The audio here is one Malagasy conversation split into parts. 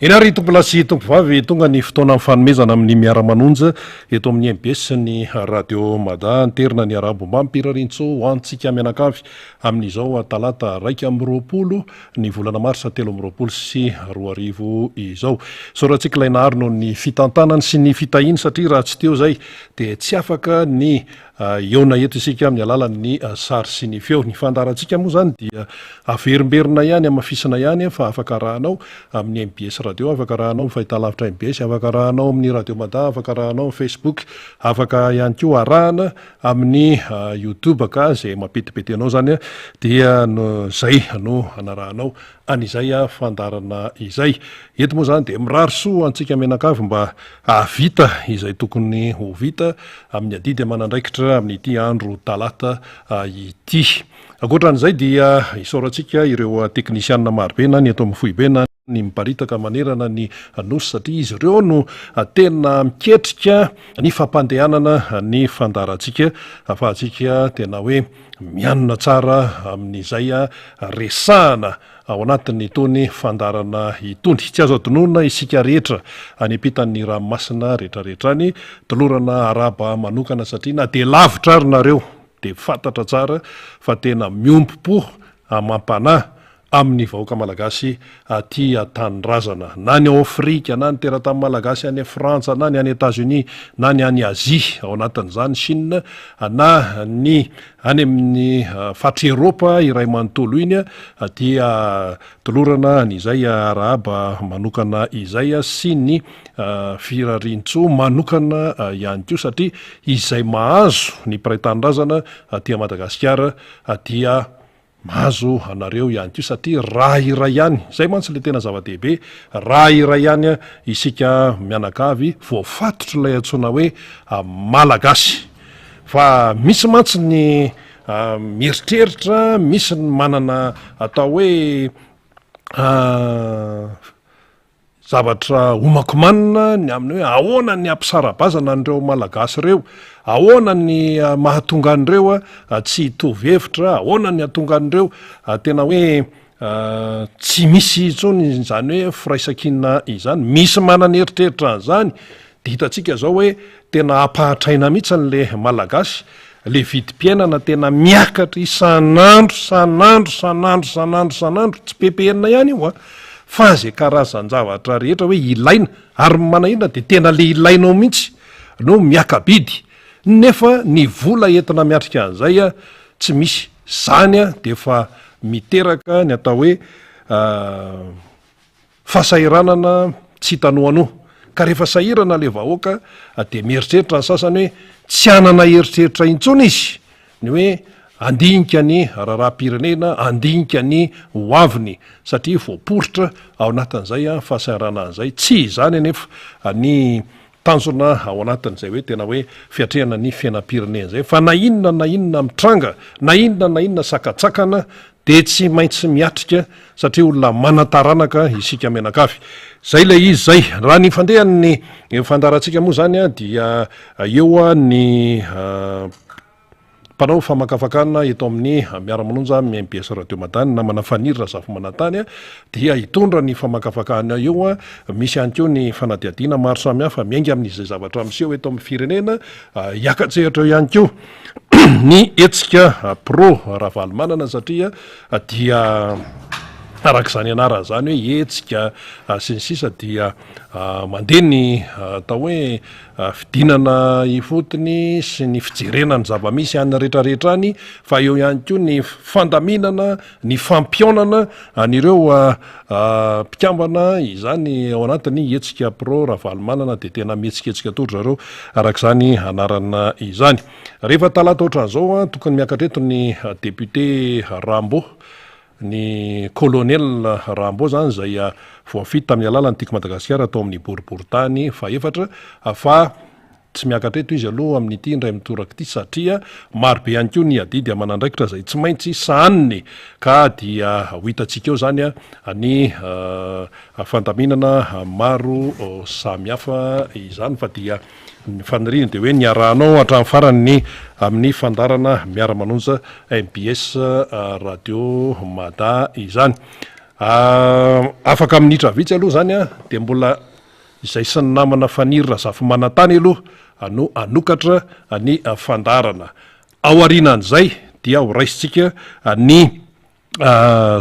Inary tompolasy tompovavy tonga ny fotoana mifanomezana amin'ny miara-manonja eto amin'ny MBS ny radio Mada anterina ny arabomba mpirarintso antsika mianakavy amin'izao talata 2 ny volana marsa 3 sy 2 izao. Soratsika ilay nahary noho ny fitantanany sy ny fitahiny satria raha tsy teo zay dia tsy afaka ny eona eto isika amin'ny alalan'ny sary sy ny feo. Ny fandarantsika moa zany dia averimberina ihany amafisana ihany fa afaka rahanao amin'ny MBS radio, afaka rahanao fahitalavitra MBS, afaka rahanao amin'ny radio Mada, afaka rahanao Facebook, afaka ihany koa arahana amin'ny YouTube ka zay mapetipety anao zany dia zay no anarahanao an'izay fandarana izay. Eto moa zany dia mirary soa antsika mianakavy mba vita izay tokony ho vita amin'ny adidy amanandraikitra amin'ity andro talata ity. Ankoatran'izay dia isaorantsika ireo teknisianina marobe na ny eto amin'ny Foibe na ny miparitaka manerana ny nosy satria izy ireo no tena miketrika ny fampandehanana ny fandarantsika afahantsika tena hoe mianina tsara amin'izay resahana ao anatin'ny itony fandarana itony. Tsy azo adonona isika rehetra any ampitan'ny ranomasina rehetrarehetrany tolorana araba manokana satria na dia lavitra ary nareo dia fantatra tsara fa tena miompo-po mampanahy amin'ny vahoaka malagasy aty tanindrazana, na ny Afrika, na ny teratany malagasy any Frantsa, na ny any Etats-Unis, na ny any Azia ao anatin'izany Chine, na ny any amin'ny fatra Eropa iray manontolo iny dia tolorana an'izay araba manokana izay sy ny firarintso manokana ihany koa satria izay mahazo ny mpiray tanindrazana aty Madagasikara dia mahazo anareo ihany koa satria raha iray ihany zay mantsy le tena zava-dehibe, raha iray ihany isika mianakavy voafatotra ilay antsoina hoe malagasy. Fa misy mantsy ny mieritreritra, misy ny manana atao hoe zavatra homakomanina ny amin'ny hoe ahoana ny ampisarabazana an'ireo malagasy ireo, ahoana ny mahatonga an'ireo tsy hitovy hevitra, ahoana ny hatonga an'ireo tena hoe tsy misy intsony zany hoe firaisan-kinina izany, misy manana eritreritra an'izany dia hitantsika zao hoe tena ampahatraina mihitsy n'le malagasy, le vidim-piainana tena miakatra isan'andro tsy pepenina ihany io fa zay karazany zavatra rehetra hoe ilaina ary manahirana dia tena le ilainao mihitsy no miakabidy, nefa ny vola entina miatrika an'izay tsy misy zany dia efa miteraka ny atao hoe fahasahiranana tsy hitanohanoha. Ka rehefa sahirana le vahoaka dia mieritreritra ny sasany hoe tsy hanana eritreritra intsony izy ny hoe andinika ny raharaham-pirenena, andinika ny hoaviny satria voaporitra ao anatin'izay fahasahirana an'izay. Tsy izany anefa ny tanjona ao anatin'izay hoe tena hoe fiatrehana ny fiainam-pirenena zay, fa na inona mitranga, na inona sakatsakana dia tsy maintsy miatrika satria olona manataranaka isika mianakavy. Zay le izy zay. Raha ny fandehan'ny fandarantsika moa zany dia eo ny mpanao famakafakana eto amin'ny miara-manonja MBS radio Mada na manafanirina zafy manantany dia hitondra ny famakafakana eo misy ihany koa ny fanadiadiana maro samihafa miainga amin'izay zavatra miseho eto amin'ny firenena, hiakatsehatra ihany koa ny hetsika pro Ravalomanana satria dia arak'izany anarana zany hoe hetsika sy ny sisa dia mandeha ny atao hoe fidinana ifotony sy ny fijerenany zava-misy any rehetrarehetra any, fa eo ihany koa ny fandaminana, ny fampionana an'ireo mpikambana izany ao anatin'ny hetsika pro Ravalomanana dia tena mihetsiketsika tory zareo arak'izany anarana izany. Rehefa talata ohatran'izao tokony miakatreto ny député Rambo, ny colonel Rambo zany zay voafita tamin'ny alalan'ny Tika Madagasikara atao amin'ny boriboritany faefatra, fa tsy miakatreto izy aloha amin'ity indray mitoraka ity satria marobe ihany koa ny adidy amanandraikitra zay tsy maintsy sahaniny, ka dia ho hitantsika eo zany ny fandaminana maro samihafa izany, fa dia ny faniriny dia hoe niarahanao hatramin'ny farany amin'ny fandarana miara-manonja MBS radio Mada izany. afaka minitra vitsy aloha zany a de mbola izay sy ny namana fanirira zafy manantany aloha anokatra ny fandarana ao arinan'izay dia ho raisitsika ny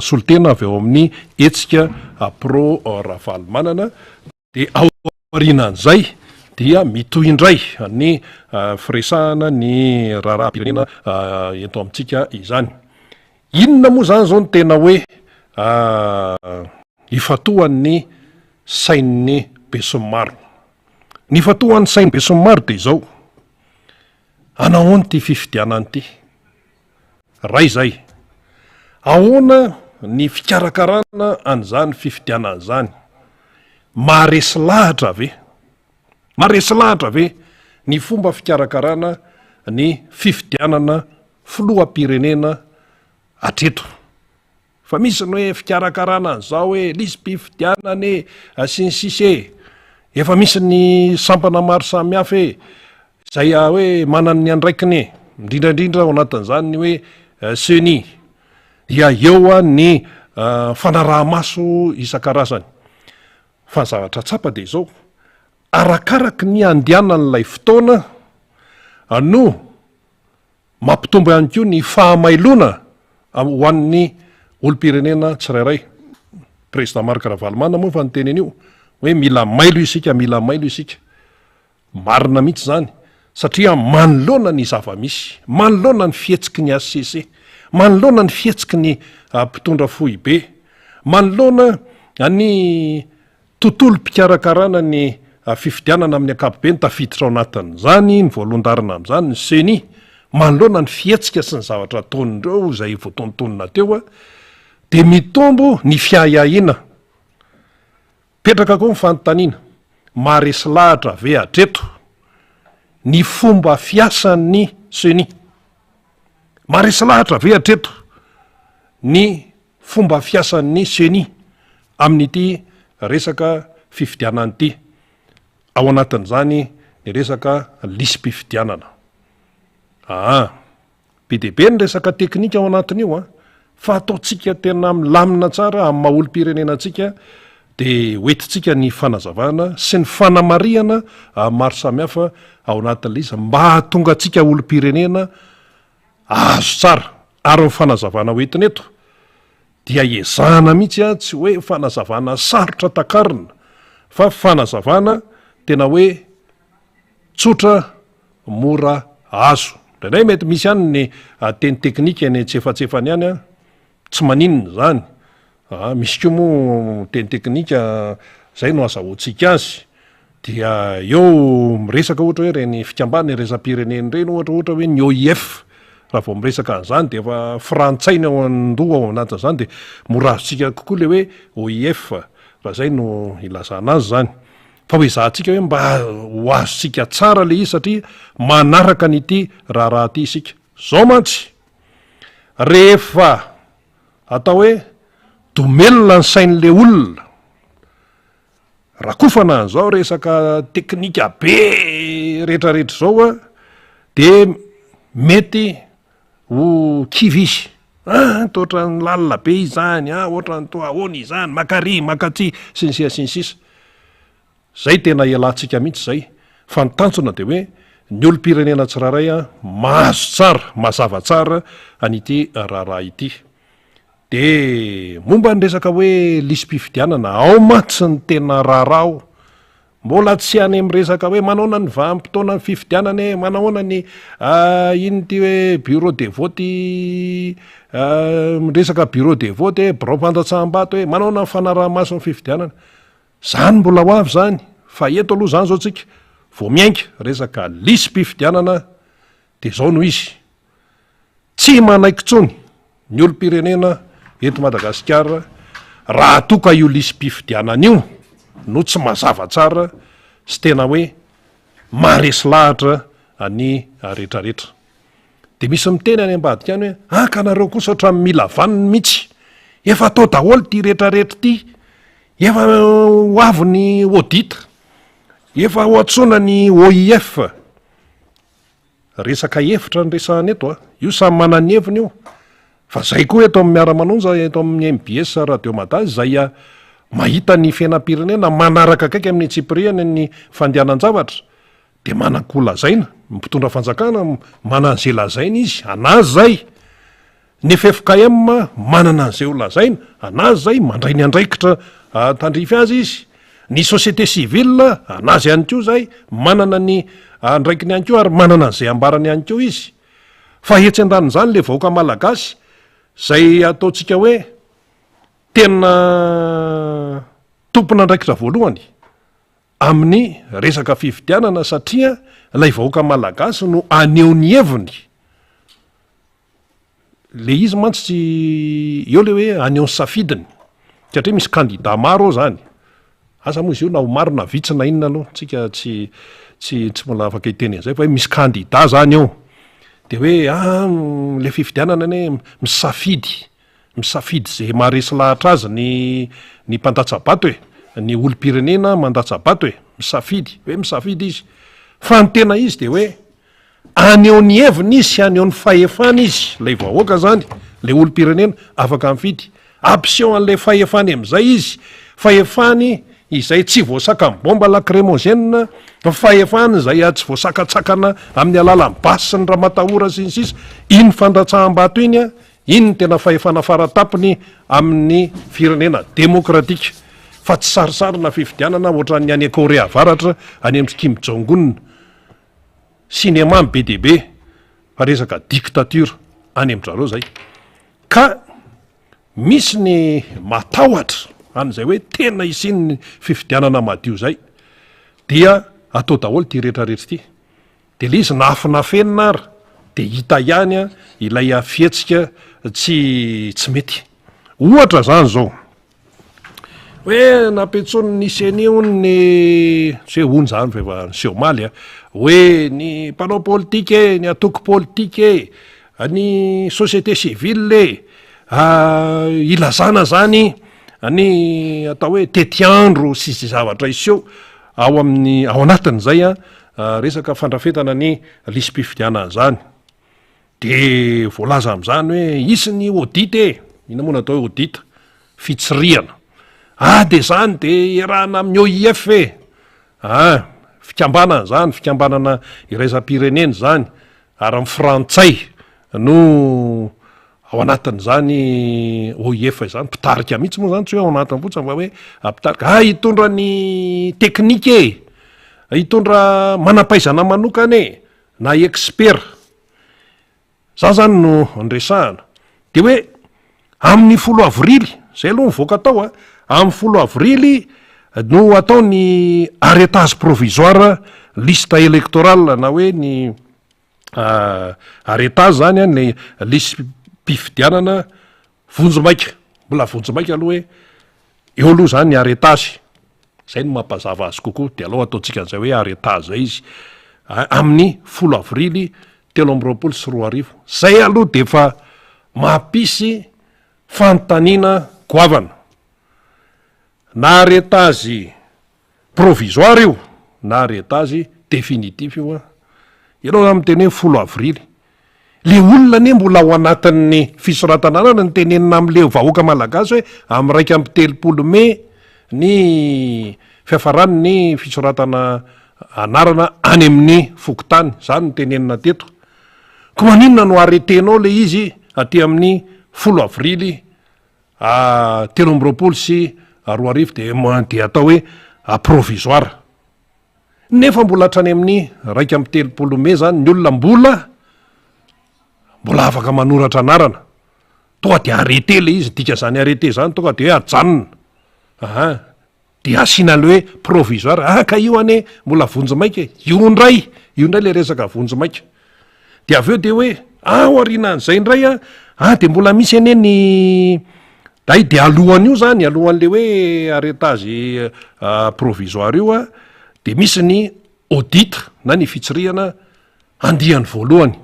solotena avy eo amin'ny etsika pro ravalomanana de ao arinan'izay dia mitohy indray ny firesahana ny raharaha-pirenena eto amintsika izany. Inona moa zany zao ny tena hoe ifatohan'ny sain'ny besinimaro. Ny ifatohan'ny sain'ny besinimaro de izao anahoana ty fifidianany ty ray zay, ahoana ny fikarakarana an'izany fifidianana zany, maharesy lahatra ve? Maharesy lahatra ve ny fomba fikarakarana ny fifidianana filoham-pirenena atreto? Fa misy ny hoe fikarakarana an'izao hoe lisy-pifidianany sinsisy efa misy ny sampana maro samihafa zay hoe manany ny andraikiny indrindrandrindra ao anatin'izany ny hoe seni dia eo ny fanaraha-maso isan-karazany. Fa zavatra tsapa de izao, arakaraky ny andehanan'ilay fotoana no mampitombo ihany koa ny fahamailona ho an'ny olo-pirenena tsirairay. Président Marc Ravalomanana moa fa nyteny an'io hoe mila mailo isika, mila mailo isika. Marina mihitsy zany satria manoloana ny zava-misy, manoloana ny fihetsiky ny ACC, manoloana ny fihetsiky ny mpitondra fohy be, manoloana ny tontolo-pikarakarana ny fifidianana amin'ny ankapobeny tafiditra ao anatin'izany ny voalondarina amin'izany ny seni, manoloana ny fihetsika sy ny zavatra ataon'ireo izay voatontonona teo de mitombo ny fiahiahina. Petraka koa ny fanontaniana, maharesy lahatra ve atreto ny fomba fiasan'ny seni? Maharesy lahatra ve atreto ny fomba fiasan'ny seni amin'ity resaka fifidianana ity, ao anatin'izany ny resaka lisy-pifidianana. Be de be ny resaka teknika ao anatin'io fa ataotsika tena milamina tsara amin'ny maha-olo-pirenenantsika de hoentitsika ny fanazavana sy ny fanamariana maro samihafa ao anatin'ilay izy mba hahatonga atsika olo-pirenena azo tsara. Ary ny fanazavana hoentina eto dia ezahana mihitsy tsy hoe fanazavana sarotra takarina fa fanazavana tena hoe tsotra mora azo. Indray mety misy ihany ny teny teknika ny tsefatsefany ihany tsy maninona zany. Misy koa moa teny teknika zay no azahoantsika azy dia eo miresaka ohatra hoe reny fikambany resa-pireneny reny ohatra hoe ny OIF. Raha vao miresaka an'izany de efa frantsay ny ao andoha ao anatin'izany de mora azontsika kokoa le hoe OIF raha zay no ilazana azy zany. Fa hoe zahantsika hoe mba ho azontsika tsara le izy satria manaraka n'ity raharaha ty isika. Zao mantsy rehefa atao hoe domelona ny sain'le olona, rakofana an'izao resaka teknika be rehetrarehetra zao de mety ho kivy izy. Toatra ny lalina be izany, ohatra ny toa ahoana izany, makary makatsy sy ny sisa. Zay tena ialantsika mihitsy zay. Fa ny tanjona de hoe ny olo-pirenena tsirairay mahazo tsara, mazava tsara an'ity raharaha ity. De momba ny resaka hoe lisy-pifidianana, ao mantsy ny tena raharaha ao. Mbola tsy any miresaka hoe manaona ny vanim-potoana ny fifidianana, manaona ny ino ty hoe bureau de vote, miresaka bureau de vote, birao-pandatsaham-bato hoe manaona ny fanaraha-maso ny fifidianana. Zany mbola ho avy zany, fa eto aloha zany zao tsika vao miainga resaka lisy-pifidianana de zao no izy. Tsy manaiky tsony ny olo-pirenena eto Madagasikara raha toka io lisy-pifidianana io no tsy mazava tsara sy tena hoe maharesy lahatra any rehetrarehetra. De misy miteny any ambadika any hoe ka nareo kosa ohatrany mila vaniny mihitsy, efa atao daholo ty rehetrarehetra ty, efa ho avy ny audit, efa ho antsoina ny OIF. Resaka hevitra ny resahana eto io samy manana ny heviny io, fa zay koa eto amin'ny miara-manonja eto amin'ny MBS radio Mada zay mahita ny fiainam-pirenena manaraka akaiky amin'ny tsipiriany ny fandehanan-javatra de manan-kolazaina mpitondra fanjakana manan'izay lazaina izy anazy zay ny FFKM manana an'izay ho lazaina anazy zay mandray ny andraikitra tandrify azy izy ny société civile anazy ihany koa zay manana ny andraikiny ihany koa ary manana an'izay ambarany ihany koa izy fa etsy andanin'izany le vahoaka malagasy zay ataontsika hoe tena tompona andraikitra voalohany amin'ny resaka fifidianana satria ilay vahoaka malagasy no aneho ny heviny le izy mantsy eo le hoe aneho ny safidiny satria misy kandida maro ao zany asa moa izy io na ho maro na vitsy na inona aloha tsika tsy mbola afaka hiteny an'izay fa hoe misy kandida zany eo de hoe le fifidianana ny hoe misafidy zay maharesy lahatra azy ny mpandatsabato ny olom-pirenena mandatsabato misafidy izy fa ny tena izy de hoe aneho ny heviny izy sy aneho ny fahefany izy lay vahoaka zany le olom-pirenena afaka mifidy ampiseho an'lay fahefany am'izay izy fahefany izay tsy voasaka ny bomba lacrymogène fahefany zay tsy voasakatsakana amin'ny alalan'ny basy sy ny raha matahora sy ny sisa iny fandatsaham-bato iny iny ny tena fahefana faratapony amin'ny firenena demokratika fa tsy sarisarina fifidianana ohatran'ny any Korea avaratra any amin'ny Kim Jong-un cinéma be de be fa resaka dictature any amin'zareo zay ka misy ny matahotra an'izay hoe tena isiny ny fifidianana madio zay dia atao daholo ty rehetrarehetra ty de le izy nafinafenina ary de hita ihany ilay fietsika tsy mety ohatra zany zao hoe nampetsony nisy anio ny tsy hoe ony zany fa niseho maly hoe ny mpanao politika ny atoko politika ny société civile ilazana zany ny atao hoe tetiandro sy zavatra iseho ao anatin'izay resaka fandrafetana ny lisym-pifidianana zany de voalaza am'zany hoe isy ny audit ina moa natao hoe audit fitsiriana de zany de irahana amin'ny OIF fikambanana zany fikambanana iraisam-pirenena zany ary amin'ny frantsay no ao anatin'izany OIF zany mpitarika mihitsy moa zany tsy hoe ao anatiny fotsiny fa hoe mpitarika hitondra ny teknika hitondra manampaizana manokana na expert za zany no ndresahana de hoe amin'ny 10 avrily zay aloha mivoaka tao amin'ny 10 avrily no atao ny arretage provisoire liste électorale na hoe ny arretage zany ny liste mpifidianana vonjomaika mbola vonjomaika aloha hoe eo aloha zany ny arretage zay no mampazava azy kokoa de aloha ataontsika an'izay hoe arretage zay izy amin'ny 10 avrily 2024 zay aloha de fa mampisy fanontaniana goavana na arretage provisoire io na arretage définitif io ianao zany miteny hoe 10 avrily le olona ane mbola ao anatin'ny fisoratananana ny tenenina am'le vahoaka malagasy hoe amin'ny 2 Mai ny fiafarany ny fisoratana anarana any amin'ny fokotany zany ny tenenina teto ko maninona no arretenao le izy aty amin'ny 10 avrily 2024 sy 2024 de atao hoe provisoire nefa mbola hatrany amin'ny 2 Mai zany ny olona mbola afaka manoratra anarana tonga de arrete le izy dika zany arrete zany tonga de hoe ajanona de asina le hoe provisoire ka io ane mbola vonjomaika io ndray le resaka vonjomaika de aveo de hoe arina an'izay ndray de mbola misy ane ny de alohan'io zany alohan'le hoe arretage provisoire io de misy ny audit na ny fitsirihana andihany voalohany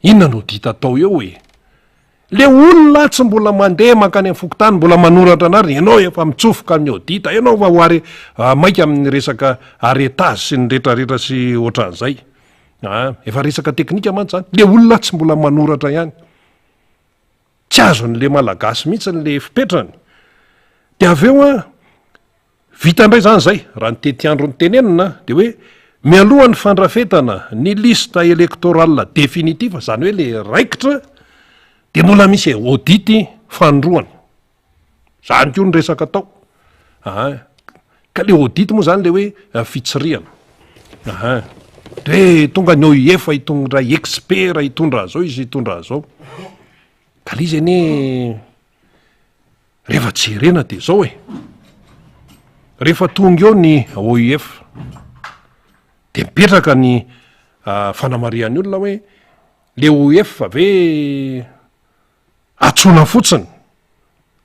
inona no audit atao eo le olona tsy mbola mandeha makany amin'ny fokotany mbola manoratra anariny ianao efa mitsofoka amin'ny audit ianao fa hoary maika amin'ny resaka arretage sy ny rehetrarehetra sy ohatran'izay efa resaka teknika mantsy zany le olona tsy mbola manoratra ihany tsy azon'le malagasy mihitsy nle fipetrany de avy eo a vita indray zany zay raha ny tetiandro ny tenenina de hoe mialohan'ny fandrafetana ny lista elektorala definitiva zany hoe le raikitra de mbola misy audity fandroany zany ko ny resaka tao ka le audity moa zany le hoe fitsiriana de hoe tonga ny OIF hitondra expert hitondra zao izy hitondra zao ka le izy anie rehefa jerena de zao rehefa tonga eo ny OIF de mipetraka ny fanamarian'ny olona hoe le OIF ave atsona fotsiny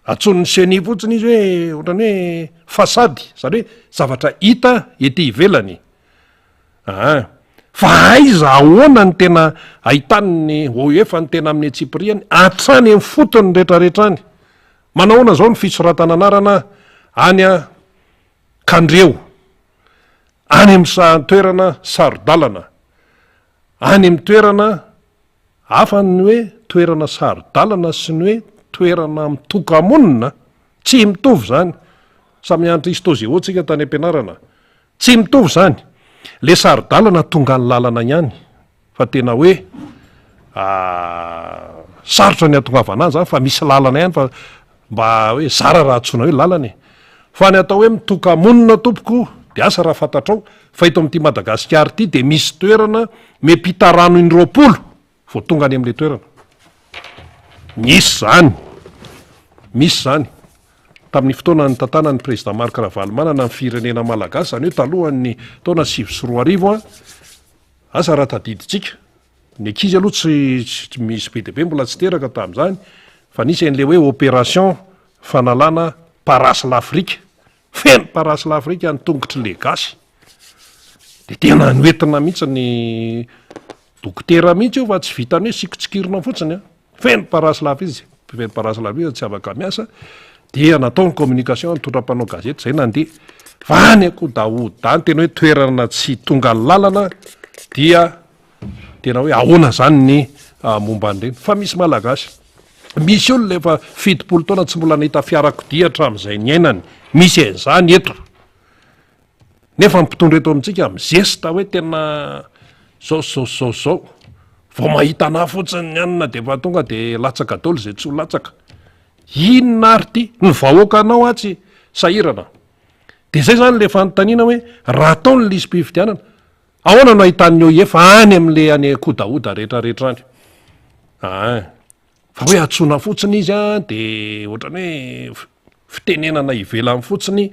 atson'ny seni fotsiny izy hoe ohatrany hoe fasady zany hoe zavatra hita ety ivelany fa aiza ahoana ny tena ahitany ny OIF ny tena amin'ny atsipiriany atrany amin'ny fotony rehetrarehetrany manahoana zao ny fisoratananarana any a kandreo any amin'ny toerana sarodalana any amin'ny toerana hafa ny hoe toerana sarodalana sy ny hoe toerana mitokamonina tsy mitovy zany samy anitra istoziotsika tany am-pianarana tsy mitovy zany le sarodalana tonga ny lalana ihany fa tena hoe sarotra ny atongavana any zany fa misy lalana ihany fa mba hoe zara raha atsona hoe lalana fa ny atao hoe mitokamonina tompoko de asa raha fantatrao fa ito amin'ity Madagasikara ity de misy toerana mepita rano indroapolo vo tonga any am'le toerana misy zany tamin'ny fotoana ny tantana ny président Marc Ravalomanana ny firenena malagasy zany hoe talohan'ny taona 2024 asa raha tadiditsika ny ankizy aloha tsy misy be deabe mbola tsy teraka tam'zany fa nisy an'le hoe opération fanalana parasy l'Afrika feno parasy l'Afrika ny tongotry legasy de tena noentina mihitsy ny dokotera mihitsy io fa tsy vitany hoe sikotsikirina fotsiny feno parasy l'Afrika feno parasy l'Afrika tsy afaka miasa dia nataony communication nytondram-panao gazety zay nandeha fa any akodaodany tena hoe toerana tsy tonga ny lalana dia tena hoe ahoana zany ny momba an'ireny fa misy malagasy misy olona efa fitopolo taona tsy mbola nahita fiarakodia hatramin'izay ny ainany misy an'izany eto nefa mpitondra eto amintsika mizesta hoe tena zao vao mahita ana fotsiny anina de fa tonga de latsaka dolo zay tsy ho latsaka inona ary ty ny vahoaka anao atsy sahirana de zay zany le fanontaniana hoe raha ataony lisym-pifidianana ahoana no ahitan'ny OIF any am'le any kodaoda rehetrarehetra any fa hoe atsona fotsiny izy de ohatrany hoe fitenenana ivelany fotsiny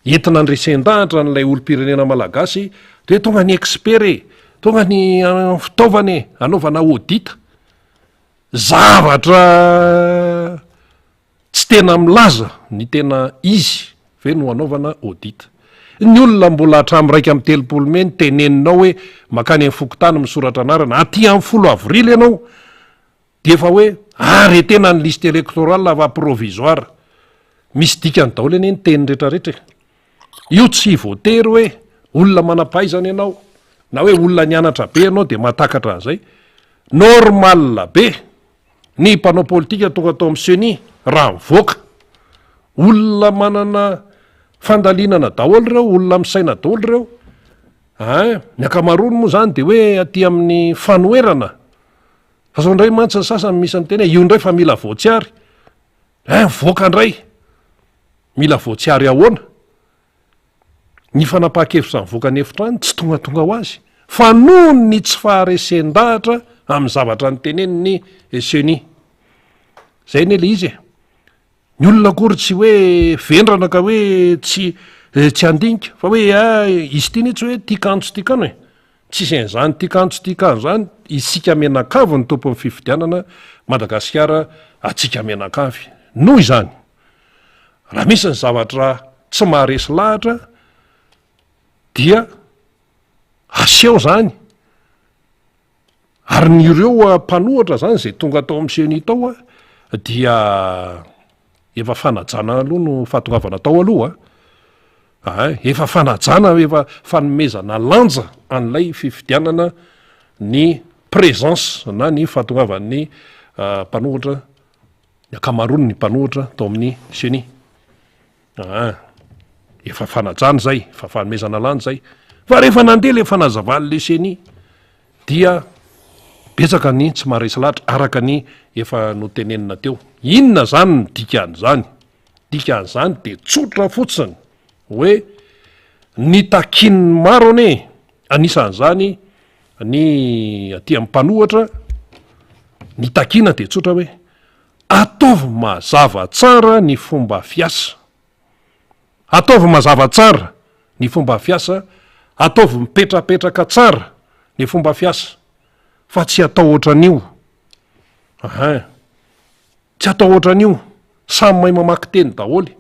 entina nyresen-dahatra n'lay olom-pirenena malagasy de hoe tonga ny expert tonga ny fitaovany anaovana audita zavatra tsy tena milaza ny tena izy ve no anaovana audita ny olona mbola hatramy raika amy telopolo meny teneninao hoe makany amin'ny fokotany misoratra anarana aty amin'ny 10 avrily ianao de efa hoe aretena ny liste électorale ava provisoire misy dikany daholo eny ny teny rehetrarehetra io tsy voatery hoe olona manampahaizana ianao na hoe olona nianatra be ianao de mahatakatra an'izay normal be ny mpanao politika tonga tao amin'ny seni raha mivoaka olona manana fandalinana daholo reo olona misaina daholo reo ny akamarony moa zany de hoe aty amin'ny fanoerana fa zao ndray mantsy ny sasany misy am'tena io ndray fa mila voatsiary mivoaka ndray mila voatsiary ahoana ny fanapaha-kevitra mivoaka ny efitrany tsy tongatonga ho azy fa noho ny tsy faharesen-dahatra amin'ny zavatra ny teneniny seni zay ny le izy ny olona kory tsy hoe vendrana ka hoe tsy andinika fa hoe izy ty nitsy hoe tiakanjo tiakano tsisy an'izany tiakanjo tiakano zany isika menakavy ny tompo amin'ny fifidianana Madagasikara atsika menakavy noho izany raha misy ny zavatra tsy maharesy lahatra dia aseho zany ary ny ireo mpanohatra zany zay tonga tao amin'ny seni tao dia efa fanajana aloha no fahatongavana tao aloha efa fanajana efa fanomezana lanja an'ilay fifidianana ny présence na ny fahatongavan'ny mpanohatra ny akamarony ny mpanohitra tao amin'ny seni efa fanajany zay fa fanomezana lany zay fa rehefa nandeha le fanazavany le seni dia betsaka ny tsy maharesy lahatra araka ny efa notenenina teo. Inona zany ny dikan'zany? Dikan'zany de tsotra fotsiny hoe ny takin'ny maro ane anisan'zany ny aty amin'ny mpanohatra ny takina de tsotra hoe ataovy mazava tsara ny fomba fiasa, ataovy mazava tsara ny fomba fiasa, ataovy mipetrapetraka tsara ny fomba fiasa, fa tsy atao ohatran'io. Tsy atao ohatran'io, samy mahay mamaky teny daholy.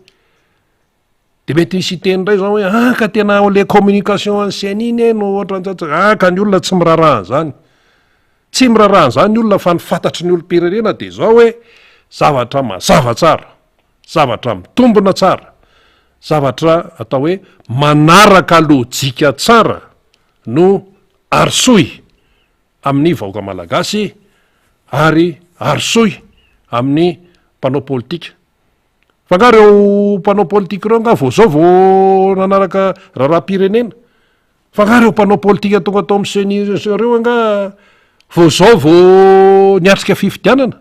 De mety misy teny ray zao hoe ka tena le communication ancienne iny no ohatran'zany ka ny olona tsy mirarahan'zany. Tsy mirarahan'zany ny olona fa ny fantatry ny olom-pirenena de zao hoe zavatra mazava tsara, zavatra mitombona tsara, zavatra atao hoe manaraka lojika tsara no arsoy amin'ny vahoaka malagasy ary arsoy amin'ny mpanao politika. Fa nga reo mpanao politika reo nga vao zao vao nanaraka raharam-pirenena, fa nga reo mpanao politika tonga tao amin'ny seni reo nga vao zao vao niatrika fifidianana,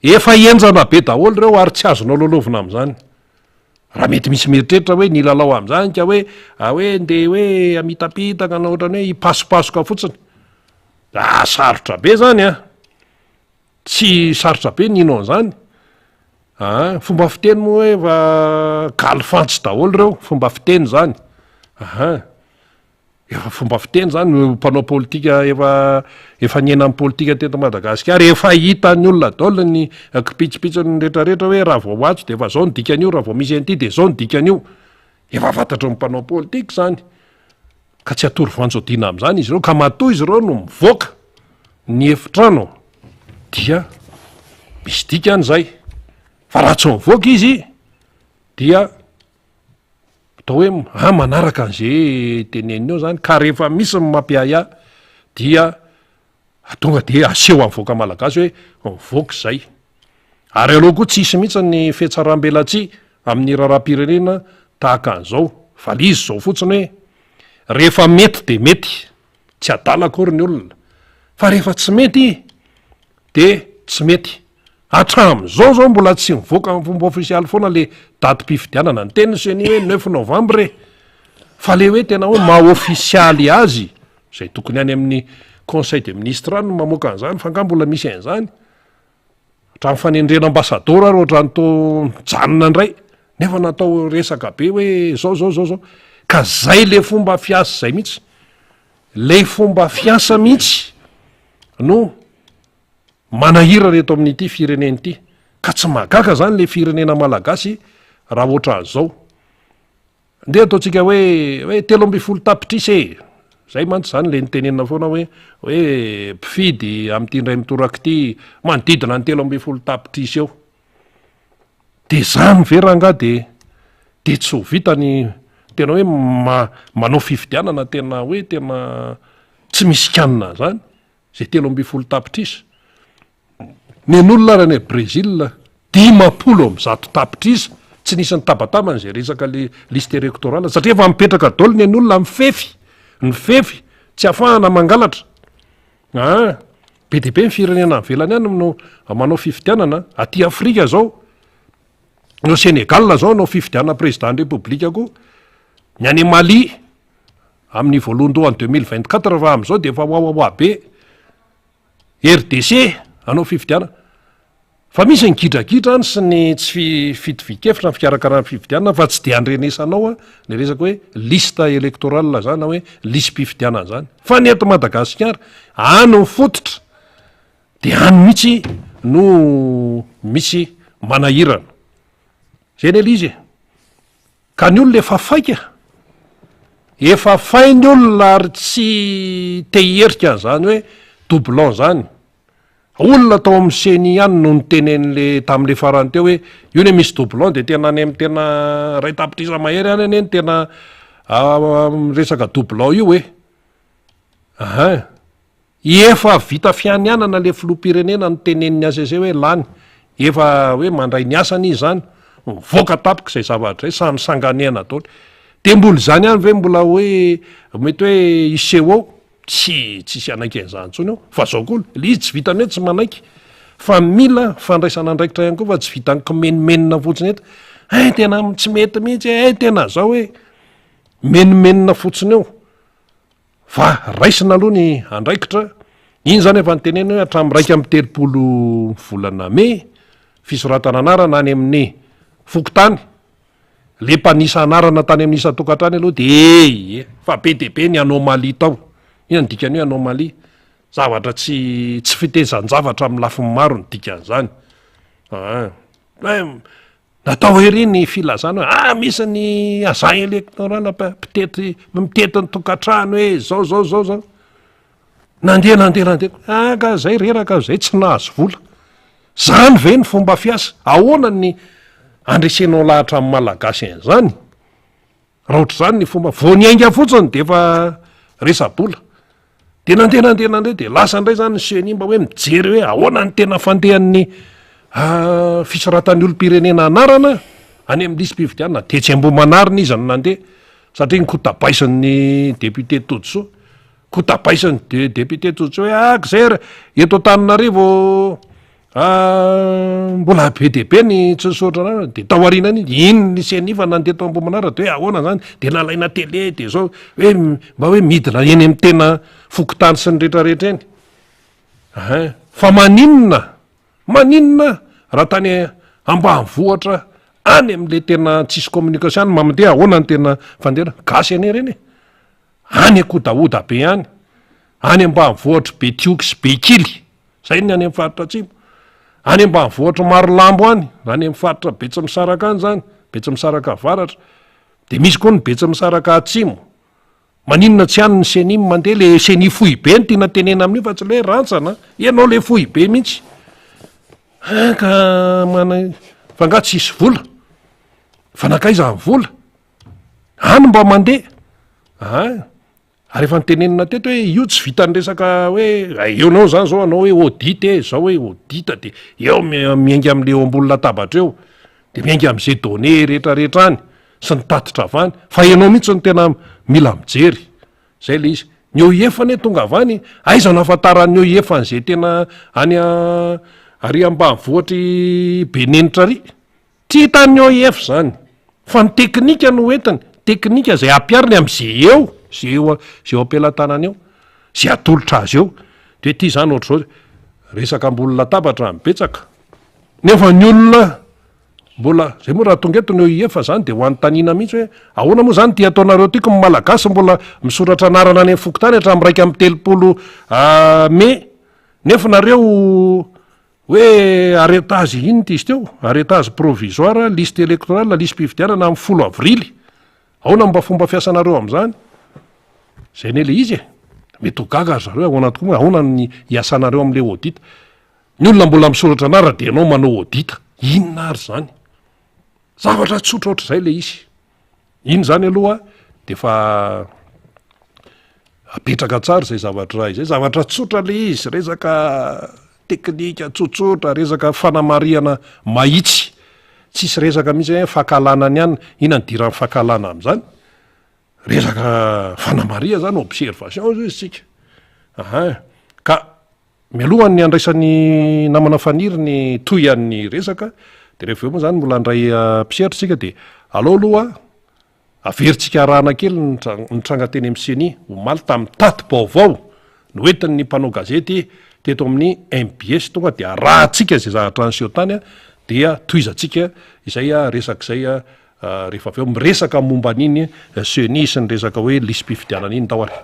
efa enjana be daholo reo ary tsy azonao lolovina amin'izany. Raha mety misy mieritreritra hoe nilalao amin'izany ka hoe nde hoe amitapitaka na ohatrany hoe hipasopasoka fotsiny, sarotra be zany tsy sarotra be nino an'izany. Fomba fiteny moa hoe va galifantsy daholo reo, fomba fiteny zany. Efa fomba fiteny zany mpanao politika efa niena amin'ny politika teto Madagasikara, efa hitan'ny olona daholo ny kipitsipitsiny rehetrarehetra hoe raha vao ato de efa zao ny dikan'io, raha vao misy an'ity de zao ny dikan'io. Efa fantatra ny mpanao politika zany, ka tsy atory voanjodina amin'izany izy ireo, ka matoa izy ireo no mivoaka ny efitrano dia misy dikan'izay. Fa raha tsy mivoaka izy dia atao hoe manaraka an'izay tenenina eo zany, ka rehefa misy ny mampiaya dia tonga de aseho amin'ny voaka malagasy hoe mivoaka zay. Ary aloha koa tsisy mihitsy ny fietsaram-belatsia amin'ny raharam-pirenena tahaka an'izao, fa le izy zao fotsiny hoe rehefa mety de mety, tsy adala akory ny olona, fa rehefa tsy mety de tsy mety. Hatramin'izao zao mbola tsy mivoaka amin'ny fomba ofisialy foana le datim-pifidianana, ny teny seni hoe 9 novembre, fa le hoe tena hoe mahaofisialy azy zay tokony any amin'ny conseil des ministres any no mamoaka an'izany, fa nga mbola misy an'izany. Hatramin'ny fanendrena ambassadora ary ohatrany to mijanona indray nefa natao resaka be hoe zao. Ka zay le fomba fiasa zay mihitsy, le fomba fiasa mihitsy no manahira reto amin'ity firenena ity, ka tsy mahagaga zany le firenena malagasy raha ohatra an'izao. Nde ataontsika hoe 13 tapitrisy zay mantsy zany le nitenenina foana hoe mpifidy amin'ity indray mitoraka ity manodidina ny 13 tapitrisy eo. De zany veranga de tsy ho vitany tena hoe manao fifidianana tena hoe tena tsy misy kanina zany zay 13 tapitrisy. Nen'olona raha ny Brésil 10 tapitrisy tsy nisy ny tabatabany zay resaka le liste électorale, satria efa mipetraka daholo nen'olona ny fefy tsy ahafahana mangalatra. Be de be ny firenena velany any no manao fifidianana. Aty Afrika zao, no Sénégal zao no fifidianana président république koa, ny any Mali amin'ny voalohan-dohany 2024 fa amin'izao de efa hoahoa be. RDC anao fifidianana, fa misy ny gidragidra any sy ny tsy fitovik-efitra ny fikarakarana fifidianana, fa tsy de andrenesanao ny resaka hoe liste électorale zany na hoe lisy mpifidianana zany. Fa ny eto Madagasikara any mifototra de any mihitsy no misy manahirana. Zay ny elizy ka ny olona efa fainy olona ary tsy te hierika an'izany hoe doublon zany. Olona tao amin'ny seni ihany no nitenen'le tamin'le farany teo hoe io ne misy doublon de tena any amin'ny tena ray tapitrisa mahery any ane tena resaka doublon io hoe efa vita fianianana le filoham-pirenena no teneniny azy hoe lany efa hoe mandray ny asany izy zany mivoaka tapoka izay zavatra zay samy sanganiana taony de mbola zany any ve mbola hoe mety hoe iseho ao tsisy anaiken'izany ntsony eo fa zao koa le izy tsy vitany hoe tsy manaiky fa mila fandraisana andraikitra ihany koa fa tsy vitany komenimenina fotsiny eto tena tsy mety mihitsy tena zao hoe menimenina fotsiny eo fa raisina aloha ny andraikitra iny zany efa nytenena hoe hatramin'ny raika amby 30 volana me fisoratana anarana any amin'ny fokotany le mpanisa anarana tany amin'ny isa tokantrany aloha de fa be de be ny anomalie tao ina ny dikany hoe anomalie zavatra tsy fitezan-javatra amin'ny lafiny maro ny dikan'izany natao hery ny filazana hoe misy ny agent électoral pitety mitety ny tokantrano hoe zao nandeha ka zay reraka zay tsy nahazo vola zany ve ny fomba fiasa ahoana ny andresenao lahatra amin'ny malagasy an'izany raha ohatra zany ny fomba voaniainga fotsiny de efa resa-bola de nandeha de lasa indray zany ny seni mba hoe mijery hoe ahoana ny tena fandehan'ny fisoratan'ny olom-pirenena anarana any amin'ny lisym-pividianana de tsy ambomanarina izy no nandeha satria ny kotabaisany député Todsoa kotabaisany député Todsoa hoe zay eto Antananarivo mbola be de be ny tsisotra anarana de taoriana ny iny ny senifa nandeha tao ambomanarana de hoe ahoana zany de nalaina télé de zao hoe mba hoe midina eny amin'ny tena fokotany sy ny rehetrarehetra eny fa maninona raha tany ambanivohatra any amin'le tena tsisy communication mamandeha ahoana ny tena fandehana gasy ane reny any akodaoda be any ambanivohatra be tioky sy be kily zay ny any amin'ny faritra atsimo any ambanivohatra maro lambo any raha any amin'ny faritra betsy misaraka any zany betsy misaraka avaratra de misy koa ny betsy misaraka atsimo maninona tsy any ny seni mandeha le seni fohy be ny tiana tenena amin'io fa tsy le rantsana ianao le fohy be mihitsy ka fa nga tsisy vola fanakaiza ny vola any mba mandeha ary efa nytenenina teto hoe io tsy vitany resaka hoe eonao zany zao anao hoe audit zao hoe audita de eo miainga amin'le eo ambony latabatra eo de miainga amin'izay données rehetrarehetra any sy ny tatitra avany fa ianao mihitsy ny tena mila mijery zay le izy ny oefany tonga avany aiza no afantaran'ny oefany zay tena any ary ambanivohatry benenitra ary tsy hitan'ny oef zany fa ny teknika no entiny teknika zay ampiariny am'izay eo ampelantanany eo zay atolotra azy eo de ty zany ohatr' zao resaka ambony latabatra mibetsaka nefa ny olona mbola zay moa raha tonga eto ny oef zany de ho an'ny tanina mihitsy hoe ahoana moa zany ty ataonareo tiako ny malagasy mbola misoratra anarana any fokotany hatramin'ny raika amby 30 me nefa nareo hoe arrêtage iny ty izy teo arrêtage provisoire liste électorale liste mpividianana amin'ny 10 avrily ahoana mba fomba fiasanareo am'izany zay ne le izy mety ho gaga zareo ahoana tokoa ahoana ny iasanareo am'le audita ny olona mbola misoratra anara de ianao manao audita inona ary zany zavatra tsotra ohatr' zay le izy iny zany aloha de fa apetraka tsara zay zavatra ray zay zavatra tsotra le izy resaka teknika tsotsotra resaka fanamariana mahitsy tsisy resaka mihitsy hoe fakalanany ihany ina ny diran'ny fakalana am'izany resaka fanamaria zany observation zo izy tsika ka mialohan'ny andraisan'ny namana faniry ny toy an'ny resaka de rehefa eo moa zany mbola andray mpiseritsika de aloha averintsika rahana kely nitrangateny am'seny omaly tamin'ny taty baovao no entin'ny mpanao gazety teto amin'ny MBS tonga de arahantsika zay zavatra ny seotany dia toizantsika izay resak'izay rehefa avy eo miresaka momba an'iny seni sy ny resaka hoe lisy mpifidianana iny tao ary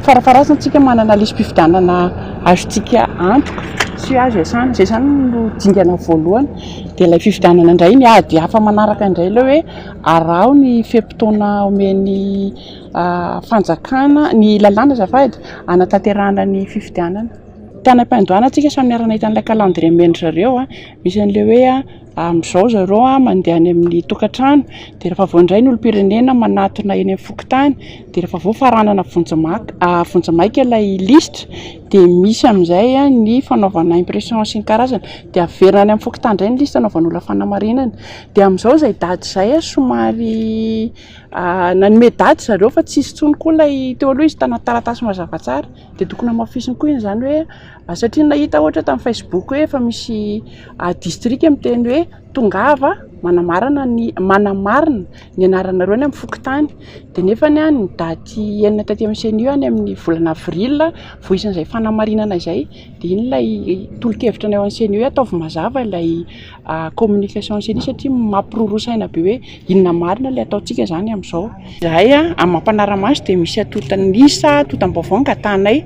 farafarasantsika manana lisy mpifidianana azontsika antoka sy azo asana zay zany no dingana voalohany de ilay fifidianana indray ny ady hafa manaraka indray le hoe arao ny fepitona omeny fanjakana ny lalàna zafady anatanterahana ny fifidianana tany am-pandoana antsika samy miarana hitan'ilay calendrier menry zareo misy an'le hoe amin'izao zareo mandeha any amin'ny tokantrano dia rehefa voandray ny olom-pirenena manatona eny amin'ny fokontany dia rehefa voafaranana vonjamaika ilay listra dia misy amin'izay ny fanaovana impression sy ny karazana dia averina any amin'ny fokontany indray ny lista anaovan'olona fanamarinana dia amin'izao izay daty izay somary nanome daty zareo fa tsisy tsony koa ilay teo aloha izy taratasy mazava tsara dia tokony hamafisiny koa izany hoe satria nahita ohatra tamin'ny Facebook hoe efa misy district miteny hoe tongava manamarina ny anaranareo any amin'ny fokontany dia nefa ny daty enina taty amin'ny CNU any amin'ny volana avril voisin'izay fanamarinana izay dia iny ilay tolo-kevitra ny ao amin'ny CNU ataovy mazava ilay communication CNU satria mampirorosaina be hoe inona marina ilay ataontsika izany amin'izao. Izahay amin'ny mampanara-maso dia misy atotam-baovao angatanay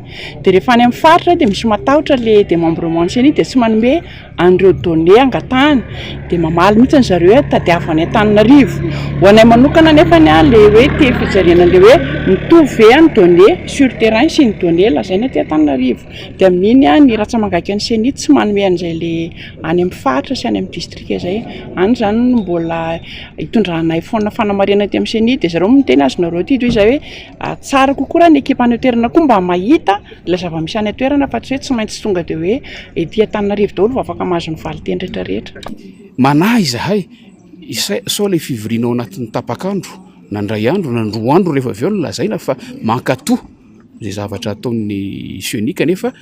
dia rehefa any amin'ny faritra dia misy matahotra le démembrement CNU dia tsy manome an'ireo données angatahana dia mamaly mihitsy zareo hoe tadiavany Antananarivo. Ho anay manokana nefa le hoe te fijaliana le hoe mitovy ny données sur terrain sy ny données lazaina aty Antananarivo dia amin'iny ny ratsamangaka ny CNU tsy manome an'izay le any amin'ny faritra sy any amin'ny district izay any izany no mbola hitondranay foana fanamarena aty amin'ny CNU dia zareo miteny azonareo ty toy izay hoe tsara kokoa raha ny ekipa any toerana koa mba mahita ilay zava-misy any toerana fa tsy maintsy tonga dia hoe ety Antananarivo daholo vao afaka mahazo ny valiteny rehetrarehetra. Manahy izahay sao ilay fivoriana ao anatin'ny tapakandro na ndray andro na roa andro rehefa avy eo no lazaina fa mankatoa izay zavatra ataon'ny CNU kanefa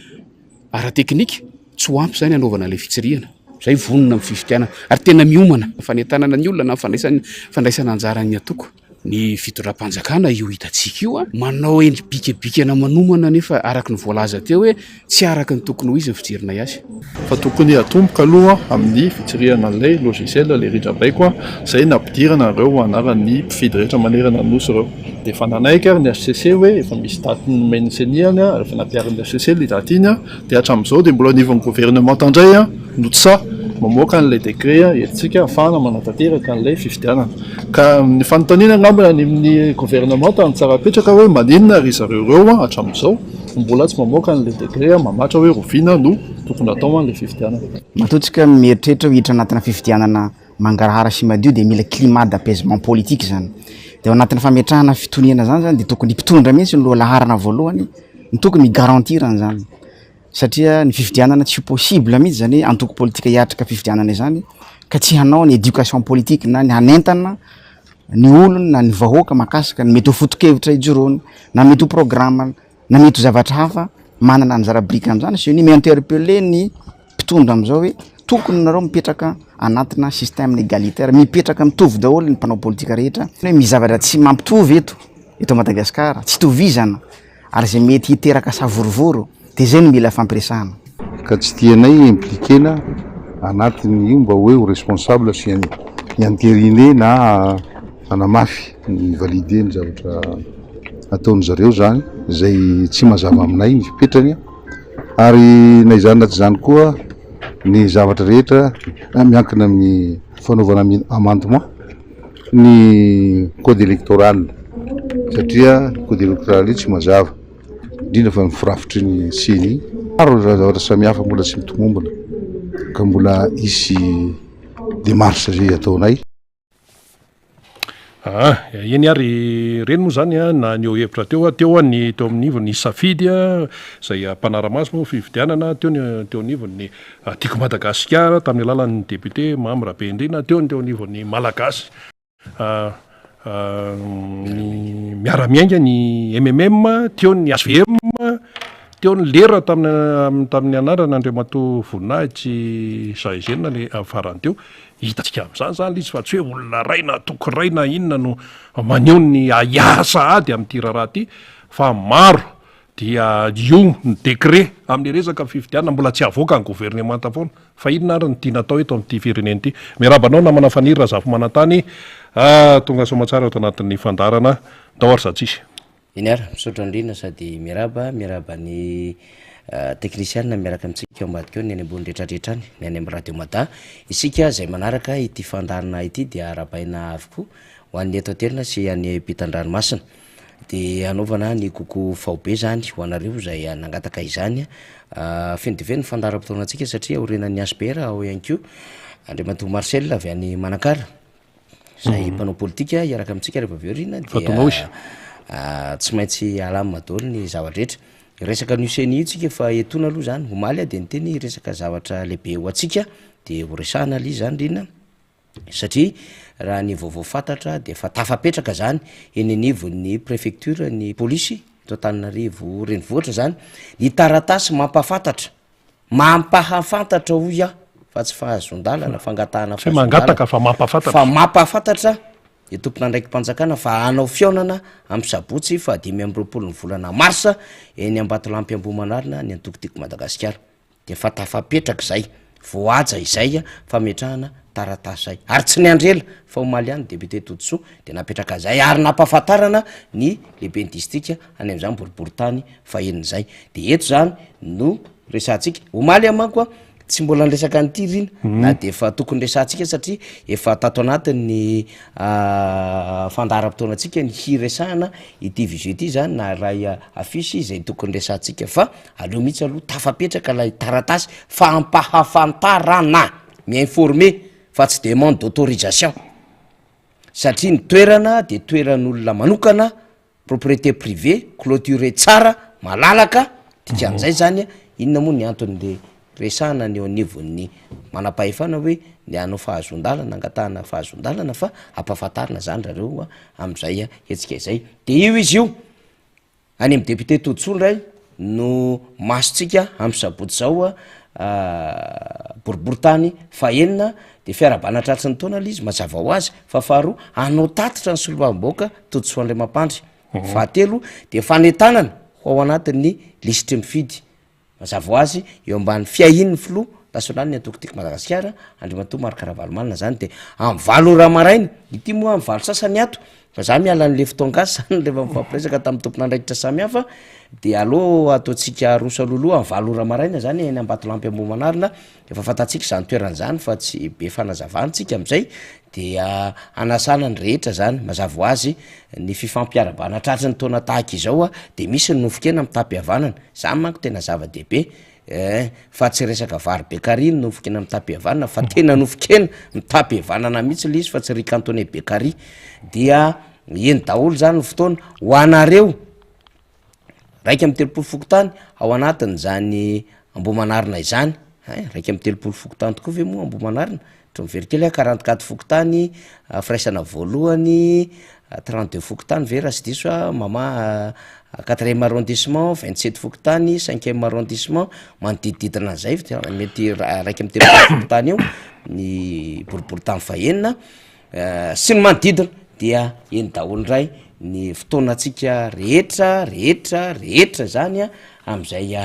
ara-teknika tsy ho ampy izany anaovana ilay fitsirihana izay vonona amin'ny fivitianana ary tena miomana fanentanana ny olona na fandraisana anjarany atoko ny fitondram-panjakana io hitantsika io manao bikabikana manomana nefa araka ny voalaza teo hoe tsy araka ny tokony ho izy ny fijerina azy fa tokony atomboka aloha amin'ny fitsirihana an'ilay logiciel le ridrabaiko izay nampidirana ireo anaran'ny mpifidy rehetra manerana ny nosy ireo dia fananaika ary ny HCC hoe efa misy daty nomeny seniany rehefa nampiarin'ny HCC le daty iny dia hatramin'izao dia mbola anivon'ny gouvernement indray notsa mamoaka an'ilay décret entsika afahana manatanteraka an'ilay fifidianana ka ny fanontaniana angambana ny gouvernement tany tsara petraka hoe maninona ry zareo ireo hatramin'izao mbola tsy mamoaka an'ilay décret mamatra hoe roviana no tokony atao an'ilay fifidianana. Matotsika mieritreritra ho hiditra anatina fifidianana mangarahara sy madio dia mila climat d'apaisement politique zany dia ao anatin'ny fametrahana fitoniana zany dia tokony mpitondra mihitsy ny loha laharana voalohany ny tokony garantir an'izany satria ny fifidianana tsy possible mihitsy zany hoe antoko politika hiatrika fifidianana izany ka tsy hanao ny éducation politique na ny hanentana ny olona na ny vahoaka makasika ny mety ho foto-kevitra ijoroany na mety ho programme na mety ho zavatra hafa manana anjara brika amin'izany sy ny mi-interpeller ny mpitondra amin'izao hoe tokony nareo mipetraka anatina système égalitaire mipetraka mitovy daholo ny mpanao politika rehetra hoe misy zavatra tsy mampitovy eto Madagasikara tsy tovizana ary zay mety hiteraka savorovoro dia zay no mila fampiresahana ka tsy tianay impliquena anatin'io mba hoe ho responsable sy ny anterine na anamafy ny valide ny zavatra ataony zareo zany zay tsy mazava aminay ny fipetrany ary na izany na tsy zany koa ny zavatra rehetra miankina amin'ny fanaovana amendement ny code électoral satria code électoral io tsy mazava indrindra fa mifirafitry ny CNI maro zavatra samihafa mbola tsy mitomombona ka mbola isy démarche zay ataonay. Eny ary reny moa zany na ny eo hevitra teo amin'ny safidy izay mpanara-maso moa fifidianana teo anivon'ny tiako Madagasikara tamin'ny alalan'ny député Mamy Rabendrina teo anivon'ny malagasy ny miara-miainga ny MMM teo ny SVM teo ny lera tamin'ny anarana Andriamatoa Voninahitsy Saizena le farany teo hitantsika amin'izany zany izy fa tsy hoe olona raina toko raina inona no maneho ny aiasa ady amin'ity raharaha ty fa maro dia io ny décret amin'ny resaka fifidianana mbola tsy avoaka ny gouvernement foana fa inona ary ny tiana atao eto amin'ity firenena ity. Miarabanao namana fanirina zafy manantany tonga somatsara eto anatin'ny fandarana tao ary zatsisy iny ary misaotra andrina sady miaraba ny technicien miaraka amintsika ambadika eo ny any ambony rehetrarehetrany ny any amin'ny radio Mada isika izay manaraka ity fandarana ity dia arabaina avokoa ho an'ny eto an-toerana sy any ampitan-dranomasina dia anaovana ny koko faobe zany ho anareo izay nangataka izany fendive ny fandaram-potoanantsika satria orenan'ny ASPR ao ihany koa Andriamato Marcel avy any Manakara zay mpanao politika iaraka amintsika rehefa avy eo rina Fatonao izy. tsy maintsy alamy madolo ny zavatra rehetra resaka nuseny io tsika fa etona aloha zany omaly de nyteny resaka zavatra lehibe ho atsika de horesahana ali zany rina satria raha ny vaovao fantatra de fa tafapetraka zany eny anivon'ny préfecture ny polisy eto Antananarivo renivohitra zany ny taratasy mampahafantatra hoy fa tsy fahazondalana fangatahana tsy mangataka fa mampafantatra fa mampahafantatra de tompona ndraiky mpanjakana fa anao fionana amin'ny sabotsy fa 5 ny volana marsa eny Ambatolampy Ambohimanarina ny antokotiko Madagasikara de fa tafapetraka zay voaja izay fametrahana taratasy zay ary tsy niandrela fa omaly any député Totoso de napetraka zay ary nampahafantarana ny lehibe ny distrika any am'zany boriboritany fahen'zay de eto zany no resantsika omaly amanko tsy mbola nresaka an'ity rina na de fa tokony resantsika satria efa tato anatin'ny fandaharam-potoanatsika ny hiresahana ity visio ity zany na ray afisy zay tokony resantsika fa aleo mihitsy aloha tafapetraka lay taratasy fampahafantarana mi-informer fa tsy demande d'autorisation satria ny toerana de toeran'olona manokana propriété privée clôturé tsara malalaka dikan'izay zany inona moa ny antony de resahana ny eo anivon'ny manam-pahefana hoe ny anao fahazondalana angatahana fahazondalana fa ampahafantarina zany rareo am'izay etsika izay de io izy io any amin'ny député Totoso ndray no masotsika amin'ny sabotsy zao boriboritany fahenina de fiarabana tratry ny taona izy mazava ho azy fa faharoa anao tatitra ny solombavambaoka Totoso Andriamampandry fahatelo de fanetanana ho ao anatin'ny lisitry mifidy mazava ho azy eo ambany fiahin'ny filoha nasional ny antokotiko Madagasikara Andriamato Marc Ravalomanina zany de am 7 ora maraina ity moa am 7 sasany ato fa za miala n'le fotoangasy zany rehefa mifampiresaka tamin'ny tompon'andraikitra samihafa de allo ataotsika rosaloloha am 7 ora maraina zany eny Ambatolampy Ambohimanarina efa fantatsika zany toerana zany fa tsy be fanazavansika am'izay de anasana ny rehetra zany mazava ho azy ny fifampiarabana tratry ny taona tahaka izao de misy ny nofokena amin'ny tapy-havanana zany manko tena zava-dehibe fa tsy resaka vary Bekary ny nofokena amin'ny tapy-havanana fa tena nofokena mitapy-havanana mihitsy le izy fa tsy rikantonné Bekary dia eny daholo zany ny fotoana ho anareo raiky amin'ny 30 fokotany ao anatin' zany Ambohimanarina izany raiky amin'ny 30 fokotany tokoa ve moa Ambohimanarina mivery kely 44 fokotany firaisana voalohany 32 fokotany ve raha sy diso mama 4e arrondissement 27 fokotany 5e arrondissement manodidididina zay mety raiky amin'ny 30 fokotany eo ny boriboritany fahenina sy ny manodidina dia eny daholo ray ny fotoanatsika rehetra zany am'izay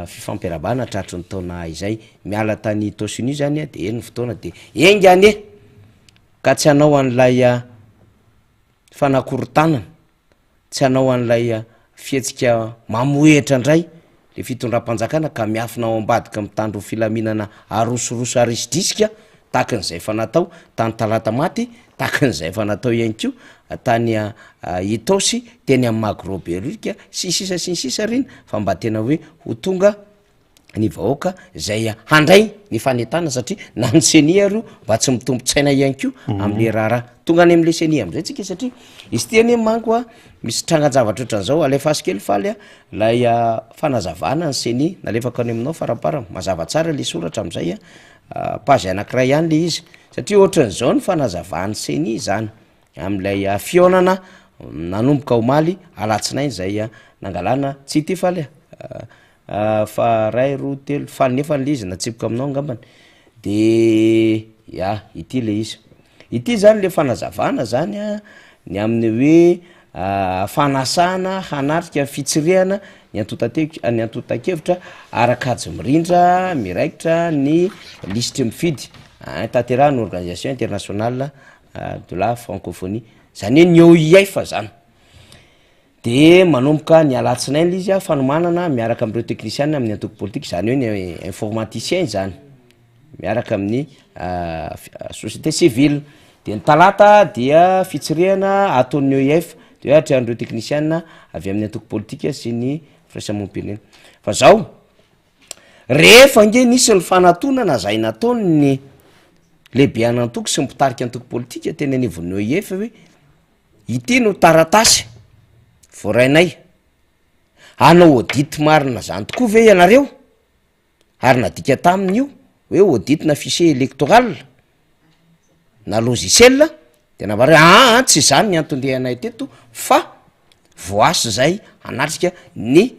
fifampiarabana tratry ny taona izay miala tany Tosiny zany de eny ny fotoana de engany ka tsy hanao an'lay fanakorotanana tsy hanao an'lay fihetsika mamoehitra ndray le fitondram-panjakana ka miafinao ambadika mitandro filaminana arosoroso arisidrisika tahakan'izay fa natao tany Talata maty tahakan'izay fa natao ihany ko tany Itosy teny amin'ny Magroberika sy sisa riny fa mba tena hoe ho tonga ny vahoaka zay handray ny fanetana satria na ny seni aro mba tsy mitombotsaina ihany ko am'le raharaha tonga any am'le seni am'izay tsika satria izy ty any manko misy trangan-javatra ohatran'izao alefaso kely faly lay fanazavana ny seni nalefaka any aminao farapara mazava tsara le soratra am'izay page anankiray ihany le izy satria ohatran'izao ny fanazavany seni zany am'lay fionana nanomboka omaly alatsinainy zay nangalana tsy ty faly fa ray roa telo faly nefa le izy natsipoka aminao angambany de ity le izy ity zany le fanazavana zany ny amin'ny hoe fanasana hanatrika fitsirehana ny antotakevitra arakajo mirindra miraikitra ny listre mifidy tanterahany organisation internationale de la francophonie zany hoe ny OIF zany de manomboka ny alatsinainy izy fanomanana miaraka am'ireo technicien amin'ny antoko politique zany hoe ny informaticien zany miaraka amin'ny société civile de ny talata dia fitsirehana ataon'ny OIF de hoe atrehan'ireo technicien avy amin'ny antoko politique sy ny firaisamonim-pirenena fa zao rehefa nge nisy ny fanatonana zay nataony ny lehibe anantoko sy mipitarika antoko politika teny anivon'ny OIF hoe ity no taratasy voarainay anao audit marina zany tokoa ve ianareo ary nadika tamin'io hoe audit na fichier électoral na logiciel de navare tsy zany ny antondehanay teto fa voasy zay anatrika ny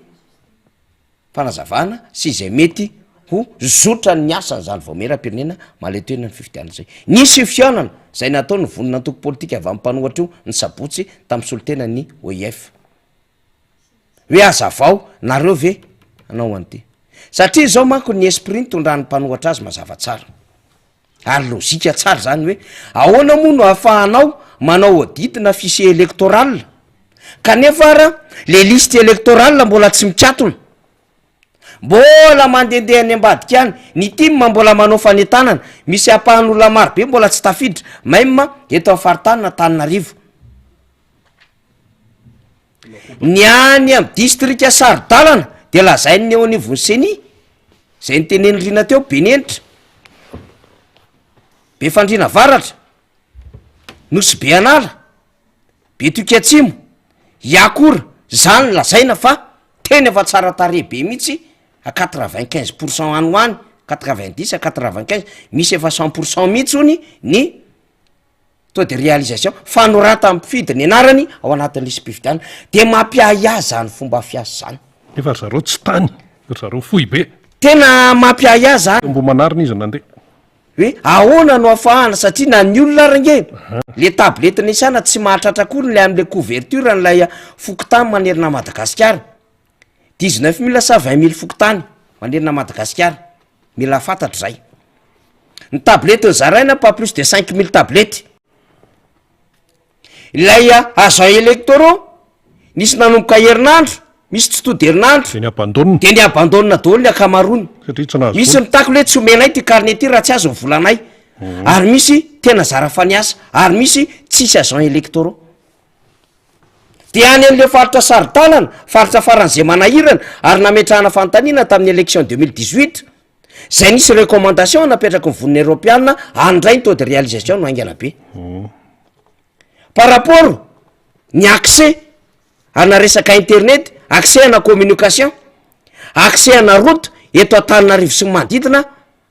fanazavana sy izay mety ho zotra ny asan'zany vaomeram-pirenena maletoenany fifidianana zay nisy fiaonana zay natao ny vonina antoko politika avy am'mpanohatra io ny sabotsy tamin'ny solotena ny OIF hoe azavao nareo ve anao an'ity satria zao manko ny esprit ny tondrany mpanohatra azy mazava tsara ary lozika tsara zany hoe ahoana moa no ahafahanao manao audit na fichier électoral kanefa ara le liste électoral mbola tsy mikatona mbola mandendeha any ambadika any ny tim mbola manao fanetanana misy ampahan'olona maro be mbola tsy tafiditra maimma eto amin'ny faritanina Antananarivo ny any amin'ny distrika Sarodalana de lazainy eo anivon'ny seni zay nyteneny rina teo Benenitra be fandrina varatra nosy be anala be Tokatsimo Iakora zany lazaina fa teny efa tsara tare be mihitsy à 95% any hoany 90 à 95 misy efa 100% mihitsy hony ny taux de réalisation fanorata ampifidy ny anarany ao anatin'ny listim-pifidianana de mampiahy zany fomba fiasa zany efa zareo tsy tany zareo fohy be tena mampiahy zany mbo manarina izy nandeha hoe ahoana no afahana satria na ny olona range le tablety nisana tsy mahatratra akory le am'le couverture n'lay fokotany manerina Madagasikara 19 000 20 000 fokotany manerina Madagasikara mila fantatra zay ny tablety nzaraina pas plus de 5 000 tablety ilay agent électoraux nisy nanomboka herinandro misy tsy tody herinandro de ny abandonina de ny abandonina daholo ny akamarony satria tsy nahazo misy mitako le tsy omenay ty carnet ty raha tsy azo volanay ary misy tena zara faniasa ary misy tsisy agent électoraux de any an'le faritra Sarodalana faritra faran'izay manahirana ary nametrahana fantanina tamin'ny élection 2018 zay nisy recommandation napetraka ny vonina européenne andray ny taux de réalisation no aingana be par rapport ny accès ana resaka internet accès ana communication accès ana route eto Antananarivo sy manodidina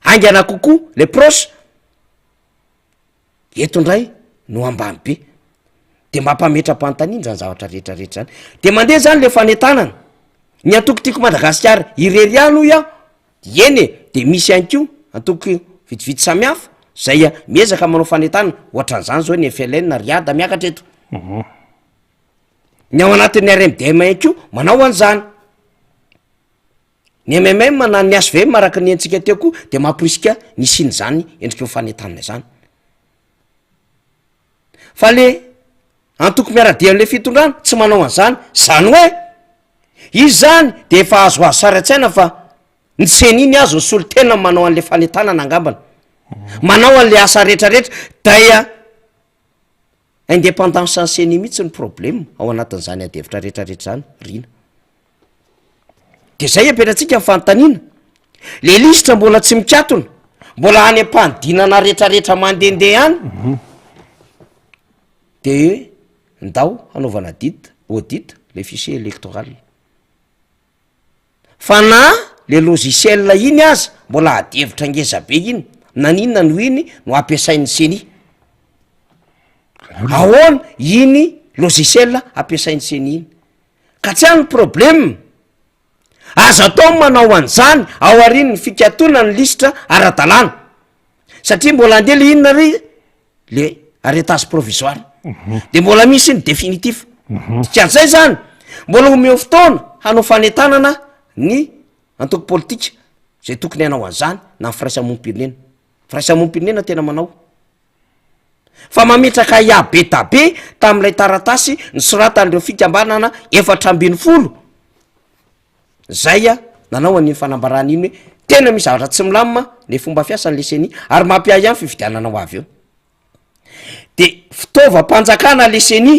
aingana kokoa le proche eto ndray no ambany be de mampametra-pantaniny zany zavatra rehetrarehetra zany de mandeha zany le fanetanana ny antokotiko Madagasikara ireriano ia eny de misy ihany ko antoko vitivity samihafa zay miezaka manao fanentanana ohatran'izany zao ny FLN na Riada miakatra eto ny ao anatin'ny RMDM ihany ko manao an'izany ny MMM na ny HVM maraka ny entsika teo koa de mamporisika ny siny zany endrika ny fanentanana zany fa le antoko miaradia am'le fitondrana tsy manao an'izany zany hoe izy zany de efa azo azo sara-tsaina fa ny seniny azo ny solotena manao an'le fanentanana angambana manao an'le asa rehetrarehetra daya indépendance ny seni mihitsy ny problème ao anatin'izany adevitra rehetrarehetra zany rina de zay apetratsika nyfanontaniana le lisitra mbola tsy mikatona mbola any am-panidinana rehetrarehetra mandendeha any de ndao hanaovana audit le fichier électoral fa na le logiciel iny aza mbola adevitra ngeza be iny naninona no iny no ampiasain'ny seni ahoana iny logiciel ampiasain'ny seni iny ka tsy any problème aza atao manao an'izany ao ariny ny fikatona ny lisitra ara-dalàna satria mbola andeha le inona ry le arretage provisoire de mbola misy ny définitif dikan'izay zany mbola omeo fotoana hanao fanetanana ny antoko politika zay tokony hanao an'izany na ny firaisamonim-pirenena firaisamonim-pirenena tena manao fa mametraka iabe tabe tamin'ilay taratasy ny soratan'ireo fikambanana 450 zay nanao an'iny fanambarana iny hoe tena misy zavatra tsy milamina le fomba fiasan'le seni ary mampiahy ihany fividianana ho avy eo de fitaova-panjakana le seni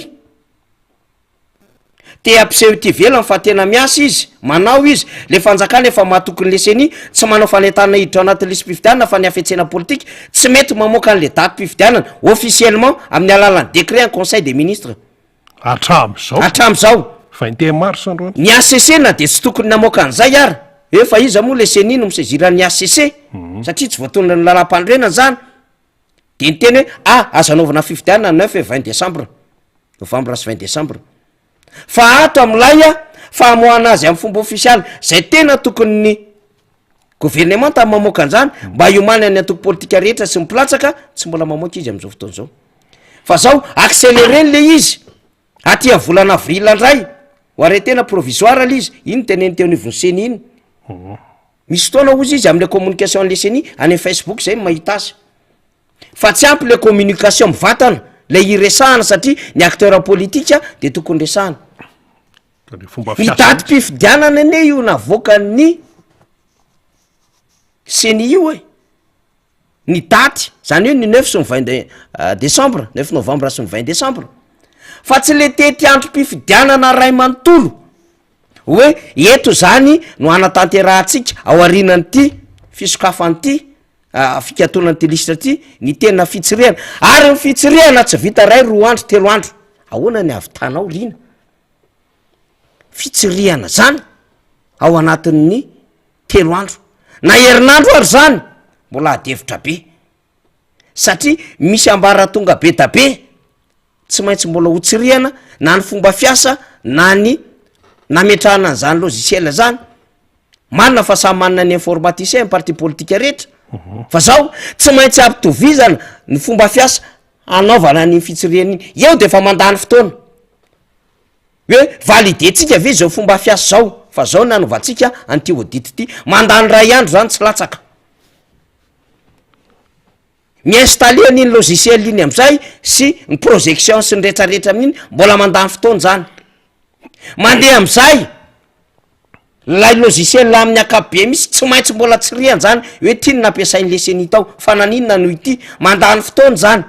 te ampiseho ty velany fa tena miasa izy manao izy le fanjakana efa mahatokony le seni tsy manao fanetana hiditra ao anatin'ny lisym-pifidianana fa ny afetsena politika tsy mety mamoaka an'le daty-pifidianana officiellement amin'ny alalan'ny décret en conseil des ministres hatram'izao 21 mars androany ny ACC na de tsy tokony namoaka an'izay ary efa iza moa le seni no misaziran'ny ACC satria tsy voatonona ny lalam-pandrenana zany de ny teny hoe azanaovana fifidianana 9 et 20 décembre novembre sy 20 décembre fa ato am'lay fa amoana azy amin'ny fomba ofisialy zay tena tokony ny gouvernement tamy mamoaka an'izany mba iomany ny antoko politika rehetra sy mipilatsaka tsy mbola mamoaka izy am'izao fotoana zao fa zao accéléreny le izy aty a volana avril andray ho aretena provisoire le izy iny teneny teo anivony seni iny misy fotoana ozy izy am'le communication le seni any amin'ny Facebook zay mahita azy fa tsy ampy le communication mivatana le iresahana satria ny acteur politika de tokony resahana ny daty-pifidianana ane io navoakan'ny seni io e ny daty zany hoe ny 9 sy ny 20 décembre 9 novembre sy ny 20 décembre fa tsy le tety androm-pifidianana ray manontolo hoe eto zany no anatanterahantsika ao arinan'ity fisokafan'ity fikatonany ty listra ty ny tena fitsiriana ary ny fitsiriana tsy vita ray 2 andro 3 andro ahoana ny avy tanao rina fitsiriana zany ao anatin'ny 3 andro na herinandro ary zany mbola adevitra be satria misy ambara tonga be da be tsy maintsy mbola hotsiriana na ny fomba fiasa na ny nametrahana an'izany logiciel zany manina fa samy manina ny informaticien ny parti politika rehetra fa zao tsy maintsy ampitovizana ny fomba fiasa anaovana ny fitsiriana iny eo de fa mandany fotoana hoe validetsika ve zao fomba fiasa zao fa zao nanovantsika an'ty audit ty mandany ray andro zany tsy latsaka miinstalle an'iny logiciel iny am'izay sy ny projection sy ny rehetrarehetra amin'iny mbola mandany fotoana zany mandeha am'izay lay logiciel la amin'ny akabe misy tsy maintsy mbola tsiriany zany hoe tiany nampiasain'le seni tao fa naninona noho ity mandany fotoana zany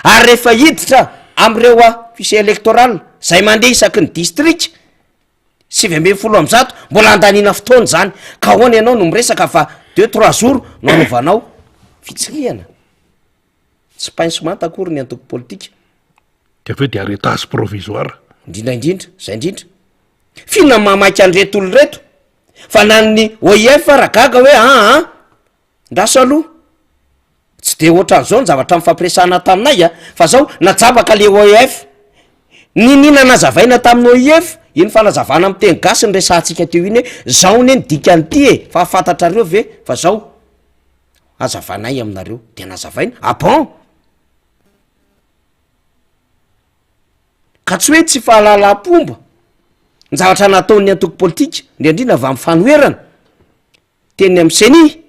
ary rehefa hiditra am'ireo fichier électoral zay mandeha isaky ny district 7 mbola andanina fotoana zany ka hoany ianao no miresaka fa 2-3 jours no anovanao fitsiriana tsy pincement akory ny antoko politika de aveo de arretage provisoire indrindraindrindra zay indrindra fina mamaky an'reto olo reto fa nanny OIF ragaga hoe ndraso aloha tsy de ohatran'izao ny zavatra mifampiresahana taminay fa zao najabaka le OIF ninina nazavaina tamin'ny OIF iny fanazavana amy teny gasy ny resahantsika teo iny hoe zao ny dikan'ity fa fantatrareo ve fa zao azavanay aminareo de nazavaina bon ka tsy hoe tsy fahalala-pomba ny zavatra nataon'ny antoko politika indrindrindra avy amin'ny fanoherana teny amin'ny seni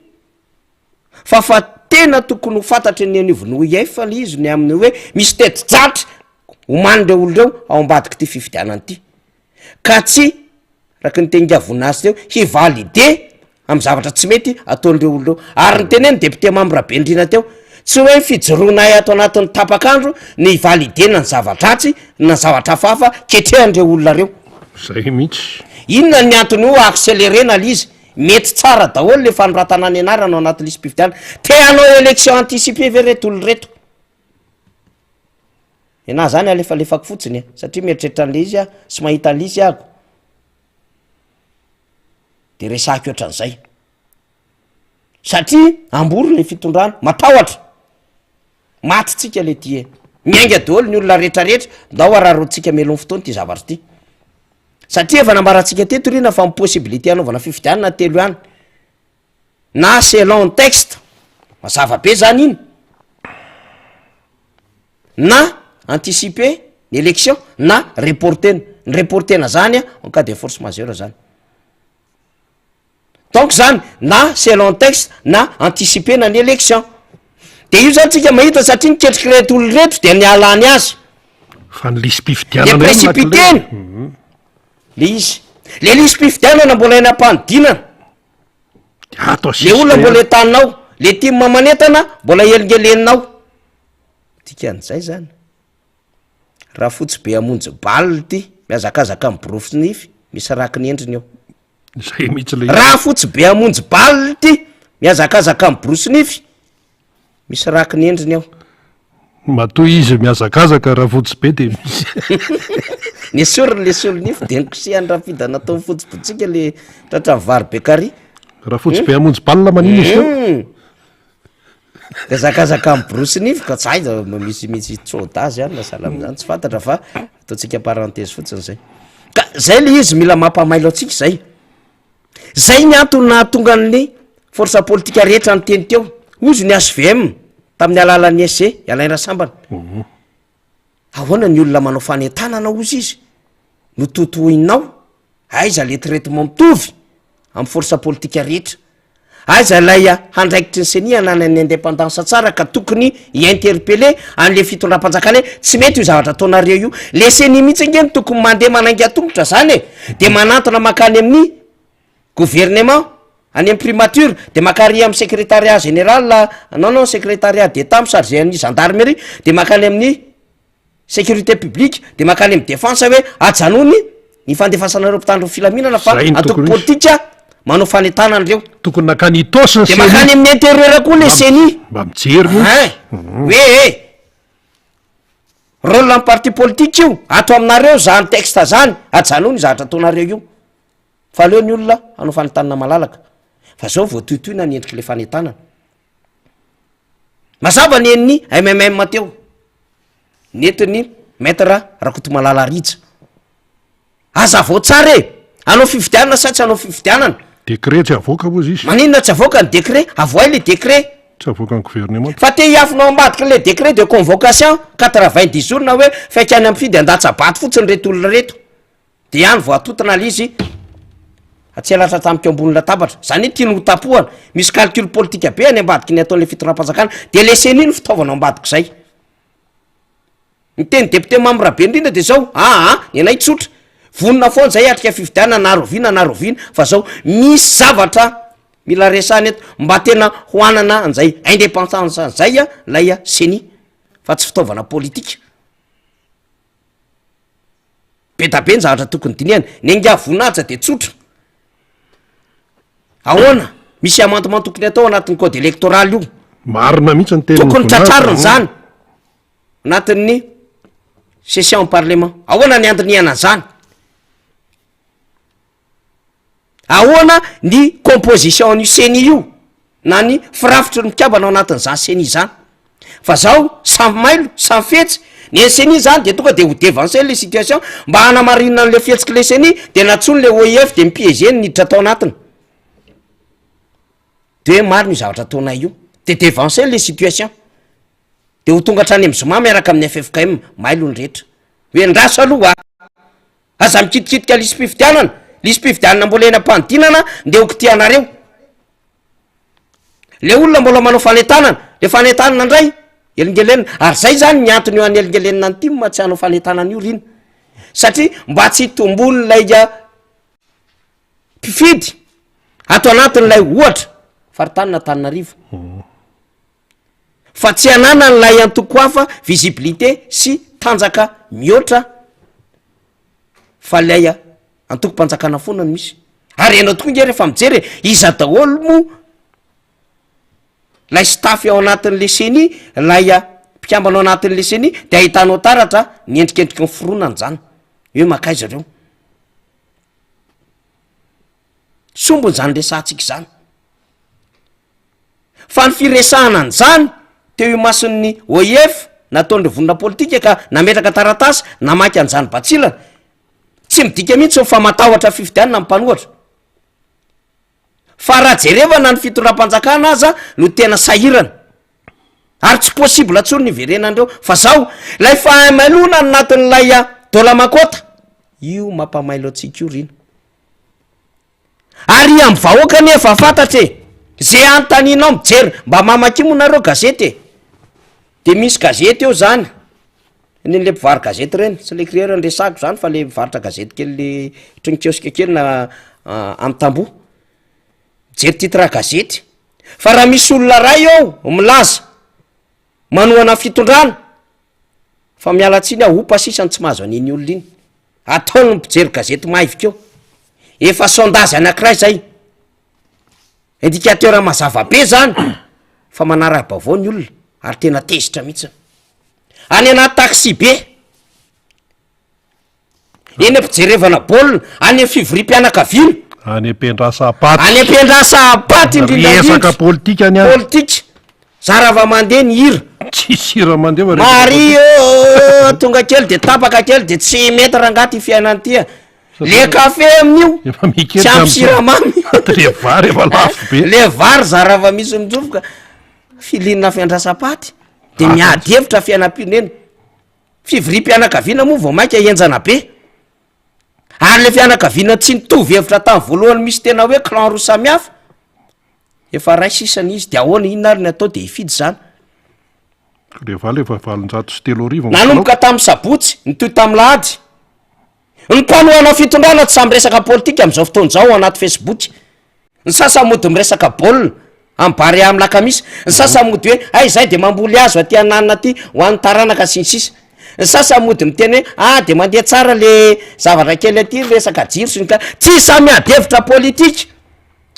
fa tena tokony ho fantatry ny anivony OIF le izy ny amin'ny hoe misy tety jatra homanindreo olo reo ao ambadiky ty fifidianany ty ka tsy raky ny tengavona azy teo hivalide amy zavatra tsy mety ataon'ireo olo reo ary ny teneny député membre Bendrina teo tsy hoe fijoroanay ato anatin'ny tapakandro ny validena ny zavatratsy na zavatra fafa ketrehandreo olona reo zay mihitsy inona ny antony io accélérena le izy mety tsara daholo le fanoratana ny anarana ao anaty lisym-pifidianana te hanao élection anticipé ve reto olo reto ena zany alefalefako fotsiny satria mieritreritra an'le izy sy mahita an'le izy ako de resahako ohatran'izay satria ambory le fitondrana matahotra maty tsika le ty miainga daholo ny olona rehetrarehetra ndao ararotsika melony fotoana ty zavatra ty satria efa nambaratsika teto rina fa mipossibilité anaovana fifidianana telo ihany na selon texte mazava be zany iny na anticiper ny élection na reportena ny reportena zany en cas de force majeure zany donc zany na selon texte na anticiper na ny élection de io zany tsika mahita satria niketriky reto olo reto de ny alany azy fa ny de lisym-pifidianana précipiteny le izy le lisym-pifidianana mbola eny ampanodinana atao le olona mbola etanao le tim mamanetana mbola elingelenao tikan'izay zany raha fotsy be amonjy baly ty miazakazaka amin'ny borofo nify misy raky ny endriny eo zay mihitsy le raha fotsy be amonjy balty miazakazaka amin'ny borofo nify misy raky ny endriny eo matoy izy miazakazaka raha fotsy be de misy ny sorony le solonify de nikosehany rafida natao fotsibotsika le tratra vary bekary raha fotsy be amonjy balina manino izy eo miazakazaka amin'ny borofo nify ka tsay misy tsodazy any lasala am'zany tsy fantatra fa ataotsika parenthèse fotsiny zay ka zay le izy mila mampamailo atsika zay ny antony tonga ny force politika rehetra ny teny teo ozy ny SVM tamin'ny alalan'ny SG alaina sambana ahoana ny olona manao fanentanana ozy izy no totoinao aiza le traitement mitovy amin'ny force politika rehetra aiza lay handraikitry ny senia nana ny indépendance tsara ka tokony interpellé an'le fitondram-panjakana tsy mety io zavatra ataonareo io le seni mihitsy ngeny tokony mandeha mananga tongotra zany de manantona makany amin'ny gouvernement any amin'ny primature de makary amin'ny secrétariat général non secrétariat d'état chargé amin'ny gendarmerie de makany amin'ny sécurité publique de makany amin'ny défense hoe ajanony ny fandefasanareo mpitandro filaminana fa atoko politika manao fanentananareo tokony nakany tosiny de makany amin'ny intérieur koa le seni mba mijery hoe rôle amin'ny parti politique io ato aminareo zany texte zany ajanony zavatra ataonareo io fa leo ny olona anao fanentanana malalaka fa zao voatoitoina ny endriky le fanentanana mazava ny eniny MMM teo netiny maître Rakotomalala Rija aza vao tsara anao fifidianana sa tsy anao fifidianana décret tsy avoaka mozy izy maninona tsy avoaka ny décret avoay le décret tsy avoaka ny gouvernement fa te hiafinao ambadika le décret de convocation 90 jours na hoe faika any amin'ny fidy andatsabaty fotsiny reto olona reto de any vo atotona le izy atselatra tamiko ambony latabatra zany hoe tiany ho tapohana misy calcul politika be any ambadiky ny ataon'le fitondram-panjakana de le seni ny fitaovana ambadika zay ny teny député mamrabe indrindra de zao ny anay tsotra vonina foana zay atrika fifidiana naroviana fa zao misy zavatra mila resany eto mba tena hoanana anzay indépendance zay lay seni fa tsy fitaovana politika be da be ny zavatra tokony dinihana ny anga voninahitra de tsotra ahoana misy amandement tokony atao anatin'ny code électoral io marina mihitsy ny tena tokony tratrariny zany anatin'ny session parlement ahoana ny andiniana zany ahoana ny composition ny seni io na ny firafitry ny mikabana ao anatin'izany seni zany fa zao samby mailo samby fetsy ny seni zany de tonga de ho dévancer le situation mba hanamarinina an'le fihetsiky le seni de natsony le OIF de mipiégeny niditra atao anatiny de hoe maro ny zavatra ataonay io de dévancer le situation de ho tonga hatrany am'zoma miaraka amin'ny FFKM mailo ny rehetra hoe ndraso aloha aza mikitikitika lisy-pifidianana mbola ena mpanodinana de okitianareo le olona mbola manao fanentanana le fanentanana ndray elingelenina ary zay zany ny antony eo any elingelenina ny timma tsy hanao fanentanana io rina satria mba tsy tombony lay mpifidy ato anatin'lay ohatra faritanina Antananarivo fa tsy anana ny lay antoko hafa visibilité sy tanjaka mihoatra fa lay antoko-panjakana foana no misy ary ianao tokoa nge rehefa mijery iza daholo mo lay staff ao anatin'le seni lay mpikambana ao anatin'le seni de ahitanao taratra ny endrikendriky ny foronana zany hoe makaiza reo sombony zany resantsika zany fa ny firesahana an'zany teo imason'ny OIF nataon'le vonina politika ka nametraka taratasy namaky an'zany batsilana tsy midika mihitsy fa matahotra fifidianana mpanohatra fa raha jerevana ny fitondram-panjakana aza no tena sahirana ary tsy possible atsony ny verenandreo fa zao lay fahamailona anatin'lay dola makota io mampamailo atsika io rina ary amin'ny vahoaka nefa fantatre zay antaninao mijery mba mamakimo nareo gazety de misy gazety eo zany nyle mpivary gazety reny tsy le crieur nresako zany fa le mivarotra gazety kely le trony kiosque kely na amin'ny tambo mijery titre gazety fa raha misy olona ray ao milaza manohana fitondrana fa mialatsiny aho opasisany tsy mahazo an'iny olona iny ataony mpijery gazety maivykeo efa sondazy anankiray zay indikateur mazava be zany fa manara-bavao ny olona ary tena tezitra mihitsy any anaty taxi be eny ampijerevana baolina any fivoriam-pianakaviana any ampiandrasapaty any ampiandrasapaty indrindraesaka politika any any politika zarava mandeha ny hira tsisy hira mandeha mario tonga kely de tapaka kely de tsy mety rangaty fiainany tia le kafe amin'io efa tsy ampy siramamy le vary efa lafo be le vary zarava misy mijovoka filinina fiandrasapaty de miady hevitra fiainam-pirenena fivoriam-pianakaviana moa vao mainka enjana be ary le fianakaviana tsy nitovy hevitra tamin'ny voalohany misy tena hoe clan roa samihafa efa ray sisany izy de ahoana inona ary ny atao de hifidy zany rehefa le efa valonjato sy telo arivo nanomboka tamin'ny sabotsy nytoy tamin'ny lahady ny mpanoana fitondrana tsy samy resaka politika am'izao fotoana zao anaty facebook ny sasa mody miresaka baolina ambary amin'ny lakamisy ny sasa mody hoe ay zay de mamboly azo aty ananina aty ho an'ny taranaka sy ny sisa ny sasa mody miteny hoe de mandeha tsara le zavatra kely aty resaka jiro sy ny tsy samy adevitra politika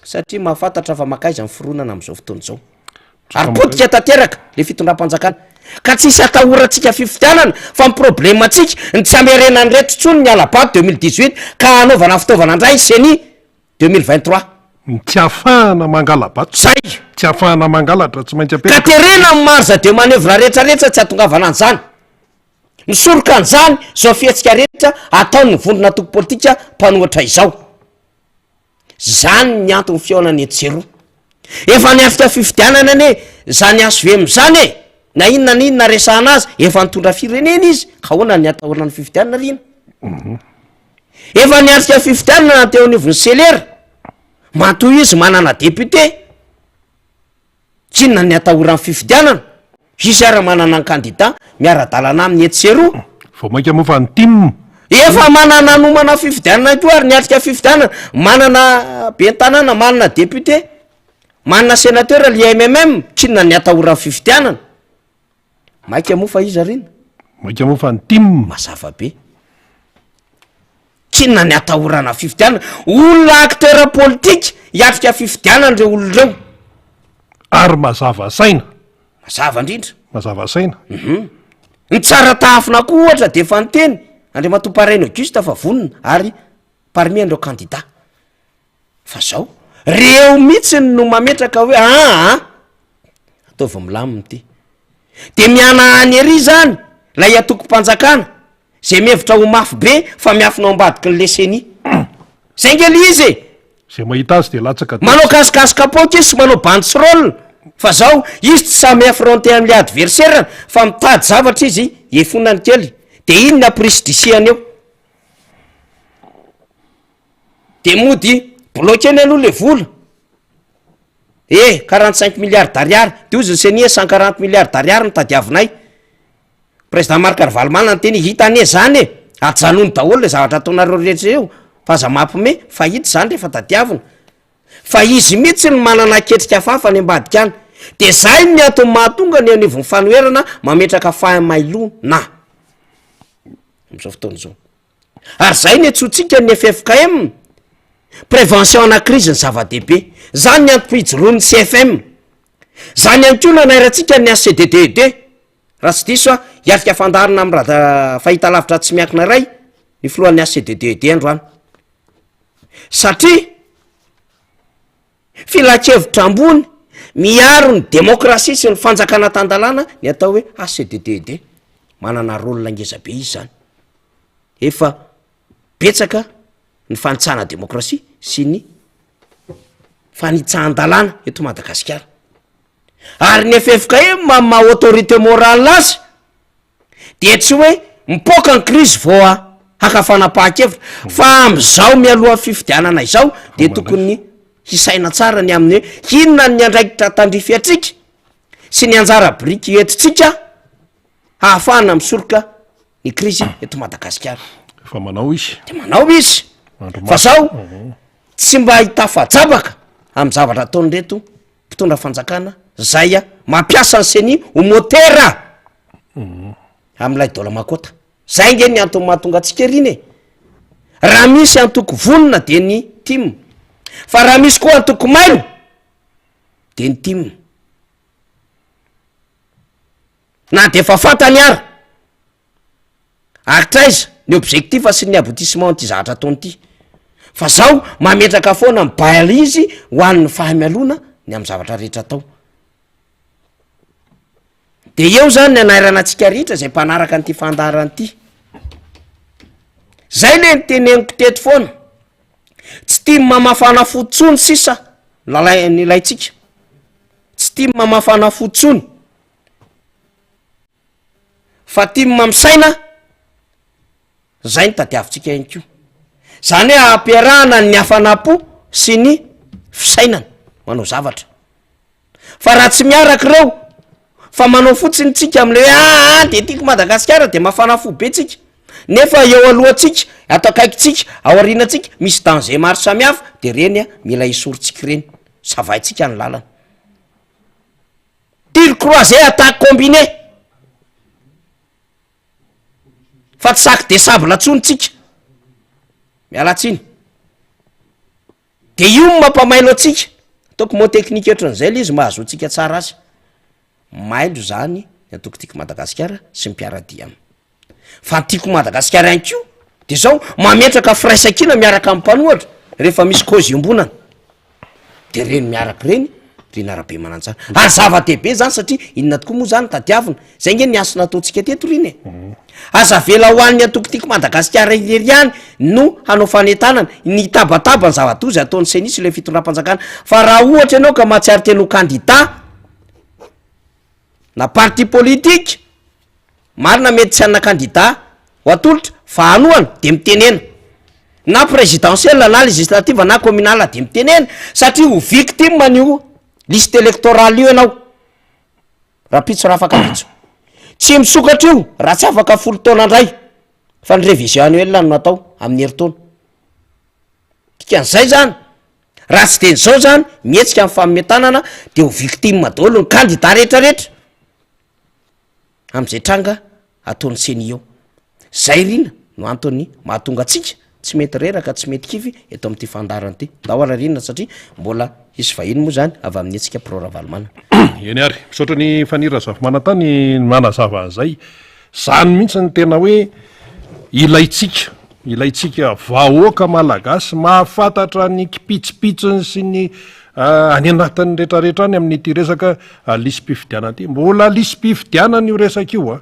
satria mahafantatra fa makaiza miforonana am'izao fotoana zao ary potika tanteraka le fitondram-panjakana ka tsisy atahorantsika fifitianana fa my problema atsika ny tsy amerenany reto tsony ny alabato 2018 ka anaovana fitaovana andray seny 2023 tsy afahana mangalabato zay tsy afahana mangalatra tsy maintsy ka terena ny marza de manevra rehetrarehetra tsy atongavana an'izany misoroka an'izany zao fihetsika rehetra ataony ny vondrona toko politika mpanohatra izao zany ny antony fiaonany etsero efa niafika fifidianana ane zany azo ve mizany e na inona ny inona resahana azy efa nitondra firenena izy ka hoana ny atahorana ny fifidianana rina efa niafika fifidianana na teo anivony selera matoy izy manana député tsy inona ny atahorany fifidianana izy ara manana ny candidat miara-dalana amin'ny etsero vao mainka moa fa ny tim efa manana nomana fifidianana koa ary niatrika fifidianana manana bentanana manana député manana sénateur le MMM tsy inona ny atahorany fifidianana maika moa fa izy rina mainka moa fa ny tim mazava be tsy inona ny atahorana fifidianana olona acteur politique hiatrika fifidianana reo olonireo ary mazava saina mazava indrindra mazava saina ny tsara tahafina koa ohatra de efa nyteny andriamatomparainy auguste fa vonona ary parmi andreo candidat fa zao reo mihitsy no mametraka hoe ataovy milaminy ty de miana any ery zany la iatoko-mpanjakana zay mihevitra ho mafy be fa miafina ao ambadiky ny leseny zay ngely izy zay mahita azy de latsaka manao kasikasika poky izy sy manao bantsirolna fa zao izy tsy samy affronté am'le adversaire fa mitady zavatra izy efonany kely de iny ny aprisidisiany eo de mody bloqué ny aloha le vola 45 milliards d'ariary de ozy ny senie 140 milliards d'ariary nitadiavinay président Marc Carvalho teny hitane zany e ajanony daholo le zavatra ataonareo rehetra eo fa aza mampime fa hita zany rehefa tadiavina fa izy mihitsy ny manana ketrika fafa ny ambadika any de zay ny atony mahatonga ny anivony fanoherana mametraka fahamailona am'izao fotoana zao ary zay ny atsotsika ny FFKM prévention ana crise ny zava-dehibe zany ny antopijoroany CFM zany any koa nanairantsika ny ACDDD raha tsy diso hiafika fandarina amin'ny raha fahita lavitra tsy miakina ray ny filohan'ny ACDDD androany satria filakevitra ambony miaro ny demokrasia sy ny fanjakana tandalana ny atao hoe ACDDD manana rôle ngezabe izy zany efa betsaka ny fanitsahana demokrasia sy ny fanitsahan-dalàna eto Madagasikara ary ny FFKM maha autorité morale azy de tsy hoe mipoka ny crise vao hakafanapahakevitra fa am'izao mialohan'ny fifidianana izao de tokony hisaina tsara ny amin'ny hoe inona ny andraikitra tandrify atsika sy ny anjara biriky etitsika ahafahana misoroka ny crise eto Madagasikara fa manao izy de manao izy fa zao tsy mba hitafajabaka amy zavatra ataony reto mpitondra fanjakana zay mampiasa ny seny ho motera am'ilay dola makota zay nge ny antony mahatonga atsika riny raha misy antoko vonona de ny tim, fa raha misy koa antoko mailo de ny tim. Na de efa fantany ary aritraiza ny objectif sy ny aboutissement ty zavatra ataony ty, fa zaho mametraka foana mibaly izy ho an'ny fahamialona ny amin'ny zavatra rehetra atao. De eo zany ny anairana antsika rehetra zay mpanaraka an'ity fandarany ity. Zay le nyteneniko teto foana, tsy tia mamafana fotsony sisa ny ilaitsika, tsy tia mamafana fotsony, fa tia mamisaina. Zay ny tadiavitsika ihany koa, zany hoe ampiarahana ny hafanapo sy ny fisainana manao zavatra. Fa raha tsy miaraka reo fa manao fotsiny tsika am'le hoe de tiako Madagasikara de mafana fo be tsika, nefa eo alohatsika ato akaikitsika ao arinantsika misy danger maro samihafa, de reny mila isorontsika reny, zavaitsika ny lalana. Tir croisé attaque combiné, fa tsy saky de sabla tsonitsika, miala tsiny. De io mampamailo atsika, ataoko mo teknika ohatran'izay le izy mahazoantsika tsara azy. Mailo zany ny atoko tiako Madagasikara sy ny mpiaradia aminy. Fa ny tiako Madagasikara ihany koa de zao mametraka firaisakina miaraka amin'ny mpanohatra rehefa misy cause iombonana, de reny miaraka reny reny arabe manantsara. Ary zava-dehibe zany satria inona tokoa moa zany tadiavina, zay nge ny asina ataontsika teto reny e. Aza vela ho an'ny atoko tiako Madagasikara irery no hanao fanentanana ny tabataba ny zava-doza ataon'ny senisy le fitondram-panjakana. Fa raha ohatra ianao ka mahatsiary teno candidat na parti politique marina mety tsy anna candidat ho atolotra fa hanohana de mitenena, na présidentielle na législative na communale de mitenena, satria ho victime manio liste électorale io ianao raha pitso raha afaka pitso. Tsy misokatra io raha tsy afaka 10 taona indray, fa ny révision annuelle no natao amin'ny herintaona. Dikan'izay zany raha tsy de nizao zany mihetsika amin'ny fametanana de ho victime daholo ny candidat rehetrarehetra am'izay tranga ataon'ny seni eo. Zay rina no antony mahatonga atsika tsy mety reraka, tsy mety kivy eto amin'ity fandarana ity. Dahoara rinona satria mbola isy vahiny moa zany avy amin'ny antsika proravalimana. Eny ary misaotra ny fanira zava-manantany manazava an'izay, zany mihitsy ny tena hoe ilaitsika vahoaka malagasy mahafantatra ny kipitsipitsiny sy ny any anatin'ny rehetrarehetra any amin'ity resaka lisy-pifidianana ty. Mbola lisy-pifidianana io resaka io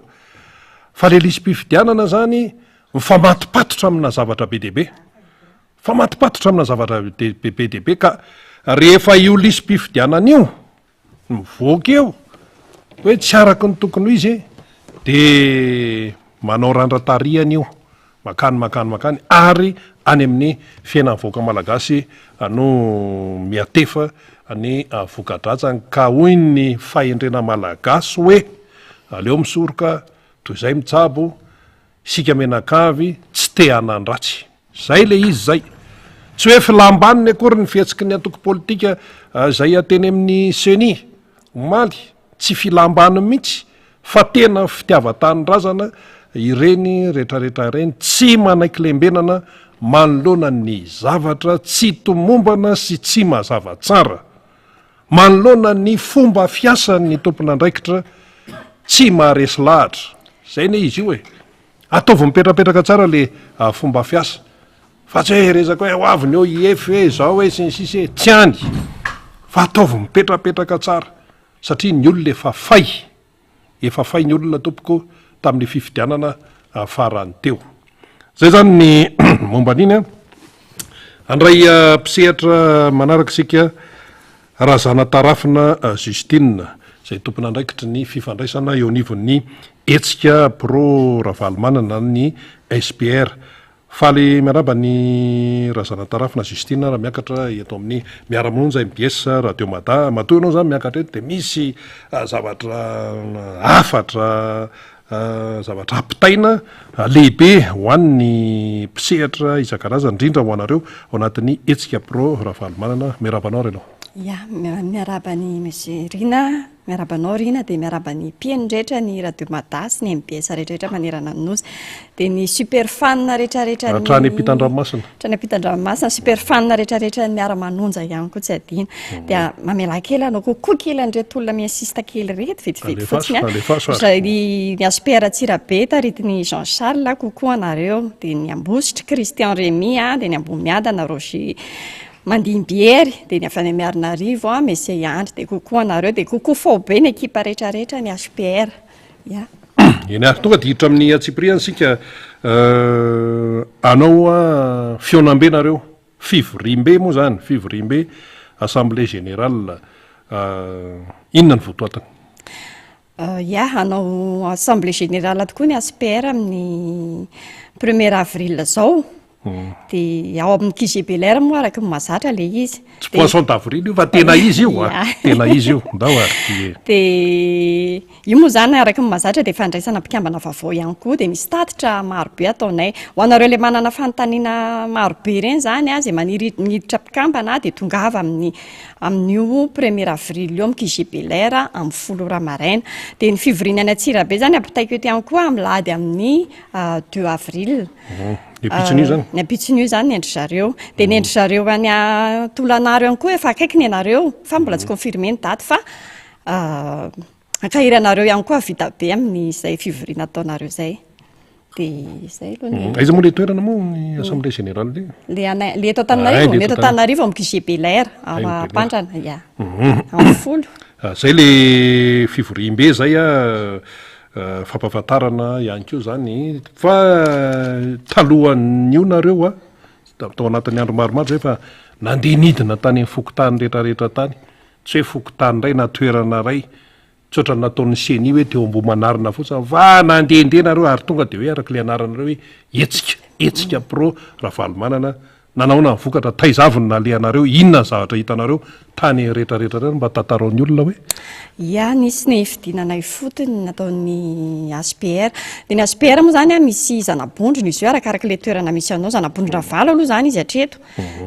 fa le lisy-pifidianana zany mifamatipatotra amina zavatra be dehibe, famatipatotra amina zavatra be dehibe, ka rehefa io lisy-pifidianana io mivoaka eo hoe tsy araka ny tokony ho izy de manao randra-tariana io makany ary any amin'ny fiainan'ny voaka malagasy no miatefa ny voka-dratsany, ka hoy ny fahendrena malagasy hoe aleo misoroka toy izay mitsabo, sika menakavy tsy te hanan-dratsy. Zay le izy zay, tsy hoe filambaniny akory ny fihetsiky ny antoko politika zay ateny amin'ny seni omaly, tsy filambaniny mihitsy, fa tena fitiava-tanindrazana ireny rehetrarehetra ireny, tsy manaiky lembenana manoloana ny zavatra tsy tomombana sy tsy mazava tsara, manoloana ny fomba fiasan'ny tompon'andraikitra tsy maharesy lahatra. Zay ne izy io ataovy mipetrapetraka tsara le fomba fiasa, fa tsy hoe rezaka hoe ho avy ny eo IF zao hoe sy ny sisy tsy any, fa ataovy mipetrapetraka tsara satria ny olona efa fay ny olona tompoko tamin'ny fifidianana farany teo. Zay zany ny momba an'iny andray mpisehatra manaraka sika Razana Tarafina Justine zay tompon'andraikitry ny fifandraisana eo anivon'ny etsika pro Ravalomanana ny SPR. Faly miaraba ny Razana Tarafina Justine raha miakatra eto amin'ny miaramonja MBS Radio Mada. Matoa ianao zany miakatra eto de misy zavatra afatra zavatra apitaina lehibe ho an'ny mpisehatra isan-karazany indrindra ho anareo ao anatin'ny etsika pro Ravalomanana. Miarabanao renao. Ya, miaraba ny Monsieur Rina miarabanao Rina, dia miaraba ny mpiaindretra ny radio Madasy, ny MBS rehetrarehetra manerana amin'nosy, dia ny super fan rehetrarehetra trany ampitan-dranomasina trany ampitan-dranomasina super fan rehetrarehetra ny miara-manonja ihany koa tsy adina, dia mamela kely anao kokoa kely an'ireto olona miasista kely reto vetivety fotsiny ny aspera Tsirabe taritiny Jean Charles kokoa anareo, dia ny Ambositra Christian Rémy dia ny Ambomiadana Roger Mandimbiery, dia ny avy any Miarinarivo Messe Andry, dia kokoa anareo, dia kokoa fao be ny ekipa rehetrarehetra ny HPR. eny ary tonga dihitra amin'ny Atsipriana sika anao fionambe nareo fivorimbe moa zany fivorimbe assemblée générale inona ny votoatana? Hanao assemblée générale tokoa ny HPR amin'ny 1er avril zao, dia ao amin'ny QGBLR moa araka mahazatra le izy. Tsy poisson d'avril io fa tena izy io tena izy io ndao ary. Dia io moa zany araka mahazatra dia fandraisana mpikambana vaovao ihany koa, dia misy tatitra marobe ataonay ho anareo le manana fanontaniana marobe ireny zany izay maniditra mpikambana dia tongava amin'io 1er avril io amin'ny QGBLR amin'ny 10 ora maraina, dia ny fivoriana any Atsirabe zany ampitaiko eto ihany koa milady amin'ny 2 avril. Ny apitsin'io zany? Ny apitsin'io zany ny endry zareo, dia ny endry zareo any Tolanaro ihany koa efa akaiky ny anareo fa mbola tsy confirmé ny daty fa akahiry anareo ihany koa vita be amin'izay fivoriana ataonareo zay. Dia izay aloha. Aiza moa le toerana moa ny assemblée générale le eto Antananarivo amin'ny QGBLR Pandrana amin'ny 10. Zay le fivoriam-be zay fampahafantarana ihany koa zany fa talohan'io nareo tao anatin'ny andro maromaro zay fa nandeha nidina tany amin'ny fokotany rehetrarehetra tany, tsy hoe fokotany ray na toerana ray, tsy oatra nataon'ny seni hoe teo Ambohimanarina fotsiny fa nandehandeha nareo ary tonga dia hoe araka le anaranareo hoe etsika pro Ravalomanana nanaona vokatra taizaviny na le anareo inona zavatra hitanareo tany rehetrarehetra reny mba tantaraon'ny olona hoe nisy ny fidinanay fotony nataon'ny HPR, dia ny HPR moa zany misy zanabondrona izy io arakaraka le toerana misy anao, zanabondrona valo aloha zany izy hatreto,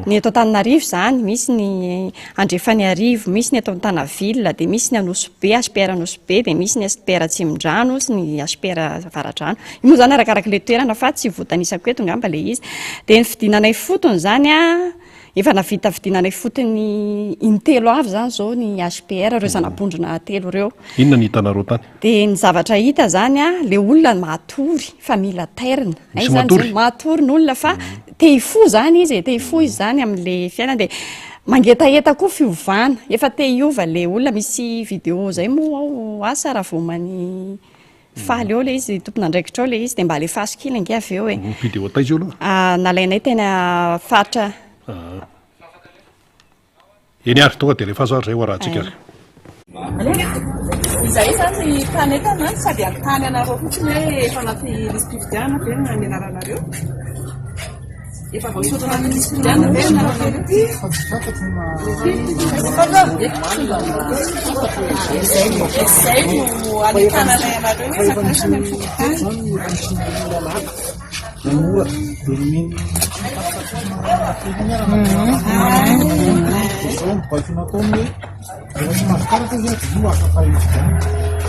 ny eto Antananarivo zany misy ny Andrefaniarivo, misy ny eto Antanavilla, dia misy ny Anosibe HPR Anosibe, dia misy ny HPR Tsimondrano sy ny HPR Avaradrano. Io moa zany arakaraka le toerana fa tsy voatanisako eto ngamba le izy, dia ny fidinanay fotony zany efa navita fidinanay fotony intelo avy zany zao ny HPR reo zanabondrona telo reo. Inona ny hitanareo tany? Dia ny zavatra hita zany le olona matory fa mila tairina. Misy matory? Matory ny olona fa te hifo zany izy zany amin'le fiainana, dia mangetaheta koa fiovana, efa te hiova le olona, misy vidéo zay moa asa raha vomany faly eo le izy tompon'andraikitra ao le izy, dia mba alefaso kely ange avy eo vidéo taiza io aloha? Nalainay tena faritra. Eny ary tonga dia rehefa azo ary zay ho rahantsika ary. Izay zany tany etana sady antany anareo fotsiny hoe efa anaty lisy mpifidianana ve ny anaranareo? Efa voasoratra anaty lisy mpifidianana ve ny anaranareo? Izay no anitananay anareo sakrasana ny fokotany.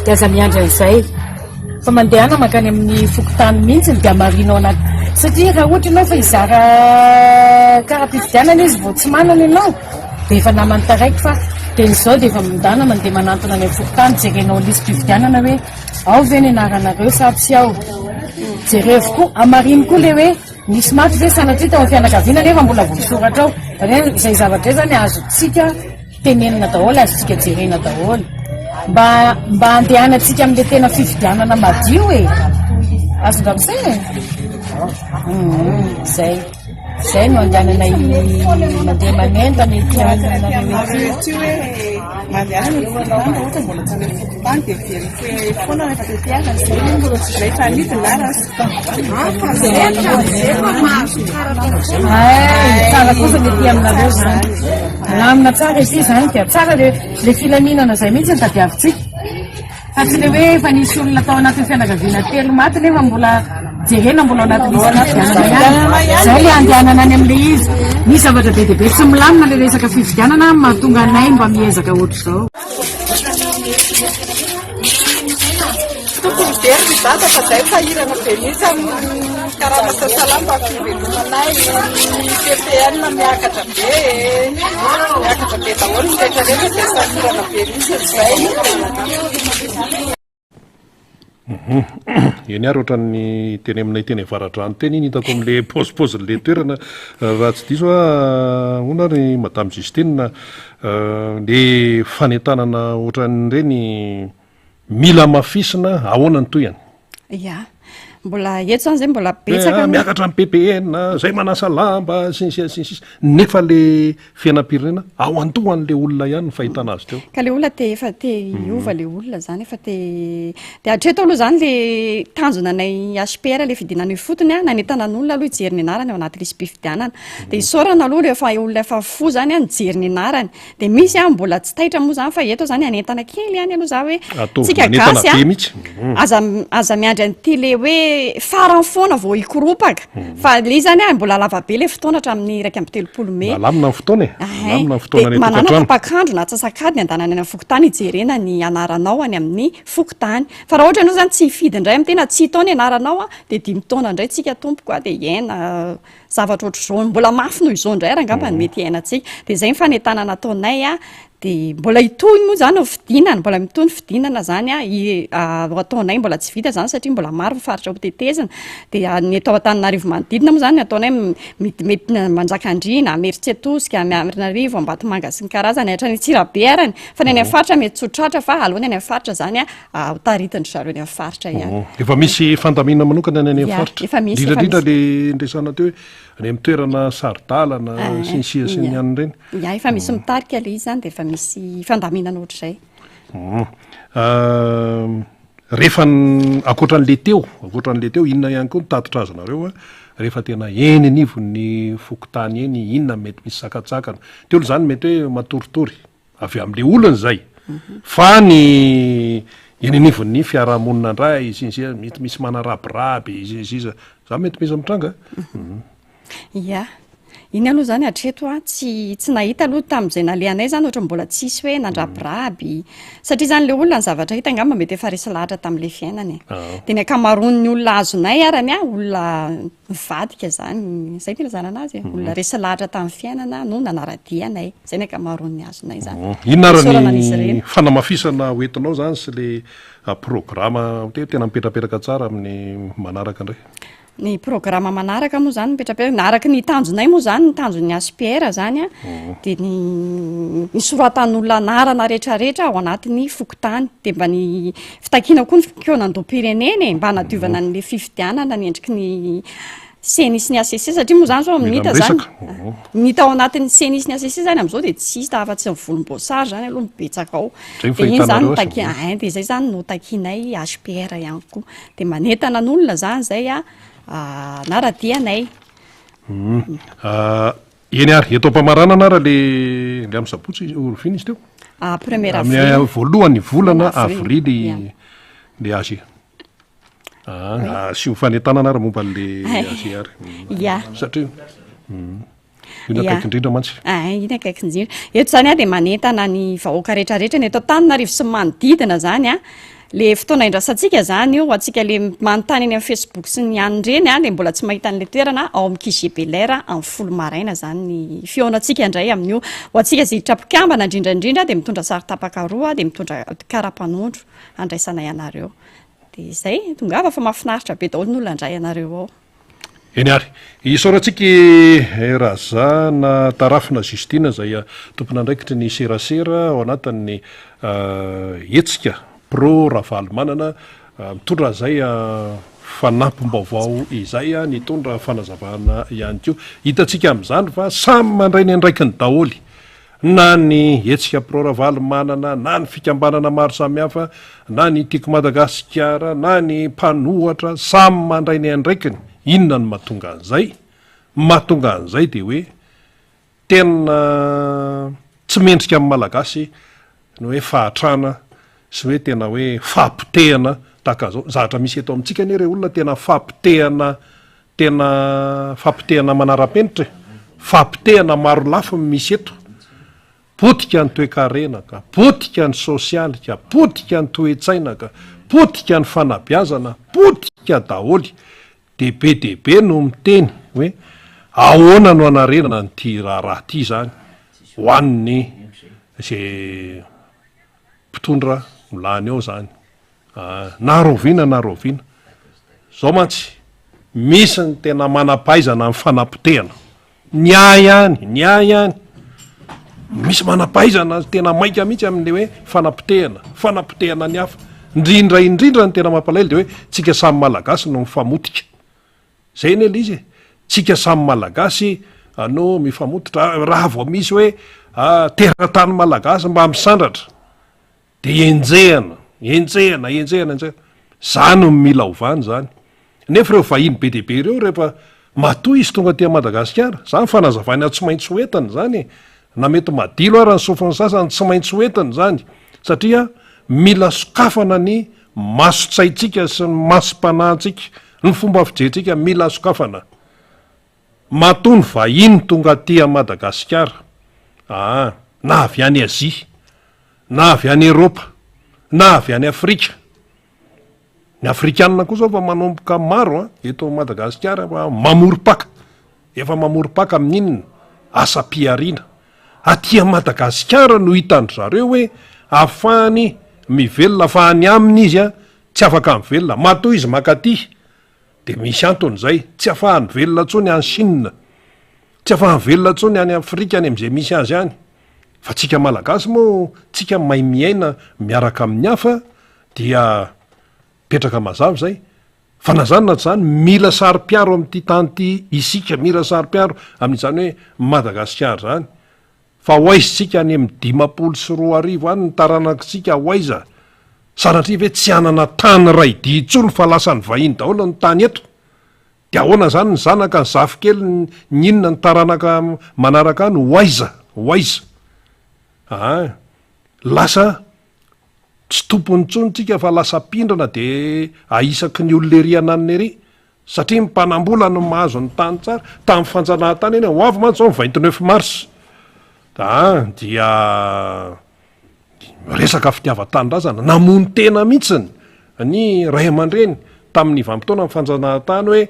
Dia aza miandra izay fa mandehana makany amin'ny fokotany mihitsy dia marino anaty, satria raha ohatra ianao fa hizara karaha-mpifidianana izy vao tsy manana ianao dia efa namany taraiky fa dia izao dia efa mindana mandeha manantona any amin'ny fokotany jerenao lisy mpifidianana hoe ao ve ny anaranareo sa tsy ao, jerevo koa amariny koa le hoe nisy maty ve sanatria tao amin'ny fianakaviana nefa mbola voasoratra ao, izay zavatra zany azotsika tenenina daholo, azotsika jerena daholo mba andehanantsika amin'le tena fifidianana madio azonga amin'izay zay no andehananay mandeha manentana ety tsara kosa mety aminareo zany lamina tsara izy zany dia tsara le filaminana zay mihitsy ny tadiavitsika fa tsy le hoe efa nisy olona tao anatin'ny fianakaviana telo maty nefa mbola jerena mbola zay le andehanana any amin'le izy misy zavatra be dia be tsy milamina le resaka fifidianana mahatonga anay mba miezaka ohatr'izao. very mizata fa zay fahirana be mihitsy amin'ny karamata salama fivelomanay TPN miakatra be daholo ny rehetrarehetra dia sahirana be mihitsy zay. eny ary ohatran'ny teny aminay teny avaradrano teny iny hitako amin'le paozipaozin'le toerana raha tsy diso ona ry madame Justine le fanentanana ohatran'ireny mila mafisina ahoana ny toyany ia mbola eto zany zay mbola betsaka miakatra amin'ny PPN zay manasa lamba sinsisy nefa le fiainam-pirenena ao antohan'le olona ihany ny fahitana azy teo ka le olona efa te iova le olona zany efa te de hatreto aloha zany le tanjona nay HPR le fidinana fotony nanentana n'olona aloha hijery ny anarany ao anaty lisam-pifidianana de isorana aloha rehefa olona efa fo zany nijery ny anarany de misy mbola tsy taitra moa zany fa eto zany anentana kely ihany aloha za hoe tsika gasy aza miandry an'ity le hoe farany foana vao ikoropaka fa le zany mbola lava be le fotoana hatramin'ny 2.3 May malamina ny fotoana malamina ny fotoana manana tapakandro na tsasakady ny andanany any fokotany hijerena ny anaranao any amin'ny fokotany fa raha ohatra ianao zany tsy hifidy indray amin'ny tena tsy taona anaranao de 10 taona indray tsika tompoko de iaina zavatra ohatr'izao mbola mafy noho izao indray raha angamba ny mety iainantsika de zay ny fanentanana nataonay de mbola itoy moa zany fidinana mbola mitony fidinana zany ataonay mbola tsy vita zany satria mbola maro faritra hotetezana de ny atao Antananarivo manodidina moa zany ataonay mety Manjakandriana Meritsetoska Antananarivo Ambatomanga sy ny karazany hatrany Tsirabe arany fa ny any faritra mety tsotratra fa aloha ny faritra zany taritany zareo ny faritra ihany efa misy fandamina manokana ny any faritra indrindra le ndresana teo any amin'ny toerana saridalana sy ny sia sy ny an'ireny ia efa misy mitarika le izy zany de efa misy fandaminana ohatr'izay rehefa ankoatran'le teo inona ihany koa nitatitra azy nareo rehefa tena eny anivon'ny fokotany eny inona mety misy sakatsakana teo aloha zany mety hoe matoritory avy amin'le olona zay fa ny eny anivon'ny fiarahamonina ndray izy mety misy manarabiraby izy za mety misy mitranga ia iny aloha zany hatreto tsy nahita aloha tamin'izay nalehanay zany ohatra mbola tsisy hoe nandrabiraby satria zany le olona ny zavatra hita angamba mety efa resy lahatra tamin'le fiainany de ny akamaroan'ny olona azonay arany olona mivadika zany zay ny ilazana anazy olona resy lahatra tamin'ny fiainana no nanaradianay zay ny akamaroan'ny azonay zany inona arany fanamafisana hoentinao zany sy le programa tena mipetrapetraka tsara amin'ny manaraka indray ny programa manaraka moa zany mipetrapetraka naaraka ny tanjonay moa zany ny tanjon'ny HPR zany de ny soratan'olona anarana rehetrarehetra ao anatin'ny fokotany de mba ny fitakiana koa ny feonandoam-pirenena mba nadiovana n'le fifidianana ny endriky ny senisy ny ACC satria moa zany zao amin'nita zany nita ao anatin'ny senisy ny ACC zany am'izao de tsisy afa-tsy ny volomboasary zany aloha mibetsaka ao de iny zany de zay zany no takinay HPR ihany koa de manentana n'olona zany zay naradianay eny ary eto ampamarana anara le amin'ny sabotsy orofina izy teo première amin'ny voalohany volana avrily le azy sy ho fanentana anara momba n'le azy ary ia satria iny akaiky indrindra mantsy iny akaiky indrindra eto zany de manentana ny vahoaka rehetrarehetra ny eto Antananarivo sy manodidina zany le fotoana indrasantsika zany io atsika le manontany eny amin'ny Facebook sy ny anyreny le mbola tsy mahita an'le toerana ao amin'ny QG Belair amin'ny folo maraina zany ny fionatsika indray amin'io ho atsika zay trapikambana indrindraindrindra de mitondra sary tapaka roa de mitondra karapanondro andraisanay anareo de zay tongava fa mahafinaritra be daholo n'olona andray anareo ao eny ary isaorantsika raza na tarafina Justine zay tompona andraikitry ny serasera ao anatin'ny etsika pro Ravalomanana mitondra zay fanampom-baovao izay nitondra fanazavana ihany koa hitatsika amin'izany fa samy mandray ny andraiky ny daholy na ny etsika pro Ravalomanana na ny fikambanana maro samihafa na ny tiako Madagasikara na ny mpanohatra samy mandray ny andraikiny inona ny mahatonga an'izay de hoe tena tsy mendrika amin'ny malagasy no hoe fahatrana sy hoe tena hoe fampitehana tahaka zao zavatra misy eto amintsika ny re olona tena fampitehana manara-penitra fampitehana maro lafo misy eto potika ny toe-karenaka potika ny sosialika potika ny toe-tsainaka potika ny fanabiazana, potika daholy, debe no miteny hoe ahoana no anarenana nyty raharaha ty zany ho an'ny zay mpitondra milany ao zany, naroviana zao mantsy misy ny tena manapaizana ny fanampotehana, ny any misy manapaizana tena maika mihitsy amin'le hoe fanampotehana ny hafa, indrindra ny tena mampalaila de hoe tsika samy malagasy no mifamotika, zay ny le izy tsika samy malagasy no mifamototra, raha vao misy hoe teratany malagasy mba misandratra de enjehana zany no mila ovany zany. Nefa reo vahiny be dehibe ireo rehefa matoy izy tonga tia Madagasikara, zany fanazavany tsy maintsy hoentiny zany, na mety madilo ary ny sofiny sasany tsy maintsy hoentiny zany, satria mila sokafana ny masotsaitsika sy ny masom-panahintsika, ny fomba fijetrika mila sokafana. Matony vahiny tonga tia Madagasikara, na avy any Azia, na avy any Eropa, na avy any Afrika. Ny Afrikanina koa zao fa manomboka maro eto Madagasikara efa mamoropaka amin'inona asa-piariana. Aty Madagasikara no hitandry zareo hoe ahafahany mivelona, ahafahany aminy izy tsy afaka mivelona, matoy izy makaty de misy antony zay, tsy ahafahany velona tsony any Chine, tsy ahafahany velona tsony any Afrika any am'izay misy azy any. Fa tsika malagasy moa tsika mahay miaina miaraka amin'ny hafa dia petraka mazava zay, fa nazanona zany mila sary-piaro amin'ity tany ty isika, mila sary-piaro amin'izany hoe Madagasikara zany, fa hoaizitsika any amin'ny 510 any ny taranakitsika hoaiza, sanatria ve tsy anana tany ray dia itsony fa lasa ny vahiny daholo ny tany eto, de ahoana zany ny zanaka ny zafikely ny inona ny taranaka manaraka any hoaiza lasa tsy tompony tsony tsika fa lasa pindrana de aisaky ny ololery ananiny ery, satria mpanambola no mahazo ny tany tsara tamin'ny fanjanahantany eny ho avy mantsy zao 29 mars dia resaka fitiava-tanindrazana namony tena mihitsiny ny ray aman-dreny tamin'ny vanim-potoana ny fanjanahantany hoe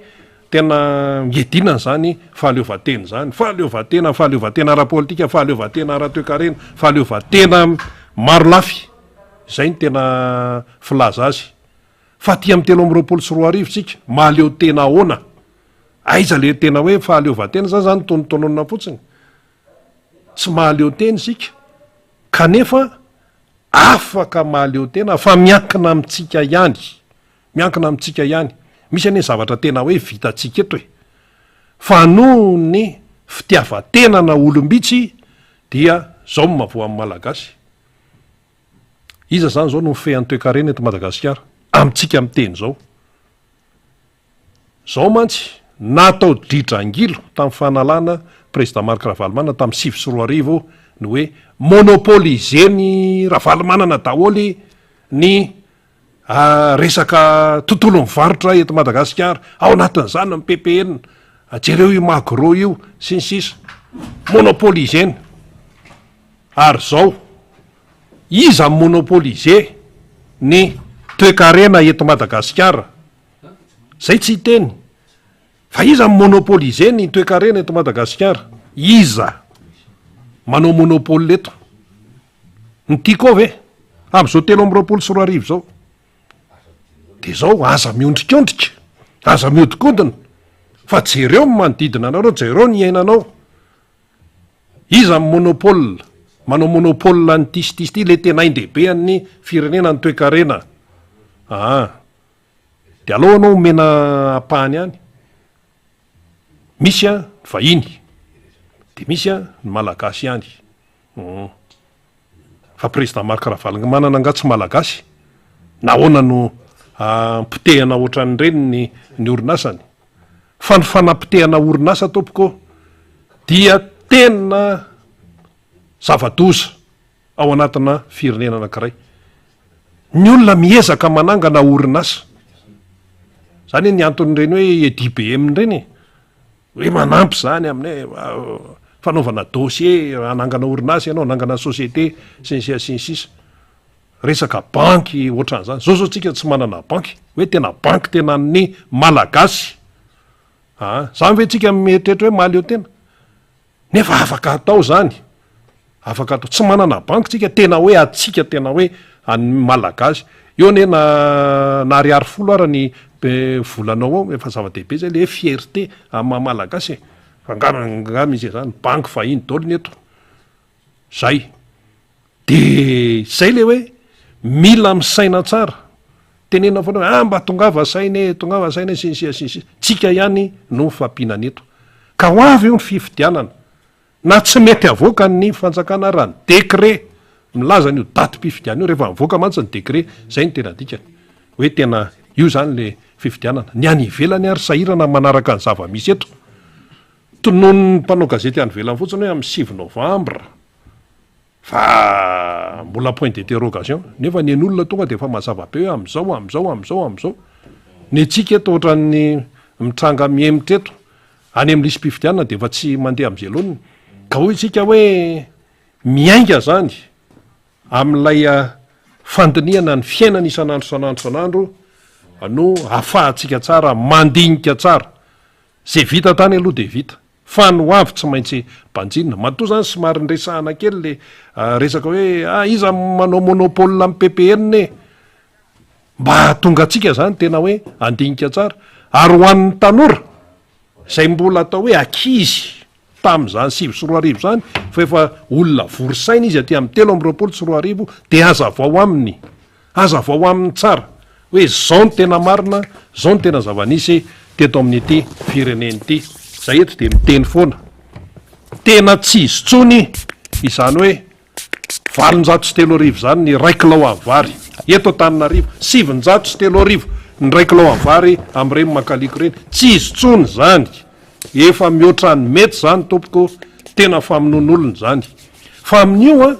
tena ngedinana zany fahaleovatena zany, fahaleovatena ara-politika, fahaleovatena ara-toekarena, fahaleovatena maro lafy, zay ny tena filaza azy. Fa ty amin'ny 324 tsika mahaleo tena ahoana, aiza le tena hoe fahaleovatena zany tonontonona fotsiny, tsy mahaleo tena sika kanefa afaka mahaleo tena fa miankina amintsika ihany, misy ane zavatra tena hoe vitatsika eto fa no ny fitiavatena olombitsy dia zao mavoa amin'ny malagasy. Iza zany zao no mifehan'ny toe-karena eto Madagasikara amintsika miteny zao mantsy natao dridrangilo tamin'ny fanalana président Marc Ravalomanana tamin'ny 2020 no hoe monopolizeny Ravalomanana daholy ny resaka tontolo mivarotra eto Madagasikara, ao anatin'izany ny PPN, jereo io magro io sy ny sisa monopolizeny. Ary zao iza monopolize ny toe-karena eto Madagasikara, zay tsy hiteny fa iza monopolize ny toe-karena eto Madagasikara, iza manao monopole eto ny tiako ve am'izao 324 zao de zao aza miondrikondrika, aza miodikodina, fa jereo manodidina anareo, jereo ny iainanao. Iza monopole manao monopole ny tisy ty le tena indehibe amin'ny firenena ny toe-karena. De aloha anao mena apahany any, misy vahiny de misy ny malagasy ihany. Fa président Marc Ravalomanana anga tsy malagasy, nahoana no mpitehana ohatran'ireny ny orinasany, fa ny fanampitehana orinasa tompoko dia tena zava-doza ao anatina firenena anankiray. Ny olona miezaka manangana orinasa, zany ny anton'ireny hoe EDBM reny hoe manampy zany amin'ny fanaovana dossier, anangana orinasa ianao, anangana société sy ny sisa. resaka banky ohatran'zany zao tsika tsy manana banky hoe tena banky tena ny malagasy zany hoe tsika mieritreritra hoe maly eo tena nefa afaka atao zany afaka atao tsy manana banky tsika tena hoe atsika tena hoe any malagasy eo ne na ariary folo ara ny volanao ao efa zava-dehibe zay le fierté malagasy fa nga misy zany banky vahiny daolony eto zay de zay le hoe mila misaina tsara tenena foana mba tongava saina sinsia tsika ihany no fampinana eto ka ho avy io ny fifidianana na tsy mety avoaka ny fanjakana raha ny décret milaza n'io datim-pifidiana io rehefa mivoaka mantsy ny décret zay ny tena dikany hoe tena io zany le fifidianana ny any ivelany ary sahirana manaraka ny zava-misy eto tonono ny mpanao gazety any velany fotsiny hoe amin'ny 6 novembre fa mbola point d'interrogation nefa ny olona tonga de fa mazava be hoe am'zao ny atsika eto ohatran'ny mitranga miemitra eto any amin'ny lisy mpifidianana de fa tsy mandeha am'zeloniny ka hoy tsika hoe miainga zany amin'ilay fandiniana ny fiainana isan'andro no afahantsika tsara mandinika tsara zay vita tany aloha de vita fa no avy tsy maintsy banjinina matoa zany somary nresahana kely le resaka hoe iza manao monopole amin'ny PPN mba tonga atsika zany tena hoe andinika tsara ary ho an'ny tanora zay mbola atao hoe akizy tam'zany 5 sy 4 arivo zany fa efa olona vorosaina izy aty amin'ny 3 sy 4 arivo de aza vao aminy tsara hoe zao ny tena marina zao ny tena zava-nisy teto amin'ity fireneny ity zay eto de miteny foana tena tsy izy tsony izany hoe 703 arivo zany ny raikilao amin'ny vary eto Antananarivo 703 arivo ny raikilao amin'ny vary am'ireny makaliko reny tsy izy tsony zany efa mihoatra ny mety zany tompoko tena famonon'olona zany fa amin'io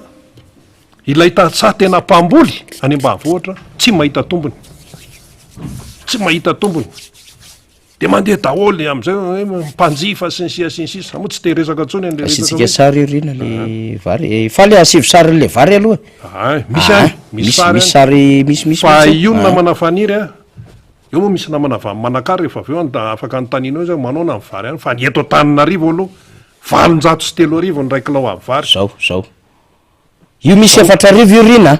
ilay tatsaha tena mpamboly any ambanivohitra tsy mahita tombony de mandeha daholy am'izay mpanjifa sinsisa moa tsy te resaka tsony an'le asitsika sary rina le vary fa le asivo sary le vary aloha misy sary fa io namana faniry eo moa misy namana manakary rehefa avy eo da afaka nytaninao zay manao na amin'ny vary any fa ny eto Antananarivo aloha 703 arivo ny raikilao amin'ny vary zao io misy 4 arivo io rina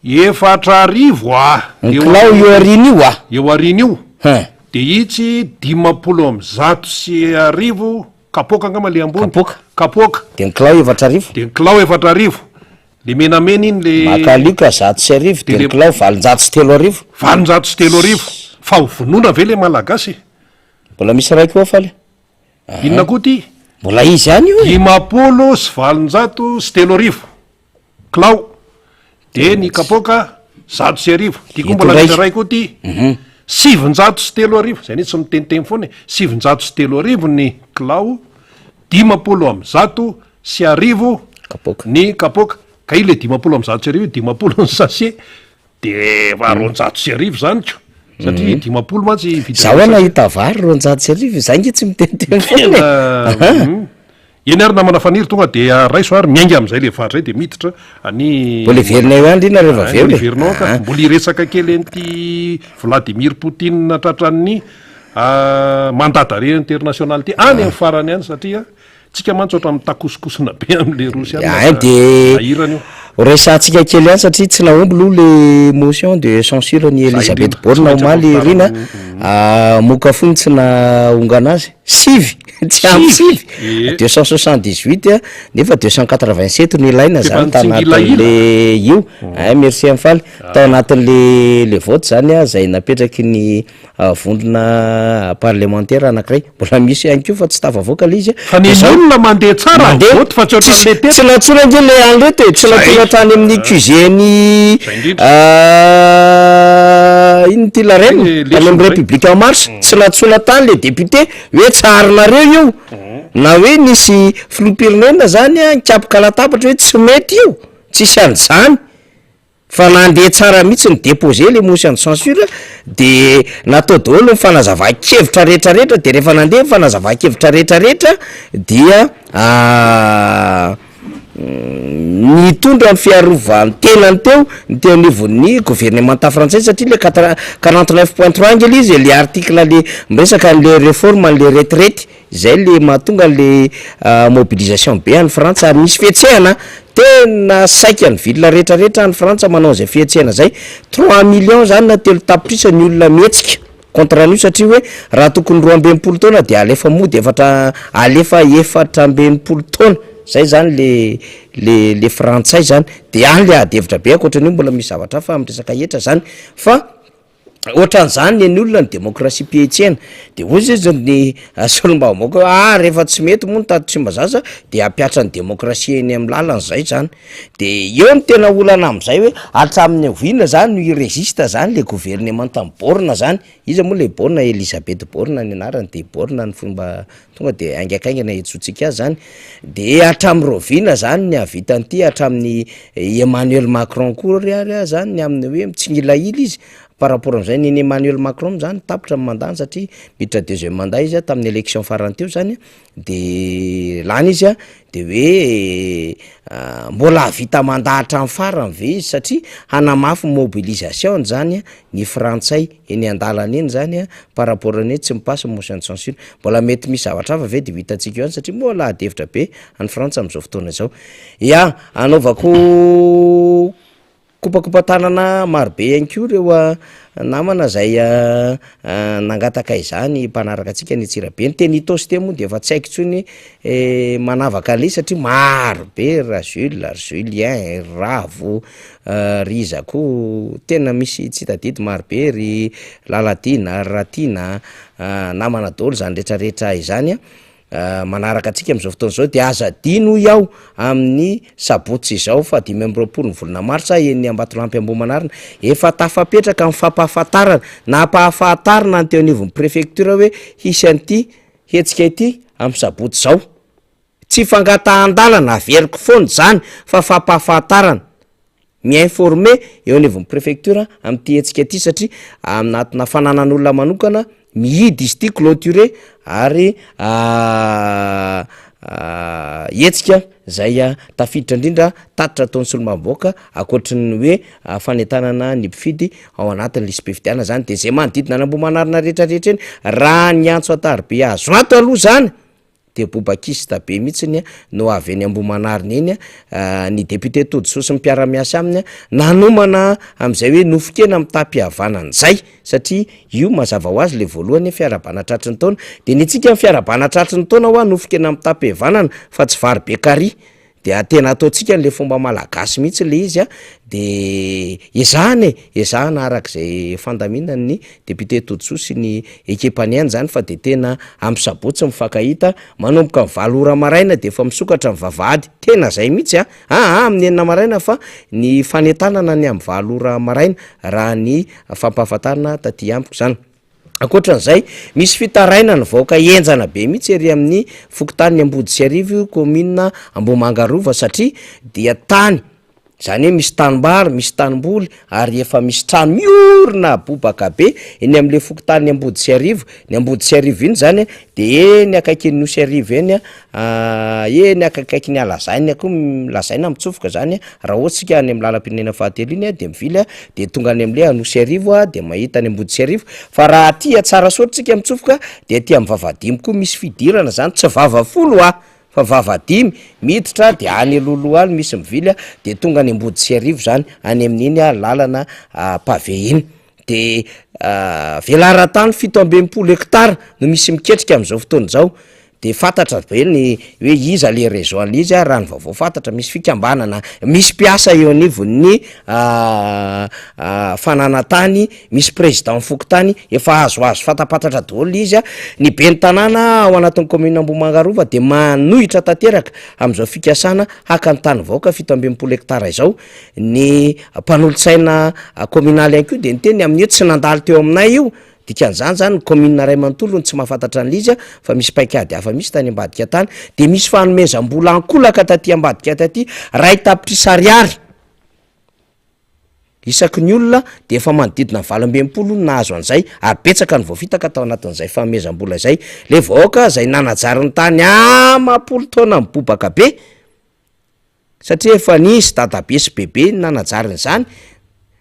4 arivo kilao io arina io eo arina io de itsy 500 sy arivo kapoka angama le ambony kapoka de ny kilao 4 arivo de ny kilao 4 arivo le menamena iny le makalika 100 sy arivo de ny kilao 703 arivo 703 arivo fa hovonoana ve le malagasy mbola misy raiky koa fa le inona koa ty mbola izy any io 500 sy 703 arivo kilao de ny kapoka 100 sy arivo ty koa mbola misy ray koa ty 703 arivo zay ny tsy miteniteny foana 703 arivo ny kilao 500 sy arivo ny kapoka ka i le 500 sy arivo 500 ny sachet de 400 sy arivo zany ko satria 500 mantsy zaho nahita vary 400 sy arivo zay nge tsy miteniteny foana eny ary namana faniry tonga de raiso ary miainga am'izay le vary zay de miditra any mbola iverinay any rina rehefa verinao ka mbola iresaka kely an'ity Vladimir Poutine tratran'ny mandatarena international ty any amin'ny farany any satria tsika mantsy oatra mitakosokosona be am'le Rosy any de ahirany io resantsika kely any satria tsy naomby aloha le motion de censure ny Elisabeth Borne omaly rina moka fony tsy na onga anazy sivy tsy ampy sivy 278 nefa 287 ny ilaina zany tanatin'le io merci am'faly tao anatin'le vote zany zay napetraky ny vondrona parlementaire anankiray mbola misy ihany ko fa tsy tafavoaka le izy fa ny olona mandeha tsara vote fa tsy natsora nge le any reto tsy natsora trany amin'ny QG-ny iny ty larena any amin'ny République en marche tsy natsola tany le député hoe tsarinareo io na hoe nisy filoam-pirenena zany nikapoka latabatra hoe tsy mety io tsisy an'izany fa nandeha tsara mihitsy ny déposé le motion de censure de natao daholo mifanazava-kevitra rehetrarehetra de rehefa nandeha mifanazava-kevitra rehetrarehetra dia nitondra amin'ny fiarovany tenany teo teo anivon'ny gouvernement frantsay satria le 49.3 angely izy le article le miresaka an'le réforme an'le retraite zay le mahatonga le mobilisation be any frantsa ary misy fietsehana tena saika ny vilona rehetrarehetra any frantsa manao zay fietsehana zay 3 millions zany na telo tapitrisa ny olona mihetsika contre an'io satria hoe raha tokony 12 taona de alefa mody alefa 14 taona zay zany le frantsay zany de any le adevitra be akoatran'io mbola misy zavatra fa amresaka etra zany fa ohatran'izany ny olona ny demokrasia pihetsena de ozy izy ny solombamoaka rehefa tsy mety moa nytady tsimba zaza de ampiatra ny demokrasia eny amin'ny lalany zay zany de eo ny tena olana am'izay hoe hatramin'ny oviana zany no irésista zany le gouvernement tamin'ny borna zany izy moa le borna Elisabeth Borna ny anarany de borna ny fomba tonga de aingakaingana etsotsika azy zany de hatramin'ny roviana zany ny avitan'ity hatramin'ny Emmanuel Macron koa ry zany ny amin'ny hoe mitsingila ily izy par rapport am'izay ny Emmanuel Macron zany tapitra amin'ny mandany satria miditra deuxième mandat izy tamin'ny élection farany teo zany de lany izy de hoe mbola vita mandahatra amin'ny farany ve izy satria hanamafy mobilisation zany ny frantsay eny andalana eny zany par rapport any tsy mipasy motion de censure mbola mety misy zavatra hafa ve de vitantsika io any satria mbola adevitra be any frantsa am'izao fotoana zao anaovako kopakopatanana marobe ihany koa reo namana zay nangataka izany mpanaraka atsika ny tsirabe ny teny tosy moa de efa tsy haiko tsony manavaka an'le satria marobe Julien Ravo Riza koa tena misy tsy tadidy marobe ry Lalatina Ratina namana daholo zany rehetrarehetra izany manaraka atsika am'izao fotoana zao de azadino iaho amin'ny sabotsy izao fa 5 ny volana martsa eny Ambatolampy Ambohimanarina efa tafapetraka amin'ny fampahafantarana na pahafantarana ny teo anivon'ny préfecture hoe hisy an'ity hetsika ity amin'ny sabotsy zao tsy fangatahan-dalana averiko foana zany fa fampahafantarana miinformer eo anivon'ny préfecture amin'ity hetsika ity satria anatina fananan'olona manokana mihidy izy ity clôturé ary hetsika zay tafiditra indrindra tatitra ataon'ny solombaboaka akoatrany hoe fanetanana ny mpifidy ao anatin'ny lisy mpifidiana zany de zay manodidina ny Ambohimanarina rehetrarehetra eny raha ny antso atarobe azo ato aloha zany de bobakista be mihitsiny no avy eny Ambohimanarina eny ny député Todisao sy ny mpiara-miasa aminy nanomana am'izay hoe nofikena am'tampihavanana zay satria io mazava ho azy le voalohany fiarabana tratry ny taona de ny tsika fiarabana tratry ny taona hoa nofikena am'tampihavanana fa tsy vary be kary de tena ataotsika n'le fomba malagasy mihitsy le izy de ezahana arak'izay fandaminany ny député Todisao sy ny ekipany any zany fa de tena amin'ny sabotsy mifankahita manomboka amin'ny 7 ora maraina de efa misokatra amin'ny vavahady tena zay mihitsy amin'ny 9 maraina fa ny fanetanana ny amin'ny 7 ora maraina raha ny fampahafantarana taty ampiko zany akoatran'izay misy fitaraina ny vaoaka enjana be mihitsy ery amin'ny fokontany Amboditsiarivo commune Ambohimangarova satria dia tany zany hoe misy tanimbary misy tanimboly ary efa misy trano miorina bobaka be eny am'le fokontany Amboditsiarivo ny Amboditsiarivo iny zany de eny akaikin'ny Osiarivo eny eny akaiky ny alazaina koa lazaina mitsofoka zany raha ohatsika any amin'ny lalam-pirenena fahatelo iny de mivily de tonga any am'le Anosiarivo de mahita ny Amboditsiarivo fa raha aty tsara sotritsika mitsofoka de aty amin'ny vavadimy koa misy fidirana zany tsy vavafolo fa vavadimy miditra de any aloloha any misy mivily de tonga ny Amboditsiarivo zany any amin'iny lalana pavé iny de velaran-tany 17 hectare no misy miketrika am'izao fotoana zao de fantatra be ny hoe iza le réseau an'izy raha ny vaovao fantatra misy fikambanana misy mpiasa eo anivon'ny fananantany misy président fokontany efa azoazo fantapatatra daholo izy ny be ny tanàna ao anatin'ny commune Ambohimangarova de manohitra tanteraka am'izao fikasana haka ny tany vaoaka 17 hectare izao ny mpanolotsaina communaly ihany koa de nyteny amin'ny tsy nandalo teo aminay io dikan'izany zany commune ray manontolo ny tsy mahafantatra an'lizy fa misy paikady hafa misy tany ambadika tany de misy fanomezam-bola ankolaka taty ambadika taty ray tapitrisa ariary isaky ny olona de efa manodidina 20 nahazo an'izay abetsaka ny voafitaka tao anatin'izay fanomezam-bola zay le vaoaka zay nanajary ny tany 10 taona mibobaka be satria efa nisy databe sy bebe nanajariny zany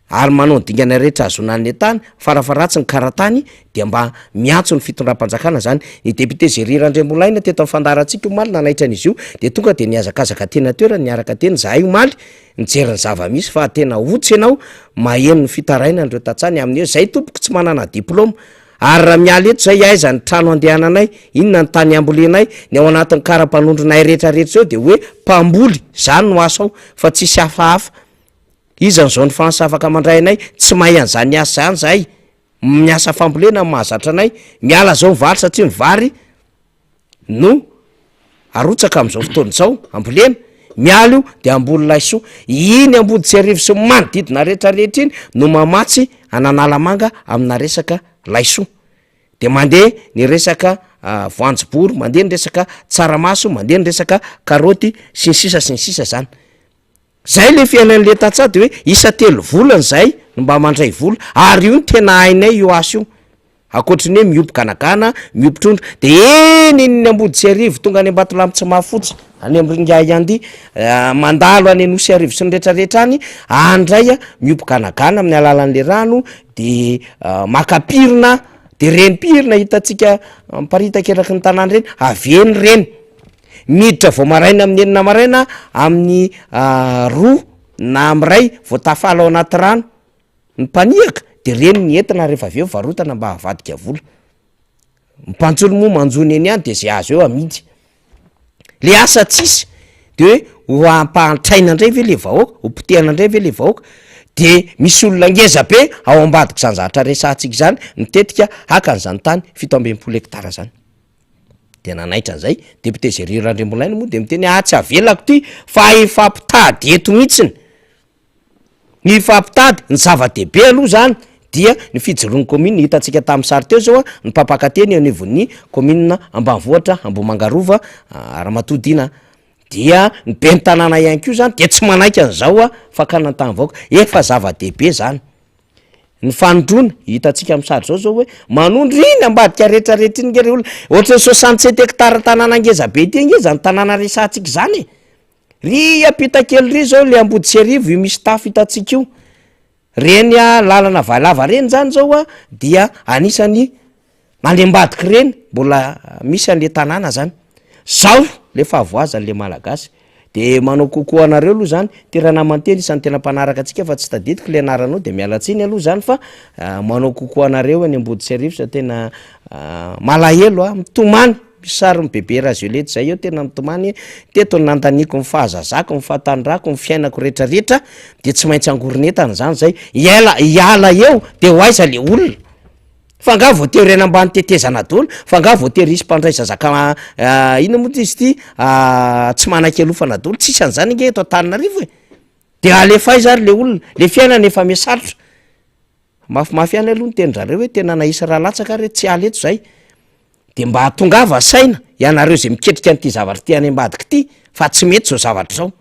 ary manao dingana rehetra azonany tany farafaratsy ny karatany dia mba miantso ny fitondram-panjakana zany ny député Zeriran-Drembolaina teto amin'ny fandarantsika omaly nanaitra an'izy io de tonga de niazakazaka tena toerana niaraka teny zahay omaly nijery ny zava-misy fa tena otsy ianao maheno ny fitaraina andreo tatsany amin'io zay tompoko tsy manana diplôma ary raha miala eto zay aiza ny trano andehananay inona ny tany ambolenay ny ao anatin'ny karapanondronay rehetrarehetra zao de hoe mpamboly zany no asao fa tsisy hafahafa izany zao ny fansa afaka mandraynay tsy mahay an'zany asa zany zahay miasa fambolena mahazatra anay miala zao mivary satria ny vary no arotsaka am'izao fotoana zao ambolena miala io de ambolo laisoa iny ambody tsy arivo sy manodidina rehetrarehetra iny no mamatsy ananalamanga amina resaka laisoa de mandeha ny resaka voanjobory mandeha ny resaka tsaramaso mandeha ny resaka karoty sy ny sisa zany zay le fiainan'le tatsa de hoe isa 3 volana zay no mba mandray vola ary io ny tena hainay io asa io akoatriny hoe miopo ganagana miopo trondro de eny ambody sy arivo tonga any Ambatolampy tsy mahafotsy any am'Ringayandy mandalo any Anosy arivo sy ny rehetrarehetra any andray miopo ganagana amin'ny alalan'le rano de makapirina de renipirina hitatsika miparitaka eraky ny tanàny reny aveny reny miditra vao maraina amin'ny enina maraina amin'ny 2 na amiray vao tafala ao anaty rano ny mpaniaka de reny ny entina rehefa aveo varotana mba havadika vola mpanjolo moa manjony eny any de zay azo eo amidy le asa tsisy de hoe ho ampahantraina indray ve le vahoaka ho potehana indray ve le vahoaka de misy olona ngeza be ao ambadiko zany zavatra resantsika zany mitetika haka an'izany tany 7 hektara zany de nanaitra an'izay député Zeriran-Drembolaina moa de miteny tsy avelako ty fa ifampitady eto mihitsiny ny ifampitady ny zava-dehibe aloha zany dia ny fijoroan'ny commune hitatsika tamin'ny sary teo zao ny mpapakateny anivon'ny commune Ambanivohitra Ambohimangarova Ramatodina dia ny ben'ny tanàna ihany koa zany de tsy manaiky an'izao fakana tany vaoaka efa zava-dehibe zany ny fanondrona hitatsika amin'ny sary zao hoe manondro iny ambadika rehetrarehetra iny ngere olona ohatra 67 hektara tanàna ngeza be ty ngeza ny tanàna resantsika zany ry apita kely ry zao le ambody sy arivo io misy tafo hitatsika io reny lalana valava reny zany zao dia anisany manembadiky reny mbola misy an'le tanàna zany zao le fahavoazan'le malagasy de manao kokoa anareo aloha zany tirana manteny isan'ny tena mpanaraka atsika fa tsy tadidiko le anaranao de mialatsiny aloha zany fa manao kokoa anareo any ambody sy arivo sa tena malahelo mitomany misary mibebe raziolety zay eo tena mitomany teto nandaniko ny fahazazako ny fahatandrako ny fiainako rehetrarehetra de tsy maintsy angoronetana zany zay iala eo de ho aiza le olona fa nga voatery eny ambany tetezana dolo fa nga voatery isy mpandraisa zaka ina moa ty izy ty tsy manan-ke alofana dolo tsisy an'zany nge eto Antananarivo de alefa aiza ary le olona le fiainana efa misarotra mafimafy any aloha ny tendrareo hoe tena naisy raha latsaka re tsy ala eto zay de mba hatongava saina ianareo zay miketrika an'ity zavatra ty any ambadiky ty fa tsy mety zao zavatra zao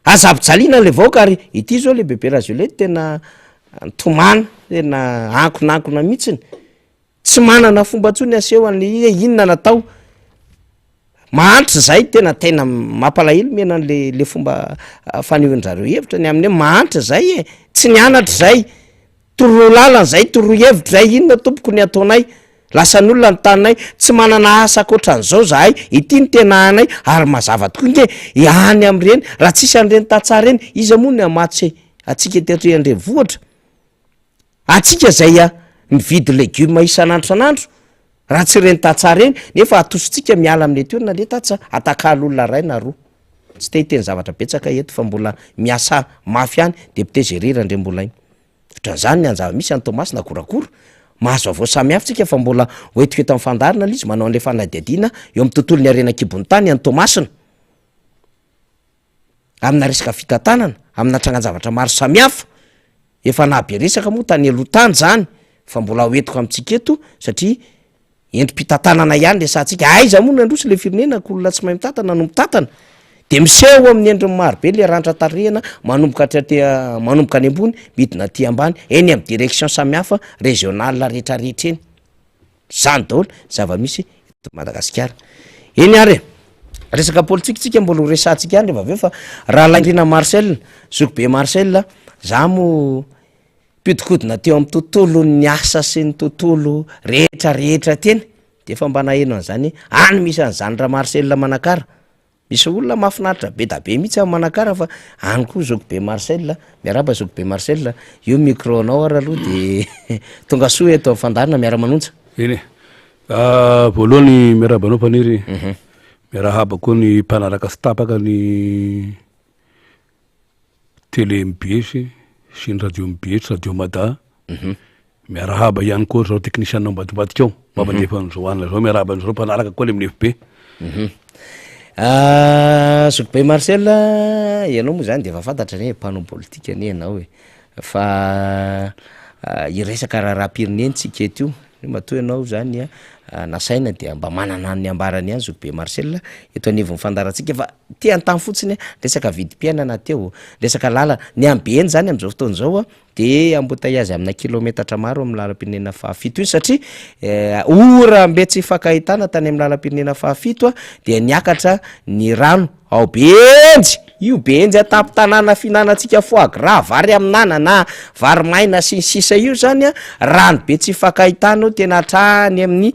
azabojaliana le vaoaka ary ity zao le bebe raziolety tena tomana tena ankonankona mihitsiny tsy manana fomba ntsony aseho an'le inona natao mahantra zay tena mampalahelo mena le fomba fanehoandrareo hevitra ny amin'ny mahantra zay tsy nianatra zay toro lalana zay toro hevitra zay inona tompoko ny ataonay lasan'olona ny taninay tsy manana asa akoatran'izao zahay ity ny tena anay ary mazava tokoa nge ihany am'ireny raha tsisy an'ireny tatsara reny iza moa ny amatsy atsika tetry Andrenivohitra atsika zay mividy legioma isan'andro san'andro raha tsy reny tatsara reny nefa atositsika miala amin'le toerana le tatsa atakal'olona ray na roa tsy te hiteny zavatra betsaka eto fa mbola miasa mafy any député Zeriran-Drembolaina otran'izany ny anjava misy any Tomasina korakora mahazo avao samihafa tsika fa mbola hoetiko eto amin'ny fandarina izy manao an'le fanadihadiana eo amin'ny tontolo ny arena-kibony tany any Tomasina amina resaka fitantanana amina trangan-javatra maro samihafa efa nabe resaka moa tany aloha tany zany fa mbola hoetiko amintsika eto satria endrim-pitantanana ihany le satsika aiza moa nandrosy le firenena kolona tsy mahay mitatana no mitatana de miseho amin'ny endriny maro be le rantra tarehana manomboka manomboka any ambony midina ty ambany eny amin'ny direction samihafa régional rehetrarehetra eny zany daholo zava-misy eto Madagasikara eny ary resaka politika mbola ho resantsika any rehefa aveo fa raha Landrina Marcel Zokobe Marcel za mo pitikodina teo amin'ny tontolo ny asa sy ny tontolo rehetrarehetra teny de efa mba naheno an'izany any misy an'izany raha Marcel Manakara misy olona mahafinaritra be da be mihitsy amin'ny Manakara fa any koa Zokobe Marcel miaraba Zokobe Marcel io micro anao ara aloha de tonga soa eto amin'ny fandarina miara-manonja eny voalohany miaraba anao mpaniry miarahaba koa ny mpanaraka sy tapaka ny télé MBS sy ny radio MBS radio Mada miarahaba ihany koa zao technicien ambadimbadika ao mampandefa an'izao anina zao miarahaba an'izao mpanaraka koa le amin'ny FB Zokobe Marcel ianao moa zany de efa fantatra ne mpanao politika ne ianao fa iresaka raharam-pirenentsika eto matoa ianao zany nasaina de mba manana ny ambarany ihany Zokobe Marcel eto anivon'ny fandarantsika fa ty antany fotsiny resaka vidim-piainana teo resaka lala ny ambeny zany am'izao fotoana zao de embouteillage amina kilometatra maro amin'ny lalam-pirenena fahafito iny satria ora mbe tsy fakahitana tany amin'ny lalam-pirenena fahafito de niakatra ny rano ao Benjy io Benjy atapy tanàna finanantsika foie gras vary aminana na vary maina sy ny sisa io zany rano be tsy fakahitana tena hatrany amin'ny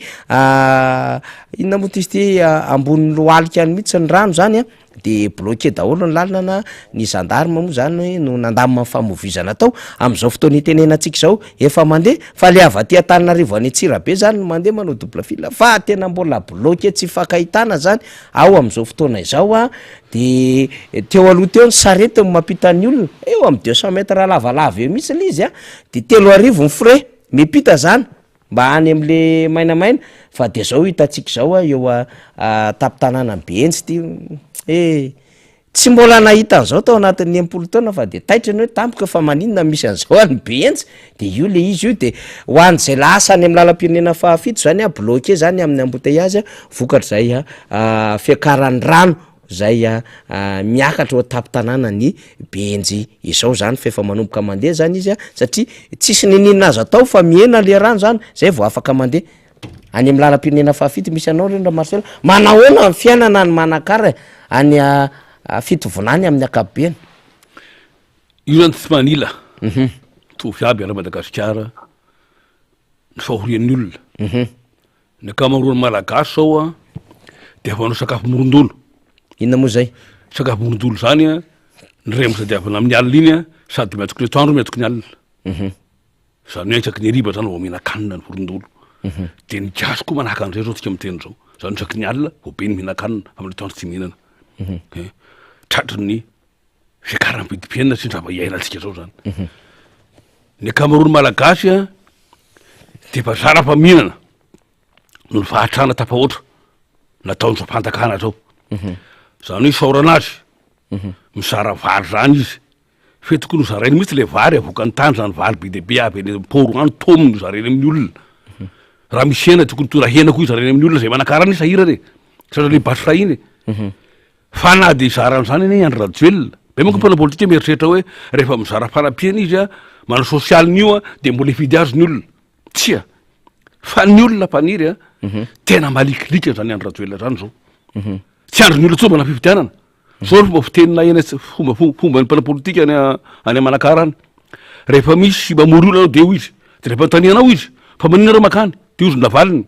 inona moa ty izy ty ambony lohalika any mihitsy ny rano zany de bloqué daholo ny lalana ny gendarme moa zany no nandamina famovizana tao am'izao fotoana itenenantsika zao efa mandeha fa le avy aty Antananarivo any Antsirabe zany no mandeha manao double fil fa tena mbola bloqué tsy fakahitana zany ao am'izao fotoana izao de teo aloha teo ny sarety mampita ny olona eo amin'ny 200 mètres lavalava eo mihitsy le izy de 3 arivo ny frais mipita zany mba any am'le mainamaina fa de zao hitantsika zao eo tapy-tanàna Benjy ty tsy mbola nahita an'izao tao anatin'ny 10 taona fa de taitra ny hoe tampoka fa maninona misy an'izao any Benjy de io le izy io de ho an'izay lasa any amin'ny lalam-pirenena fahafito zany bloqué zany amin'ny embouteillage vokatra zay fiakaran'ny rano zay miakatra ao tapy-tanàna ny Benjy izao zany fa efa manomboka mandeha zany izy satria tsisy ninina azo atao fa miena le rano zany zay vao afaka mandeha any amin'ny lalam-pirenena fahafito misy anao reny Marcel manahoana amin'ny fiainana ny Manakara any fitovonany amin'ny akapobeny io zany tsy manila tovy aby ara Madagasikara ny fahorian'ny olona ny akamaroany malagasy zao de efa manao sakafo morondolo inona moa zay sakafo morondolo zany ny remo sady avana amin'ny alina iny sady miatoko ny atoandro miatoko ny alina zany hoe isaky ny hariva zany vao mihinan-kanina ny vorondolo de ny gasy koa manahaka an'izay zao tsika miteny zao zany isaky ny alina vao be ny mihinan-kanina amin'ny atoandro tsy mihinana tratry ny fiakaram-pidim-piainana sy ny zava-iainantsika zao zany ny akamaroany malagasy de efa zara fa mihinana no ny fahatrana tapahoatra nataony zao fantakana zao zany hoe saoranazy mizara vary zany izy fetiko no zarainy mihitsy le vary avokany tany zany vary be de be aby le poro any tomo no zareny amin'ny olona raha misy hena tokony tora hena koa zareny amin'ny olona zay Manakara ny sahira re satria le basra iny fa na de zarany zany eny andro rajoelona be manko mpanao politika mieritreritra hoe rehefa mizara fanampiana izy manao sosialin'io de mbola hifidy azy ny olona tsia fa ny olona mpaniry tena malikilika zany andro rajoelona zany zao tsy andro ny olona tsoa mana fifidianana zao fomba fitenina ena fomba ny mpanao politika any Manakara any rehefa misy mamory olona anao de eo izy de rehefa tanianao izy fa maninareo makany de ozy navaliny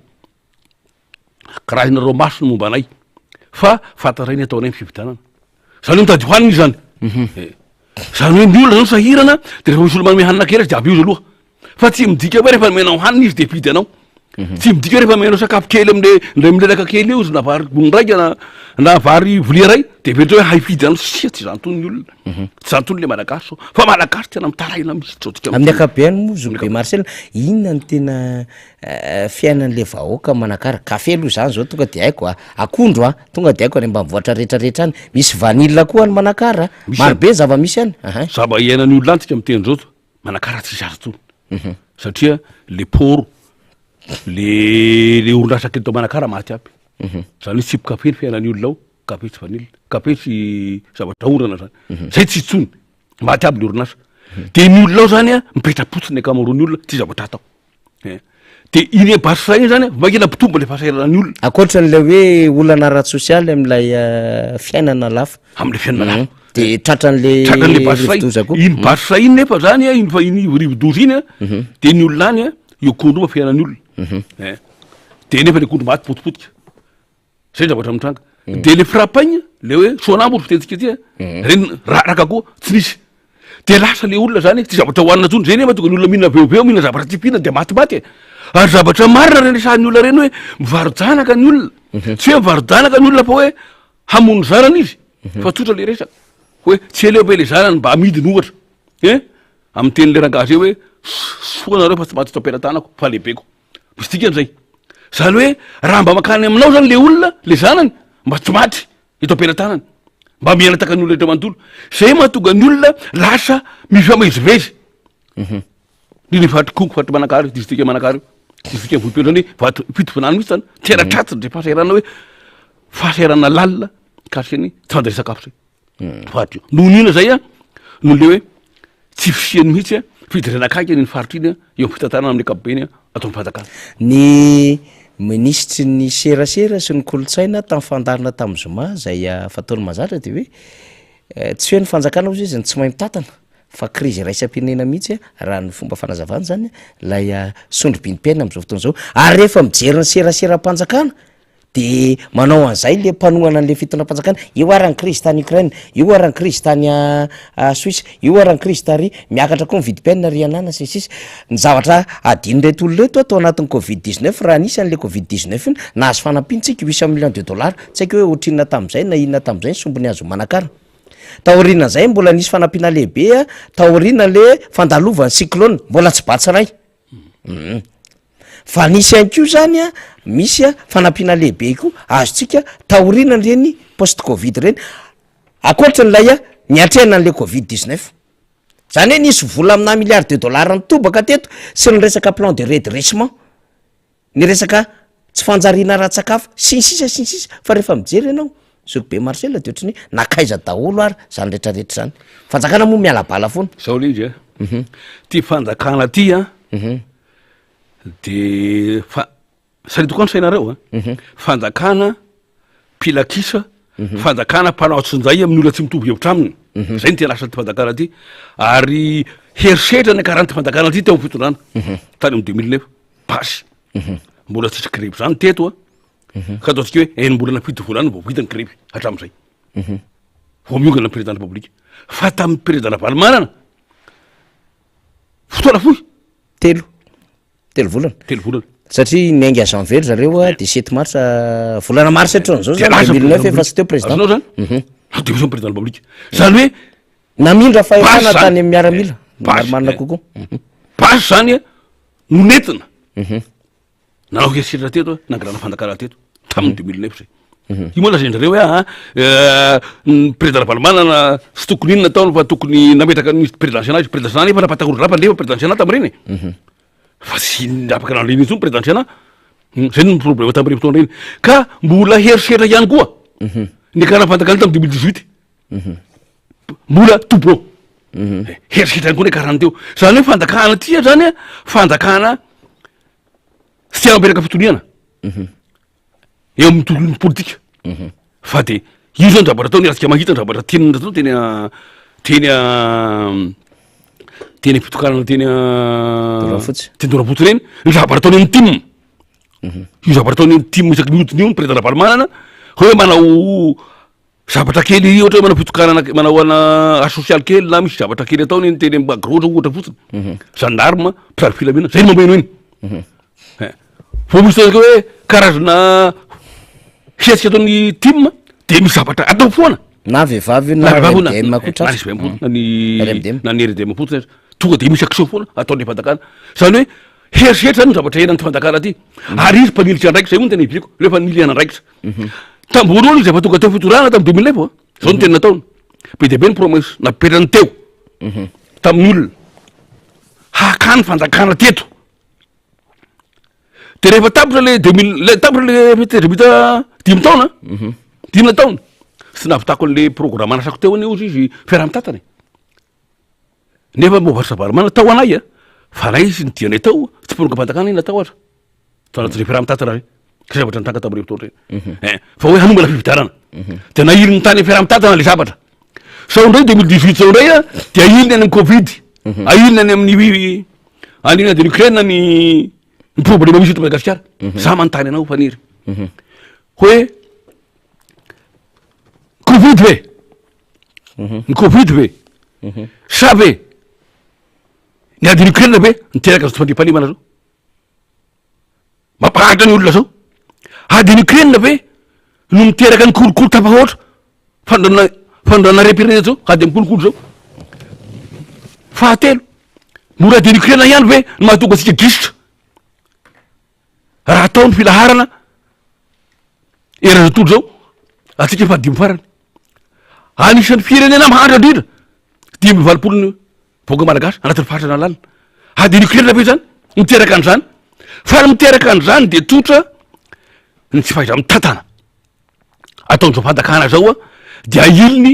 karaha hinareo maso ny momba anay fa fantarainy ataonay ny fifidianana zany hoe mitady hoaniny zany zany hoe ny olona zany sahirana de rehefa misy olo manome hanina kely de aby izy aloha fa tsy midika hoe rehefa menao hanina izy de fidy anao tsy midika hoe rehefa menao sakafo kely amle milelaka kely eo izy na vary boniraika na vary volia ray de vetra hoe haifidy anao sia tsy zany tony ny olona tsy zany tony le malagasy fa malagasy tena mitaraina misy tsika amin'ny akapobeny moa Zokobe Marcel inona ny tena fiainan'le vahoaka Manakara kafe aloha zany zao tonga de haiko akondro tonga de haiko any mba mivoatra rehetrarehetra any misy vanille koa any Manakara marobe zava-misy any zava-iainan'ny olona any tsika miteny zao Manakara tsy zaza tony satria le poro le orindrasa keto Manakara maty aby zany hoe tsipy kafe ny fiainan'ny olona ao kafe tsy vanille kafe tsy zavatra orana zany zay tsy tsony maty aby le orinasa de ny olona ao zany mipetrapotsiny akamaroan'ny olona tsy zavatra atao de iny barsa iny zany makena mpitombo le fahasahiranany olona akoatra n'le hoe olana ara sosialy am'ilay fiainana lafa am'le fiainana lafa de tratran'le barsa iny barsa iny nefa zany iny fa iny rivodoza iny de ny olona any io kondro ma fiainany olona de nefa le kondro maty potipotika zay zavatra mitranga de le frapaigna le hoe soanambo fitetsika ty reny raraka koa tsy nisy de lasa le olona zany ty zavatra hoanina tsony zay nefa tonga ny olona mihina beobeo mihina zavatra tipihina de matymaty ary zavatra marina reny resahan'ny olona reny hoe mivarojanaka ny olona tsy hoe mivarojanaka ny olona fa hoe hamono zanany izy fa tsotra le resaka hoe tsy eleo be le zanany mba amidiny ohatra amin'ny teny le rangazy eo hoe soa nareo fa tsy maty toam-pelantanako fa lehibeko misy tikan'izay zany hoe raha mba makany aminao zany le olona le zanany mba tsy maty ito am-pelantanany mba miaina taka ny olona rehetra manontolo zay mahatonga ny olona lasa mifamezivezy ny fatrikongo fatry manakary dizitike manakary dizitike voipelany vato fitovinany mihitsy zany teratratsiny zay fahasairana hoe fahasairana lalina kasiny tsy fandraisakafo zay fatry noho nina zay noho le hoe tsy fisiany mihitsy fidirana akaiky ny faritra iny eo fitantarana amin'ny kapobeny atao mifanjakana ny ministry ny serasera sy ny kolotsaina tamin'ny fandarina tamin'ny zoma zay fataony mazatra de hoe tsy hoe ny fanjakana ozy izy ny tsy mahay mitantana fa krizy raisam-pirenena mihitsy raha ny fomba fanazavana zany lay sondrobinipena am'izao fotoana zao ary rehefa mijery ny serasera-mpanjakana de manao an'izay le mpanohana an'le fitondram-panjakana io arany krizy tany Ukraine io arany krizy tany Suisse io arany krizy tary miakatra koa mividim-piaina ry anana sisisy ny zavatra adiny reto olo reto atao anatin'ny covid-19 raha nisy an'le covid-19 iny nahazo fanampintsika 800 millions de dollars tsy haiko hoe ohatrinona tam'izay na inona tam'izay sombony azo manakara taorina zay mbola nisy fanampiana lehibe taorina le fandalovany cyclone mbola tsy batsiray fa nisy ihany ko zany misy fanampiana lehibe koa azotsika taorina reny post covid reny akoatra n'lay niatrena an'le covid-19 zany hoe nisy vola amina milliard de dollars ny tobaka teto sy ny resaka plan de redressement ny resaka tsy fanjariana raha-tsakafo sinsisa fa rehefa mijery ianao sur be marcel de ohatrany nakaiza daholo ary zany rehetrarehetra zany fanjakana moa mialabala foana zao le izy ty fanjakana ty de saritoko any sainareo fanjakana pilakisa fanjakana mpanaotsinjay amin'ny olona tsy mitovy hevitra aminy zay ny tena lasa ty fanjakana ty ary herisetra ny akaranty fanjakana ty teo fitondrana tany amy 2009 basy mbola tsisy grevy zany teto ka ataotsika hoe enimbolana fito volana vao vitany grevy hatram'izay vao miongana ny président république fa tamin'ny président Valmarana fotoana fohy telo volana satria miainga janvier zareo 17 mars volana mars hatran'izao zany 2009 efa sy teo président zany démission président république zany hoe namindra fahefana tany amin'ny miaramila marimarina kokoa basy zany no nentina nanao herisetra teto nangarana fanjakana teto tamin'ny 2009 zay io moa lazaindrareo hoe ny président Valmarana sy tokony inona taony fa tokony nametraka ny présidentiana présidentiana efa napatakororapa lefa présidentiana tamireny fa tsy napaka nano reny intsony présidentiana zay ny problème tamin'ireny fotoana reny ka mbola herisetra ihany koa ny akarana fanjakana tamin'ny 2018 mbola tobo herisetra ihany koa ny akarana teo zany hoe fanjakana tia zany fanjakana sy tiana mipetraka fitoniana eo amin'ny tontolon'ny politika fa de io zany zavatra atao ny ratsika mahita ny zavatra tenina zao teny fitokanana teny Dorafotsy reny ny zavatra ataony amin'ny tim io zavatra ataony amin'ny tim isaky mihodiny io ny président Valmarana hoe manao zavatra kely ohatra hoe manao fitokanana manao ana asosialy kely na misy zavatra kely ataony teny agrotra ohatra fotsiny gendarme mpisary filamina zay ny mameno iny vo misy toaka hoe karazana fiatsika ataony tim de misy zavatra atao foana na vehivavy na RMDM kotra na ny RMDM fotsiny tonga de misy action foana ataon'ny fanjakana zany hoe herisetra zany zavatra henany ty fanjakana ty ary izy mpanilitra andraikitra zay moa tena iviko rehefa niliana andraikitra tamboalohany izy efa tonga teo fitorana tamin'ny 2009 zao ny tena nataony be de be ny promesse napetrany teo tamin'ny olona hakany fanjakana teto de rehefa tapitra le 2000 tapitra le fitendremita 10 taona 10 taona sy navitako an'le programme anasako teo any ozy izy fiaraha-mitatany nefa mbovarisa Valmarana tao anay fa nay izy ny dianay tao tsy poroka fanjakana iny natao aza fanatsy fiaraha mitata raha ka zavatra nitanga tamin'ireo fotoana reny fa hoe hanombola fividianana de nahiry ny tany fiaraha mitata le zavatra sao ndray 2018 sao ndray a de ahiliny any amin'ny covid ahiliny any amin'ny anina de l'Ukraine ny problème misy eto Madagasikara za manontany anao faniry hoe covid ve ny covid ve sa ve ny ady l'Ukraine ve niteraka zao fandriam-pahalemana zao mampahatra ny olona zao ady l'Ukraine ve no miteraka ny kolokolo tapahoatra fandrana repirenena zao ady amin'ny kolokolo zao fahatelo mora ady l'Ukraine ihany ve no mahatonga atsika gisitra raha ataony filaharana era tontolo zao atsika efa dimy farany anisan'ny firenena mahandra indrindra 20 boka malagasy anatin'ny fahatrana lalina ady l'Ukraine ve zany miteraka an'izany fa miteraka an'izany de totra ny tsy fahaiza mitantana ataon'izao fantakana zao a de ahiliny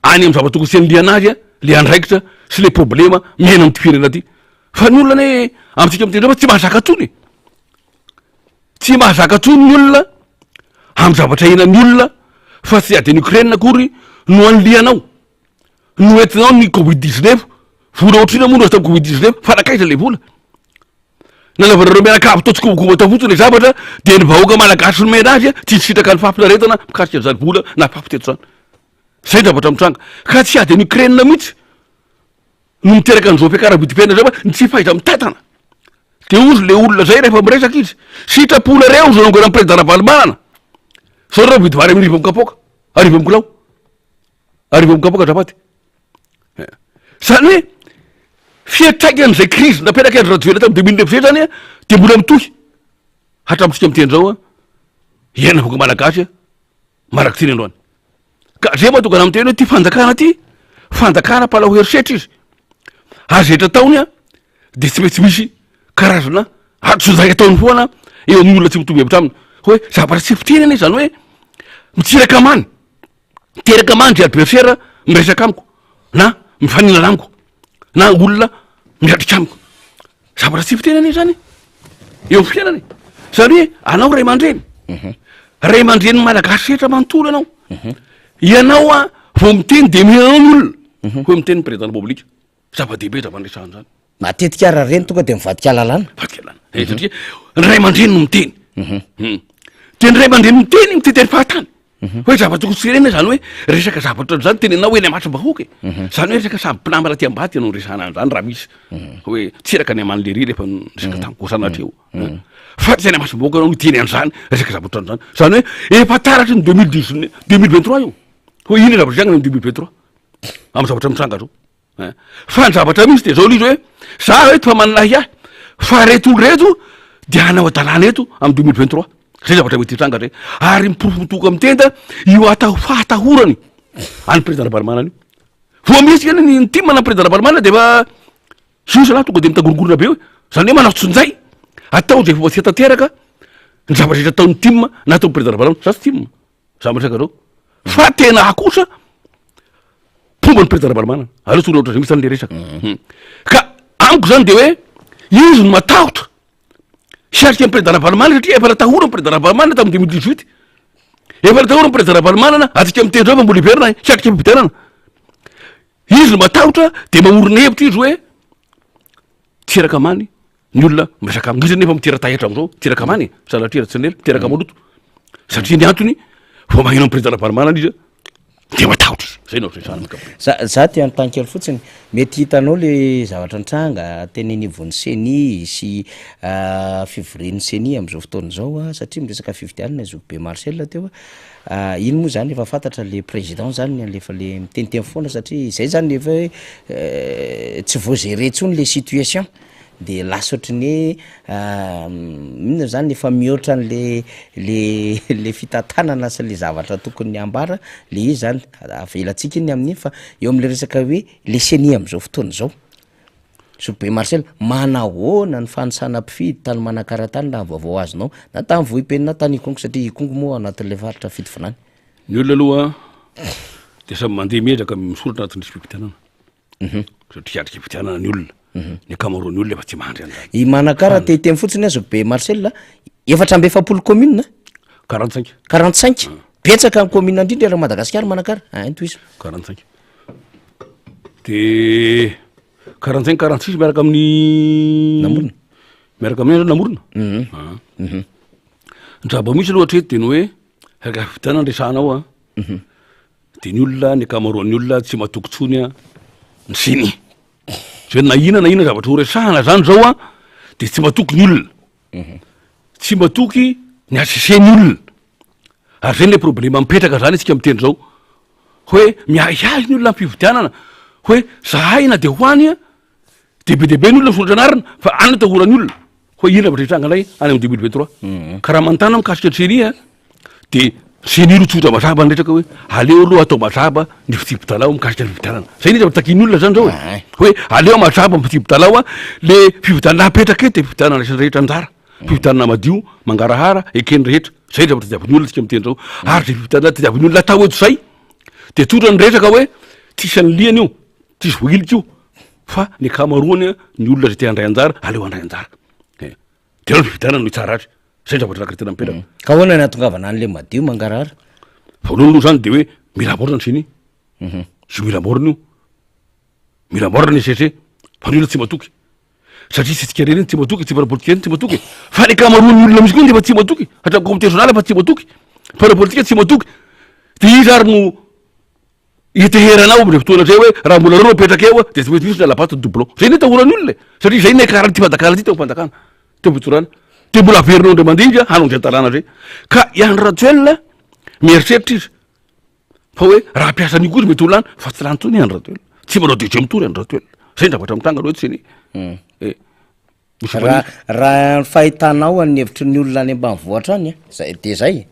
any amin'ny zava-tokony sy anliana azy a le andraikitra sy le problema mihena amty firenena ty fa ny olona ne amitsika am'tendra fa tsy mahazaka tsony tsy mahazaka tsony ny olona amy zavatra henany olona fa tsy ady n'Ukraine akory no anlianao no entinao ny covid-19 vola ohatrina moa no atao covid-19 fanakaiza le vola nanaovanareo miaraka avy totsikovokovo atao fotsiny le zavatra de ny vahoaka malagasy no mena azy a tsy sitraka ny fampilaretana mikasika an'izany vola na fampiteto zany zay zavatra mitranga ka tsy ady n'Ukraine mihitsy no miteraka an'izao fiakara-vidipena zao fa tsy fahaiza mitantana de ozy le olona zay rehefa miresaka izy sitrapola reo zao nangona président Ravalomanana sao reo vidy vary amirivo amikapoka arivo amikilao arivo amikapoka zapaty zany hoe fiatraikan'izay crise naperaka andro rajoela tamy 2009 zany a de mbola mitohy hatramitsika miteny zao a iaina voka malagasy a maraky tiny androany ka zay mahatonga na miteny hoe ty fanjakana ty fanjakana mpalao herisetra izy azetra taony a de tsy maintsy misy karazana atsozay ataony foana eo amin'ny olona tsy mitovy hevitra aminy hoe zavatra tsy fitenany zany hoe mitsiraka many miteraka many de adversaire miresaka amiko na mifaninana amiko na olona miatrika amiko zavatra tsy fitenany zany eo amin'ny fiainany zany hoe anao ray aman-dreny ray aman-dreny malagasy setra manontolo anao ianao a vo miteny de mihinanao ny olona hoe miteny président republique zava-dehibe zava-andresahany zany matetika ara reny tonga de mivadika lalàna satria ny ray aman-dreny no miteny de ny ray aman-dreny miteny mitety fahatany hoe zava-tokony sirena zany hoe resaka zavatra zany tenenao eny amatrim-bahoaka zany hoe resaka samy mpinamana ty ambaty anao resahana an'zany raha misy hoe tsiraka ny amany lery rehefa resaka tangosanatreo fa tsy any amatrim-bahoaka anao miteny an'zany resaka zavatra an'zany zany hoe efa taratry ny 2023 io hoe iny zavatra zany ny 2023 amy zavatra mitranga zao fa ny zavatra misy de zao lizy hoe za hoe ty fa mananahy ahy fa reto olo reto de anao adalàna eto amy 2023 zay zavatra mety hitranga zay ary miporofotoko amy tenda io atao fahatahorany any président Ravalomanana io vo misy any ny tim mana président Ravalomanana de fa sisa lahy tonga de mitangorongorona be hoe zany hoe manao tsonjay atao zay fomba tsy tanteraka ny zavatra rehetra ataon'ny tim na atao président Ravalomanana za tsy tim za miresaka zao fa tena kosa fomba ny président Ravalomanana aleo tsy olona ohatry zay misy an'le resaka ka amiko zany de hoe izy no matahotra siarika ny président Ravalomanana satria efa natahora ny président Ravalomanana tamy 2018 efa natahora ny président Ravalomanana atsika miteny zao fa mbola iverina siarika fividianana izy no matahotra de maorona hevitra izy hoe tsiraka many ny olona miresaka aminy izy nefa mitera-tahitra amizao tsiraka many salatria tsinela miteraka maloto satria ny antony vo magnino ny président Ravalomanana izy de matahotra zay nao za ty anotanikely fotsiny mety hitanao le zavatra nitranga tenenivon'ny seni sy fivorian'ny seni am'izao fotoana zao a satria miresaka fividianana izy be Marcel teo a iny moa zany efa fantatra le président zany lefa le miteniteny foana satria zay zany efa hoe tsy voagere tsony le situation de lasa ohatrany hoe inona zany efa mihoatra le fitantanana sy le zavatra tokony ambara le izy zany avelatsika iny amin'iny fa eo am'le resaka hoe le seni am'izao fotoana zao Sobe Marcel manahoana ny fanisana mpifidy tany manakaratany na vaovao azonao na tany vohim-peny na tany ikongo satria ikongo moa anatin'le faritra fidifinany ny olona aloha de samy mandeha mietraka misoratra anatin'ny fividianana satria atrika fividianana ny olona ny akamaroany olona efa tsy mandry an'zany I manakara tetemy fotsiny azoko be Marcel efatra amby efapolo commune 45 45 betsaka amin'ny commune indrindra raha Madagasikara manakara to izy 45 de 45 46 miaraka amin'ny Namorona miaraka amin'ny Namorona ndraba misy aloha hatreto de ny hoe raka vitana andresanao de ny olona ny akamaroan'ny olona tsy matokontsony ny siny zay na ina zavatra horesahana zany zao de tsy matoky ny olona tsy matoky ny asesen'ny olona ary zay le problema mipetraka zany tsika miteny zao hoe miahiahy ny olona amin'ny fividianana hoe zahay na de hoany de be debe ny olona misondranarina fa any tahorany olona hoe ina zavatra hitranganay any amin'ny 2023 karaha manontany mikasika seny de seny rotsotra mazaba nretraka hoe aleo aloha atao mazaba ny fitibitalao mikasika ny fividianana zay ny zavatra takin'ny olona zany zao hoe aleo mazaba ny fitibitalao le fividianana apetraka de fividianana rehetra anjara fividianana madio mangarahara ekeny rehetra zay zavatra tiavin'ny olona tsika miteny zao ary de fividianana tiavin'ny olona atao eto zay de totra ny resaka hoe tisany liany io tisy voilika io fa ny akamaroany ny olona zay te handray anjara aleo handray anjara de ao ny fividianana no tsara atry zay zavatra raka tena mipetraka ka hoana ny atongavana an'le madio mangarahara voalohany aloha zany de hoe mila morina ny siny zy mila morina io mila morina ny sese fa ny olona tsy matoky satria tsy tsika reny tsy matoky tsy parapolitika tsy matoky fa ny akamaroan'ny olona misy koa nefa tsy matoky hatramy comité zonala fa tsy matoky parapolitika tsy matoky de izy ary no iteheranao am'le fotoana zay hoe raha mbola reo apetraka eo de tsy mety misy nalapaty doublon zay ny tahorany olona satria zay ny karana ty fandakana ty teo fandakana teo fitorana de mbola averinao ndray mandindra hanao ndray talàna zay ka iandro ratoelona mieritreritra izy fa hoe raha ampiasan'io kozy mety olany fa tsy lany tsony iandro ratoelona tsy manao deuxième tour iandro ratoelona zay ny zavatra mitanga loha tsy seny raha fahitanao an'ny hevitry ny olona any ambanivohatra any zay de zay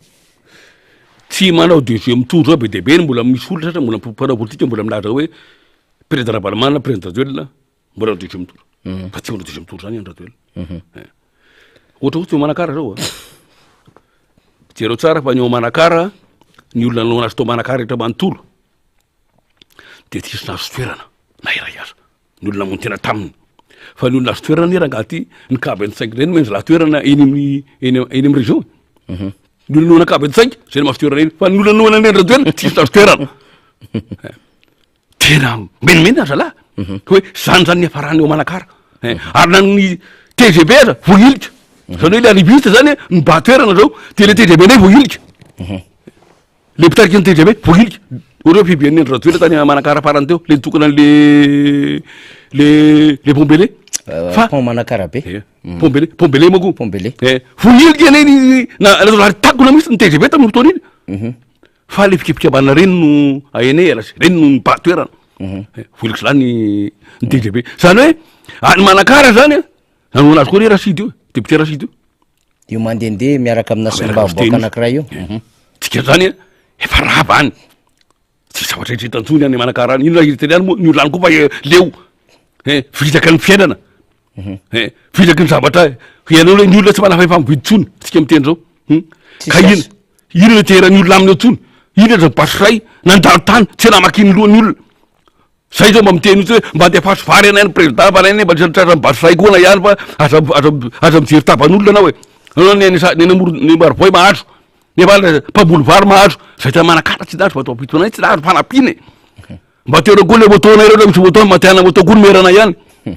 tsy manao deuxième tour zao be deabe ny mbola misy olona satra mbola mpanao politika mbola milaza hoe président Rabalamana président ratoelona mbola deuxième tour fa tsy manao deuxième tour zany iandro ratoelona ohatra ohatsy manakara zao jereo tsara fa ny manakara ny olona nao anazy tao manakara rehetra manontolo de tisy nazo toerana na iray aza ny olona mony tena taminy fa ny olona azo toerana ny rangaty ny K25 reny mainzy la toerana eny amin'ny région ny olona noana K25 zay ny mazo toerana eny fa ny olona noana ny ratoelona tisy nazo toerana tena menimeny aza lahy hoe zany ny afarany eo manakara ary na ny TGV aza voilika zany hoe le arriviste zany ny batoerana zao de le TGV ndray voilika le mpitarika ny TGV voilika oreo fibian'ny ratoela tany manakara farany teo le tokana le pombele fa pont manakara be pombele mako pombele voilika eny na takona misy ny TGV tamin'ny fotoana iny fa le fikipikabana reny no aene alasy reny no ny batoerana voilika zany ny TGV zany hoe any manakara zany nanoana azy koa re Rasidy io député Rasidy io io mandehandeha miaraka amina sombaboaka anankiray io tsika zany efa rava any tsy zavatra hitretantsony any manakara any ino raha hiteny any moa ny olany koa fa leo fitaka ny fiainana fitaka ny zavatra ianao hoe ny olona tsy manafa efa mividy tsony tsika miteny zao ka ino le teherany olona aminy eo tsony ino aza basiray nandalo tany tsy namakiny lohan'ny olona zay zao mba miteny hoe mba andefaso vary anay ny président fa nay mba tratra basiray koa na ihany fa aza mijery tavan'olona anao hoe ny marivoy mahatro nefa mpamboly vary mahatro zay ta manakara tsy dazo fa atao apitonay tsy dazo fanapiny mba teoreo koa le motonay reo misy moto matiana moto koa nomerana ihany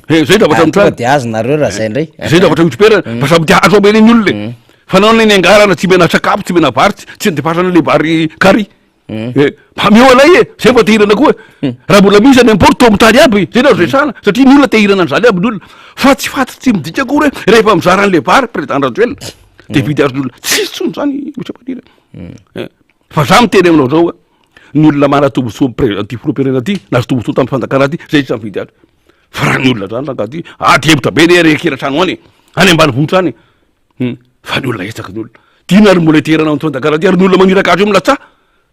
zay zavatra mitrana de azonareo raha zay ndray zay zavatra mitroperana fa samy tiazo ameny ny olona fa nanao ny angarana tsy mena sakafo tsy mena vary tsy ndefasana le vary kary meo alay zay mba tehirana koa raha mbola misy any importe to mitady aby zay nazo resana satria ny olona tehirana an'zany aby ny olona fa tsy faty tsy midika koa re rehefa mizara an'le vary président ratoelona de vidy azon'olona tsisy tsony zany misapadira fa za miteny aminao zao ny olona manatombotso ty filoperena ty nazo tombotso tamin'ny fandakana ty zay tsy mividy azy fa raha ny olona zany rangaty hevitra be ne rekera trano any any ambany vohitra any fa ny olona etsaka ny olona dina ary mbola iterana amin'ny fandakana ty ary ny olona maniraka azy io milatsa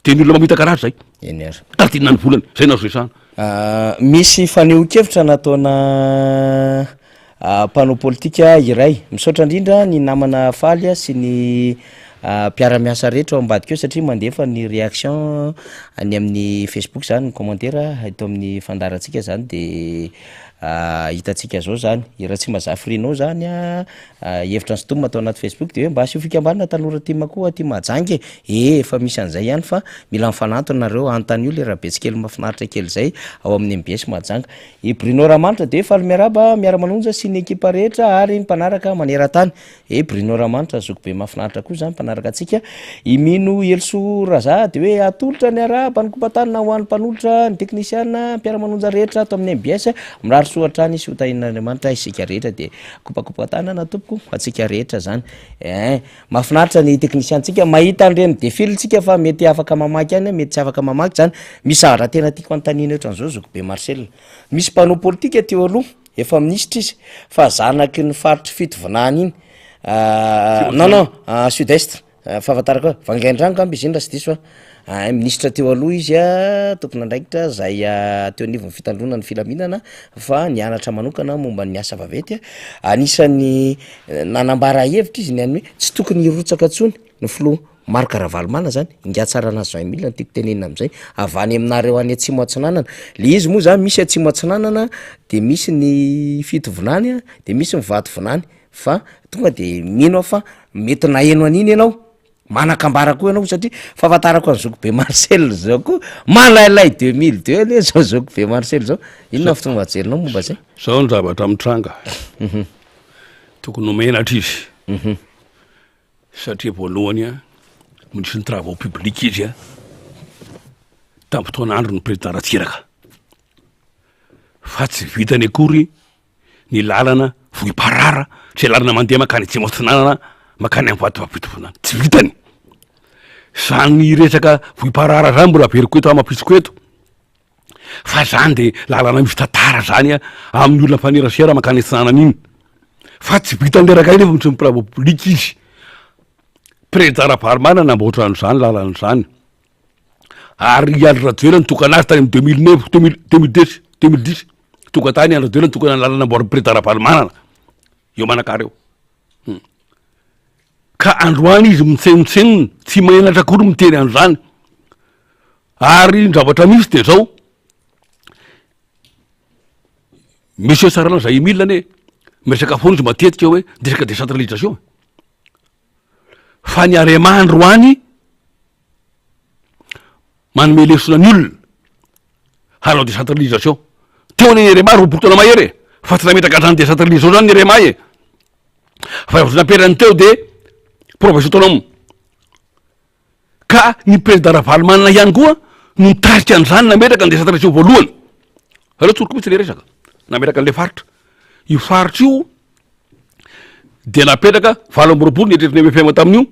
de ny olona mamita karazy zay eny ary tatinina ny volany zay nazo resana misy faneho-kevitra nataona mpanao politika iray misaotra indrindra ny namana faly sy ny mpiara-miasa rehetra ao ambadika eo satria mandefa ny réaction any amin'ny Facebook zany ny commentaire eto amin'ny fandarantsika zany de hitantsika zao zany raha tsy mazafrinao zany hevitra ny sotomma atao anaty Facebook de hoe mba asio fikambanana tanora ty makoa ty majangy efa misy an'izay ihany fa mila mifanatona nareo antany io le raha betsikely mafinaritra kely zay ao amin'ny MBS majanga i Bruno Ramanitra de faly miaraba miara-manonja sy ny ekipa rehetra ary mpanaraka maneran-tany Bruno Ramanitra zoko be mafinaritra koa zany mpanaraka atsika i Mino Elso Raza de hoe atolotra ny araba ny kompatanina ho an'ny mpanolotra ny teknisiana mpiara-manonja rehetra ato amin'ny MBS mirary soatra ny sy hotahin'Andriamanitra isika rehetra de kopakopa-tana na tompoko atsika rehetra zany mafinaritra ny teknisiantsika mahita an'ireny defiletsika fa mety afaka mamaky any mety tsy afaka mamaky zany misy zavatra tena tiako antanina ohatran'izao zoko be Marcel misy mpanao politika teo aloha efa minisitra izy fa zanaky ny faritry fitovinany iny non sud-est fahafantarako Vangaindrano kamby izy iny raha sy diso ministra teo aloha izy tompona andraikitra zay teo anivon'ny fitandrona ny filaminana fa nianatra manokana momba ny asa vavety anisan'ny nanambara hevitra izy ny any hoe tsy tokony hirotsaka tsony ny filoha Marc Ravalomanana zany inga tsara anazy zao milina tiako tenenina am'izay avany aminareo any atsimo atsinanana le izy moa zany misy atsimo atsinanana de misy ny fitovinany de misy ny vatovinany fa tonga de mino fa mety naheno an'iny ianao manakambara koa ianao satria fahafantarako any zoko be Marcel zao koa malailay 2002 le zao zoko be Marcel zao inona fotonga ajerinao momba zay zao ny zavatra mitranga tokony nomenatra izy satria voalohany minisy ny travaux publics izy tampitoan'andro ny président Ratsiraka fa tsy vitany akory ny lalana vohiparara tsy lalana mandeha makany tsy motsinanana makany amin'ny vatom-pitovinana tsy vitany zany resaka vohiparara zany mbola veriko eto amapitsiko eto fa zany de lalana misy tantara zany amin'ny olona fanerasera makany antsinanana iny fa tsy vitany leraka iny efa misy ny travaux publics izy président Ravalomanana namboatra an'izany lalana zany ary Andry Rajoelina nitokana azy tany amin'ny 2010 toka tany Andry Rajoelina nitokana ny lalana namboary président Ravalomanana eo manakareo ka androany izy mitsenitsenina tsy menatra akory miteny an'izany ary ny zavatra misy de zao monsieur Sarana zay milane miresaka foana izy matetika hoe resaka décentralisation fa ny Aremandro any manome lesona ny olona hanao décentralisation teo ny Aremandro boutona mahery fa tsy nametraka zany décentralisation zany ny Arema fa namperany teo de province autonome ka ny président Ravalomanana ihany koa no nitarika an'izany nametraka ny décentralisation voalohany aleo tsoroko mitsy le resaka nametraka an'le faritra io faritra io de napetraka 20 ny eritreritry ny MFM tamin'io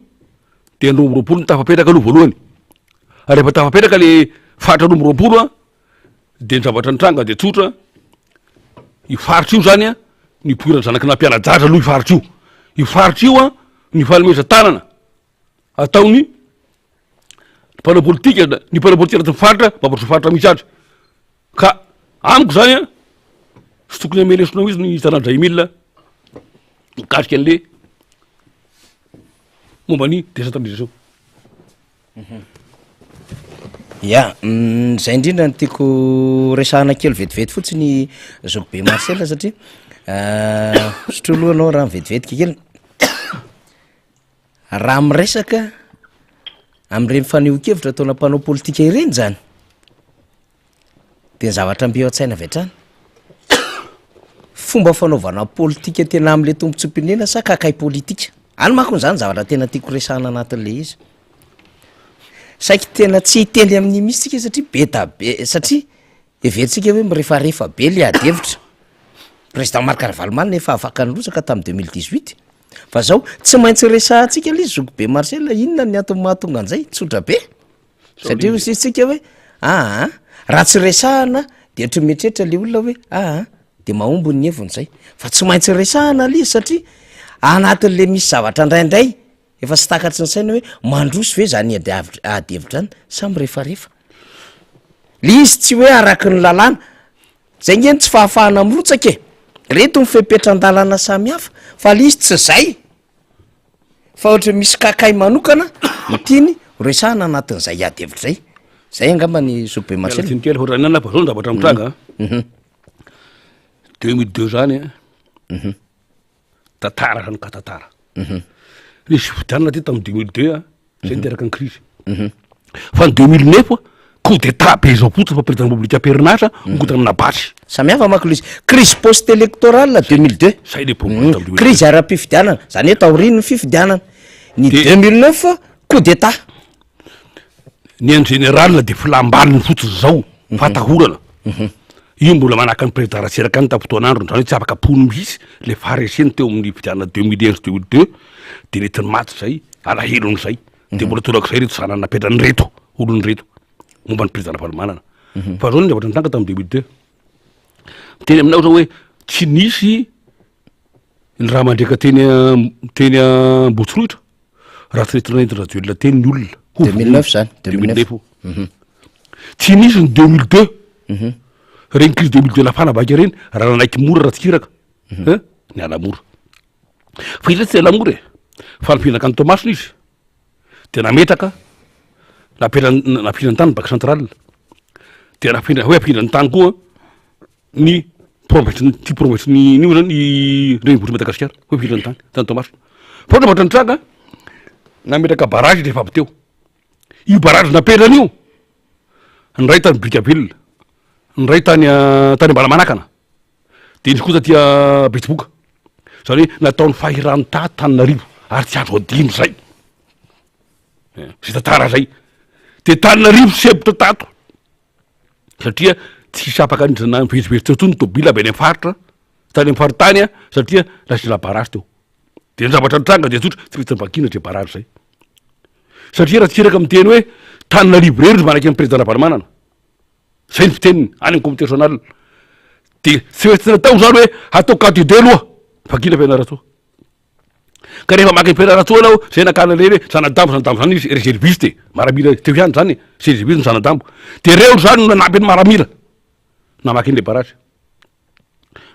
de 20 ny tafapetraka aloha voalohany ary rehefa tafapetraka le faritra 20 de ny zavatra nitranga de tsotra io faritra io zany ny poirany zanaky nampiana-jaza aloha io faritra io faritra io ny fanomezan-tanana ataony mpanao politika ny mpanao politika anatin'ny faritra mamboatry faritra misy azy ka amiko zany sy tokony ame lesonao izy ny tanandray milina mikasika an'le momba ny décentralisation zay indrindra ny tiako resahana kely vetivety fotsiny zoko be Marcel satria sotrolohanao raha mivetivetika kely raha miresaka am'ireny faneho-kevitra ataona mpanao politika ireny zany de ny zavatra mbe ao an-tsaina vetrany fomba fanaovana politika tena am'le tombontsom-pirenena sa kakay politika any makony zany zavatra tena tiako resahana anatin'le izy saiky tena tsy hiteny amin'ny misitsika satria be da be satria everitsika hoe mirefarefa be le adevitra président Marc Ravalomanana efa afaka nirosaka tamin'ny 2018 fa zao tsy maintsy resahantsika le izy zoko be Marcel inona ny antony mahatonga an'izay tsotra be satria hositsika hoe raha tsy resahana de ohatra mieritreritra le olona hoe de mahombo ny hevony zay fa tsy maintsy resahana le izy satria anatin'le misy zavatra indraindray efa sy takatry ny saina hoe mandroso ve zany adevitra any samy refarefa le izy tsy hoe araky ny lalàna zay ngeny tsy fahafahana mirotsaka reto mifepetran-dalana samy hafa fa le izy tsy zay fa ohatra misy kakay manokana mitiany resahana anatin'izay adevitra zay angamba ny sobe Marcel kely horanana fa zao ny zavatra mitranga 2002 zany a tantara zany ka tantara nisy fividianana ty tamin'ny 2002 a zay niteraka ny crise fa ny 2009 coup d'état be zao fotsiny fa président republique perinasa ngota amina basy samy hafa mako izy crise post électorale 2002 zay le problème tamin'ny 2002 crise ara-pifidianana zany hoe taoriny ny fifidianana ny 2009 coup d'état ny en général de filambaliny fotsiny zao fatahorana io mbola manaka ny président ratsiraka any tafotoan'andro zany hoe tsy afaka pono misy le fareseny teo amin'ny fidianana 2001 2002 de netiny maty zay alahelo n'izay de mbola tolako zay reto zanany napetrany reto olony reto momba ny président Ravalomanana fa zao ny zavatra nitanga tamin'ny 2002 teny aminao zao hoe tsy nisy ny raha mandreka teny Ambotsoloitra raha tsy retina radio teny ny olona 2009 zany 2009 tsy nisy ny 2002 regny crise 2002 lafana baka reny raha nanaiky mora raha tsikiraka ny alamora fa izy tsy alamora fa nifinaka ny Tomasina izy de nametraka nampihina ny tany baka central de hoe ampihina ny tany koa ny province ny io zany ny renivohitry Madagasikara hoe ampihina ny tany Tomasina fa ohatra ny tranga nametraka barage rehefa avy teo io barage napetrany io ny ray tany Brickaville ny ray tany Ambalamanakana de nisy kosa tia Betsiboka zany hoe nataony fahirano Tananarivo ary tsy azo adino zay zay tantara zay de Tananarivo sebitra tato satria tsisy afaka na mivezivezy tsony tobila avy any faritra tany amin'ny faritany a satria lasina barage teo de ny zavatra nitranga de tsotra tsy misy vakina tre barage zay satria raha tsiraka miteny hoe Tananarivo rery manaky ny président Ravalomanana zay ny fiteniny any amin'ny comité national de tsy hoe tsy natao zany hoe atao quantité aloha vakina Fianaratsoa ka rehefa maka Fianaratsoa anao zay nakana le hoe zanadambo zany izy réserviste maramila teo ihany zany réserviste ny zanadambo de reo zany nanampy ny maramila namaky le barage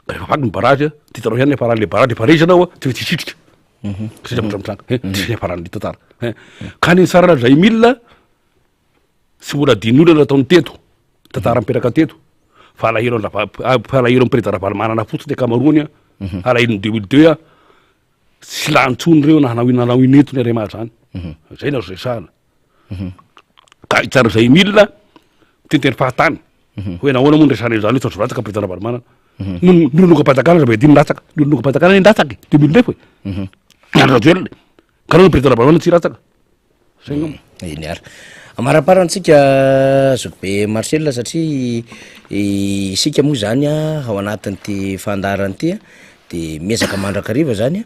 ka rehefa vaky ny barage titanao ihany faran'le barage efa rezy anao tsy maintsy hisitrika zay zavatra mitranga tsy faran'le tantara ka ny sarana zay milina tsy mbola din'olona nataony teto tantara miperaka teto fa alahelo ny président Ravalomanana fotsiny akamaroany alahelo ny 2002 a tsy lantsony reo nanao inetony arema zany zay nazo zay sahana ka itsara zay milina tenteny fahatany hoe nahoana moa nresana zany hoe tsotratsaka président Ravalomanana nolonoka-patakana zava dimy latsaka nolonoka-patakana ny latsaka 2009 andro rajoelona ka nao ny président Ravalomanana tsy ratsaka zay ngamo iny ary amaraparantsika Zokibe Marcel satria isika moa zany a ao anatin'ny ty fandarany ty de miezaka mandrakariva zany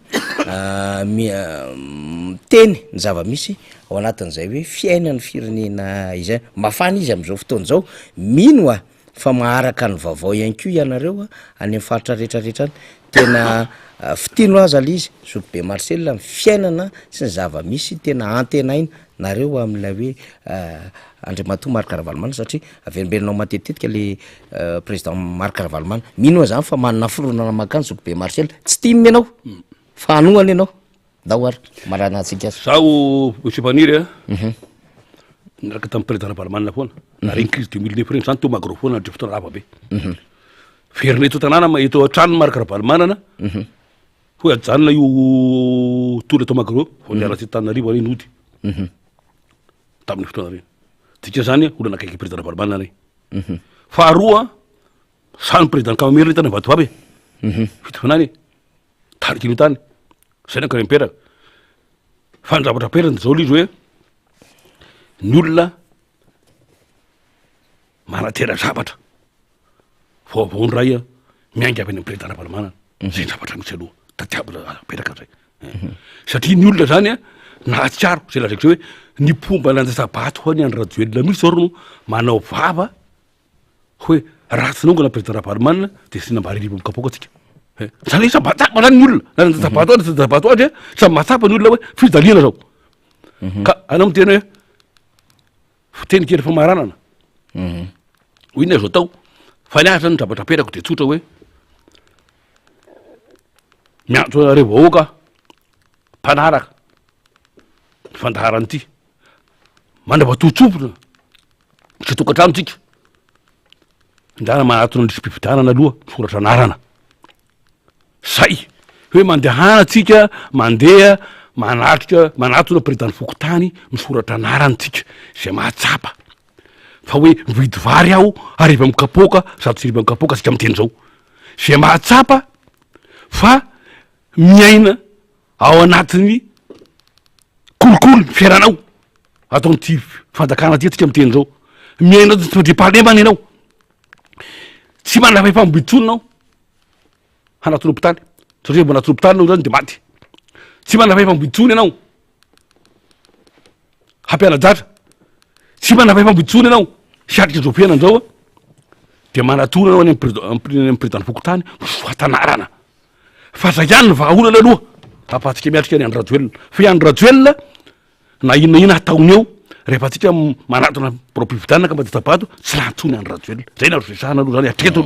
teny ny zava-misy ao anatin'izay hoe fiainany firenena izay mafana izy am'izao fotoana zao mino a fa maharaka ny vaovao ihany ko ianareo any amin'ny faritra rehetrarehetrany tena fitino azy ala izy Zokibe Marcel ny fiainana sy ny zava-misy tena antenaina nareo amina hoe Andriamatoa Marc Ravalomanana satria averimberinao matetitika le président Marc Ravalomanana mino zany fa manana fironana makany Zokibe Marcel tsy tia menao fa anoany ianao dao ary marana atsika zaho monsieur Paniry niraka tamin'ny président Ravalomanana foana na regny crise 2009 regny zany teo magrofoana ndre fotoana lava be verina eto tanàna eto an-trano Marc Ravalomanana hoe ajanona io tola tao magro vao niaratsy Tananarivo any nody tamin'ny fotoana reny tsika zany olona akaiky président Ravalomanana reny faharoa samy président Kamamery tany Vatovavy fitofanany tariky ino tany zay nakare miperaka fa ny zavatra perany zao lizy hoe ny olona manatera zavatra vaovao ny ray miaingy avy any président Ravalomanana zay ny zavatra misy aloha tatiabona peraka zay satria ny olona zany a nahatsiaro zay lazaiko zay hoe ny pomba lanjasabato ho any andro rajoelona misy zao no manao vava hoe ratsy nongana président Ravalomanana de sy nambaririvo mikapoka atsika zany hoe samy matsapa zany ny olona lanjasabato azy lanjasabato azy samy matsapa ny olona hoe fijaliana zao ka anao miteny hoe fiteny kely famaranana ho iny azo atao fa ny azy zany zavatra perako de tsotra hoe miantso anareo vahoaka mpanaraka ny fandaharany ty mandravatotsompona sy tokantrano tsika ndana manatona ndrisy mpividanana aloha misoratra anarana zay hoe mandehana atsika mandeha manatona président fokotany misoratra anaranytsika zay mahatsapa fa hoe mividy vary aho ariva mikapoka zato sy riva mikapoka sika miteny zao zay mahatsapa fa miaina ao anatin'ny kolokolo fiairanao ataon'ty fanjakana ty tsika miteny zao miaina fandripahalemana ianao tsy manana faifambitsonanao hanatony hopitaly satria mbo anatony hopitaly nao zany de maty tsy manana faifambitsony ianao hampianajatra tsy manana faifambitsony ianao siatrika zao fiainanzao de manatona anao any amin'ny président fokotany soatanarana fa zay ihany vahaolana aloha apahatsika miatrika ny andro rajoelona fa i andro rajoelona na inona hataony eo rehefa tsika manatona proprivitanina ka mba de tapato tsy lahatsony andro rajoelona zay na resahana aloha zany atreto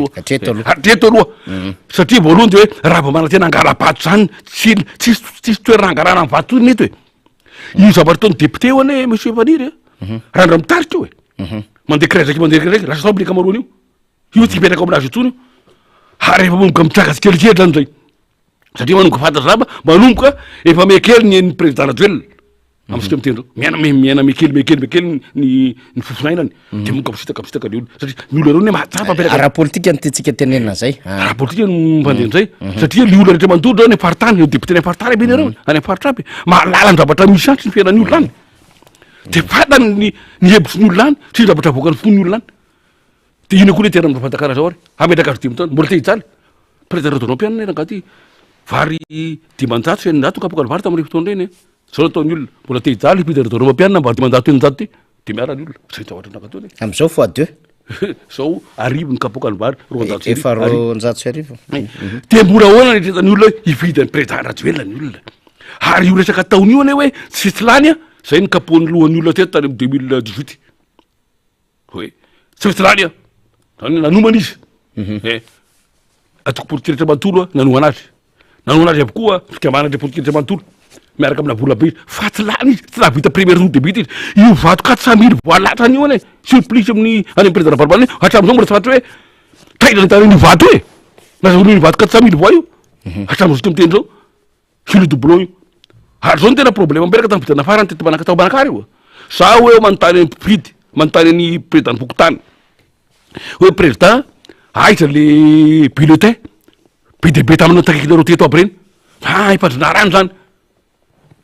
aloha satria voalohany de hoe raha vao manatena angala-bato zany tsisy toerana angarana amin'ny vato mety hoe io zavatra ataony député eo ane monsieur Vaniry randra mitarika io mandeha kiraizaky lasa fabrika maroany io tsy mipetraka aminazy itsony io ary rehefa manomboka mitraka tsikelikely zany zay satria manomboka fantatra zaba manomboka efa mekely ny président rajoelona amitsika miteny zao miaina mekely ny fofonainany de moka misitaka le olo satria ny olo reo ne mahatsapa raha politika nytetsika tenenina zay raha politika mifandeny zay satria le olo rehetra mandolo zao ny apartany député ny apartany be nareo any apartrany mahalala ny zavatra misy antry ny fiainan'ny olo lany de fatany ny hevitry ny olo lany tsy zavatra voakany fony olo lany de ino koa le terana fantakana zao ary ametraka azo dimotany mbola te hijaly président redonao mpianana rangaty vary dimanjato eninjato kapokany vary tamin'ireo fotoana reny zao ataony olona mbola te hijaly président redonao mampianana mba dimanjato eninjato ty de miarany olona zay zavatra nakatony am'izao fois deux zao arivo ny kapokany vary efa roanjato sy arivo de mbola ahoana netretany olona hividy ny président rajoelona ny olona ary io resaka ataony io ane hoe tsy lany zay ny kapohan'ny lohan'ny olona teto tany amy 2018 hoe tsy lany zany nanomana izy atoko politika rehetra manontolo nanoana azy aby koa fikambanatra politika rehetra manontolo miaraka amina vola be fa tsy lany izy tsy nahavita première zone debite izy io vato 400 000 voalatra an'io ane surplis amin'ny any amin'ny président barbalane hatramizao mbola tsy fatra hoe taidra nytanany vato e nazaony vato 400 000 voa io hatramizao ty miteny zao sur le doublon io ary zao ny tena problème mberaka tamy vitana farany tety tao manakary io sa hoe manontany mpifidy manontany ny président fokotany hoe président aitra le bulletin be de be taminao takekilero teto aby reny ifandrina rano zany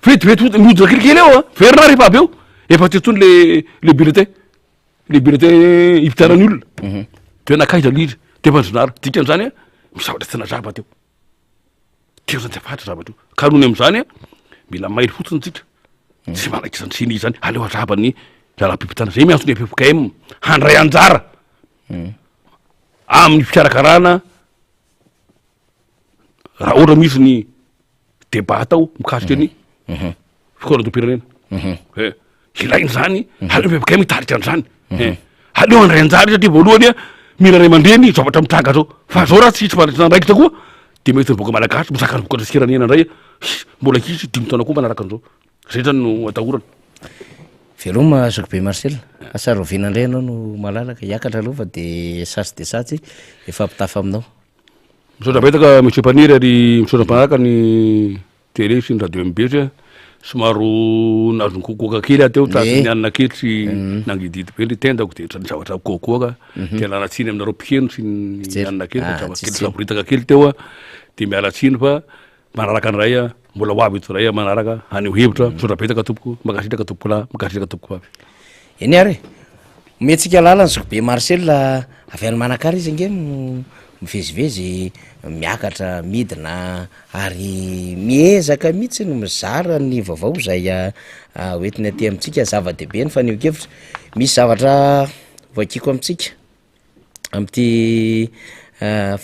vetivety miojona kelikely eo verina rehefa aby eo efa tetsony le bulletin ivitanany olona de nakaitra liry de fandrinara dikany zany misavatra tsy nazava teo teo zany tsy afatra zavatra io ka nohony am'zany mila maily fotsiny tsika tsy manakisany siny zany aleo azavany lalam-pipitana zay miantsony FFKM handray anjara amin'ny fikarakarana raha ohatra misy ny débat atao mikasika ny fikorantom-pirenena ilainy zany aleo FFKM hitarika an'zany aleo handray anjara satria voalohany mila ray mandreny zavatra mitranga zao fa zao raha tsy fandraisana andraikitra koa de mety nyboaka malagasy misaka ny vokatra sikiranena indray mbola kisy dimy taona koa manaraka an'izao zay zany no atahorana veloma Jacques B Marcel asarovina indray anao no malalaka hiakatra aloha fa de sasy de satsy efa ampitafa aminao misaotra betaka monsieur Paniry ary misaotra mpanaraka ny télé sy ny radio MB satria somaro nazony kokoaka kely ateo tasiny anina kely sy nangididy be le tendako de ny zavatra kokoaka de lalatsiny aminareo mpikeno sy ny anina kely zavatra kely saboritaka kely teo de mialatsiny fa manaraka an'ray mbola ho avy eto ray manaraka aneo hevitra misaotra betaka tompoko makasitraka tompoko lahy makasitraka tompoko avy eny ary ometsika lalany Jacques B Marcel avy any Manakary izy nge mivezivezy miakatra midina ary miezaka mihitsy no mizara ny vaovao zay hoentiny aty amitsika zava-dehibe ny faneo-kevitra misy zavatra voakiko amitsika amty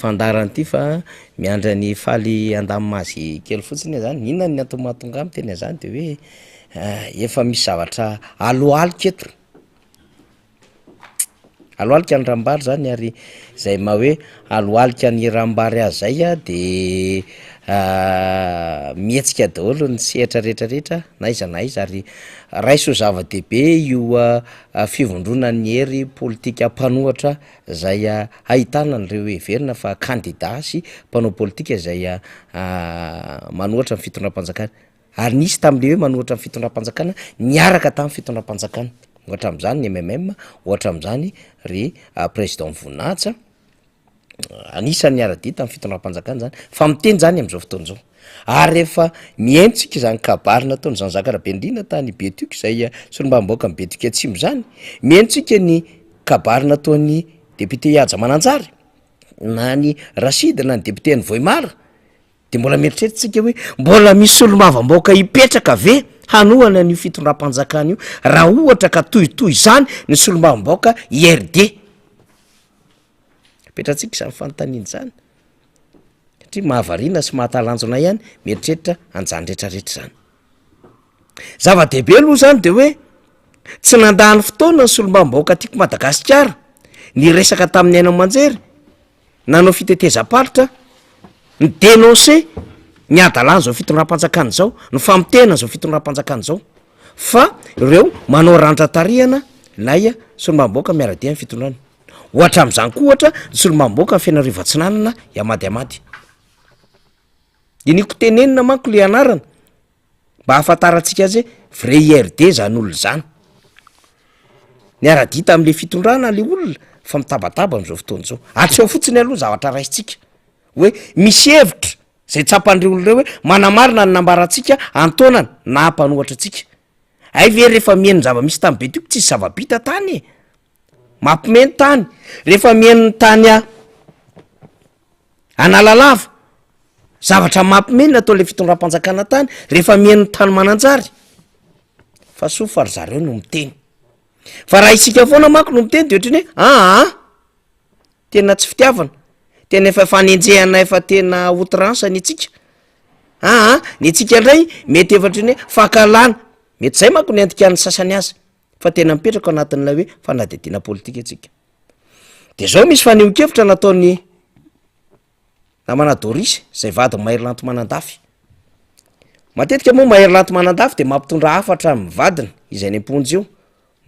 fandaran'ity fa miandra ny faly andamimazy kely fotsiny zany inona ny atomatonga amy teny zany de hoe efa misy zavatra aloaliko eto aloalika ny rambary zany ary zay ma hoe aloalika ny rambary azy zay a de mihetsika daholo ny sehatra rehetrarehetra na iza ary raiso zava-dehibe io fivondronan'ny hery politika mpanohatra zay ahitana n'ireo heverina fa kandida sy mpanao politika zay manohatra ny fitondram-panjakana ary nisy tam'le hoe manohatra ny fitondram-panjakana niaraka tamin'ny fitondram-panjakana ohatra am'zany ny MMM ohatra am'zany ry président Voninahitra anisany niara-dia tamin'ny fitondram-panjakana zany fa miteny zany am'izao fotoan'izao ary rehefa mientsika zany kabary nataony Jean Jacques Rabendrina tany Betuque zay solombavam-bahoaka ny Betuque Atsimo zany mientsika ny kabary nataony député Ihaja Mananjary na ny Rachid na ny député ny Voimara de mbola mieritreritsika hoe mbola misy solombavam-bahoaka hipetraka ve hanohana ny fitondram-panjakana io raha ohatra ka tohitohy zany ny solombavam-bahoaka IRD petratsika zany fanontaniana zany satria mahavarina sy mahatalanjona ihany mieritreritra anjany rehetrarehetra zany zava-dehibe aloha zany de hoe tsy nandahany fotoana ny solombavam-bahoaka tiako Madagasikara ny resaka tamin'ny aina aman-jery nanao fitetezam-paritra ny dénoncer ny adalany zao fitondram-panjakana zao ny famitena zao fitondram-panjakana zao fa ireo manao randra-tarihana nay solombavam-bahoaka miara-dia ny fitondrana ohatra am'izany koa ohatra ny solombavam-bahoaka ny Fianareva-Atsinanana Amadimady de niko tenenina manko le anarana mba hahafantarantsika azy vrai IRD zany olona zany niara-dia tam'le fitondrana le olona fa mitabataba am'izao fotoan'izao atseho fotsiny aloha zavatra raisitsika hoe misy hevitra zay tsapan'ireo olona reo hoe manamarina ny nambarantsika antonana na hampanohatra atsika ay ve rehefa mihaino zava-misy tamin'ny Betuque tsisy zava-bita tany mampimeny tany rehefa mihaino ny tany Analalava zavatra mampimeny atao le fitondram-panjakana tany rehefa mihaino ny tany Mananjary fa sofa ry zareo no miteny fa raha isika foana manko no miteny de ohatrany hoe tena tsy fitiavana tena efa fanenjehana efa tena outrance ny itsika ny itsika indray mety efatrany hoe fakalana mety zay manko ny andikan'ny sasany azy fa tena mipetraka anatin'ilay hoe fanadidina politika atsika de zao misy faneho-kevitra nataony namana Doris zay vady Mahery-Lanto Manandafy matetika moa Mahery-Lanto Manandafy de mampitondra hafatra amin'ny vadina izay ny amponjy io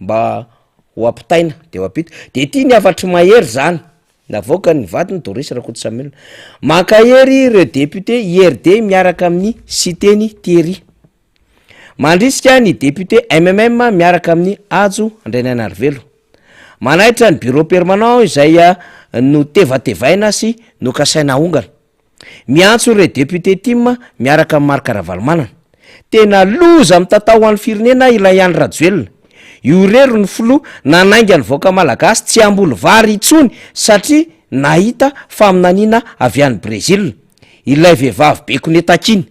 mba ho ampitaina de ho apita de ty ny afatry Mahery zany navoaka ny vadiny Doris Rakotosamela mankahery ireo député IRD miaraka amin'ny Siteny Thierry mandrisika ny député MMM miaraka amin'ny Ajo Andriananarivelo manahitra ny bureau permanent izay no tevatevaina sy no kasaina ongana miantso ireo député Tim miaraka amin'ny Marc Ravalomanana tena loza mitatao ho an'ny firenena ilay Andry Rajoelina io rero ny filo nanainga ny voaka malagasy tsy amboly vary itsony satria nahita faminaniana avy any Brésil ilay vehivavy Bekonetankiny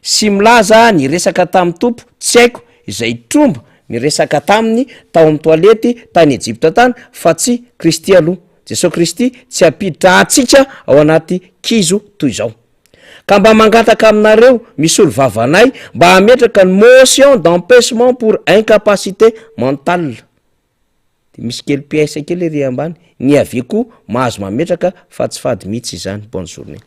sy milaza ny resaka tamin'ny tompo tsy haiko izay tromba miresaka taminy tao amin'ny toalety tany Egypte tany fa tsy Kristy aloha Jesosy Kristy tsy apiditra atsika ao anaty kizo toy izao ka mba mangataka aminareo misy olo vavanay mba hametraka ny motion d'empêchement pour incapacité mentale de misy kely pièce kely ry ambany ny aveko mahazo mametraka fa tsy fady mihitsy izany bonne journée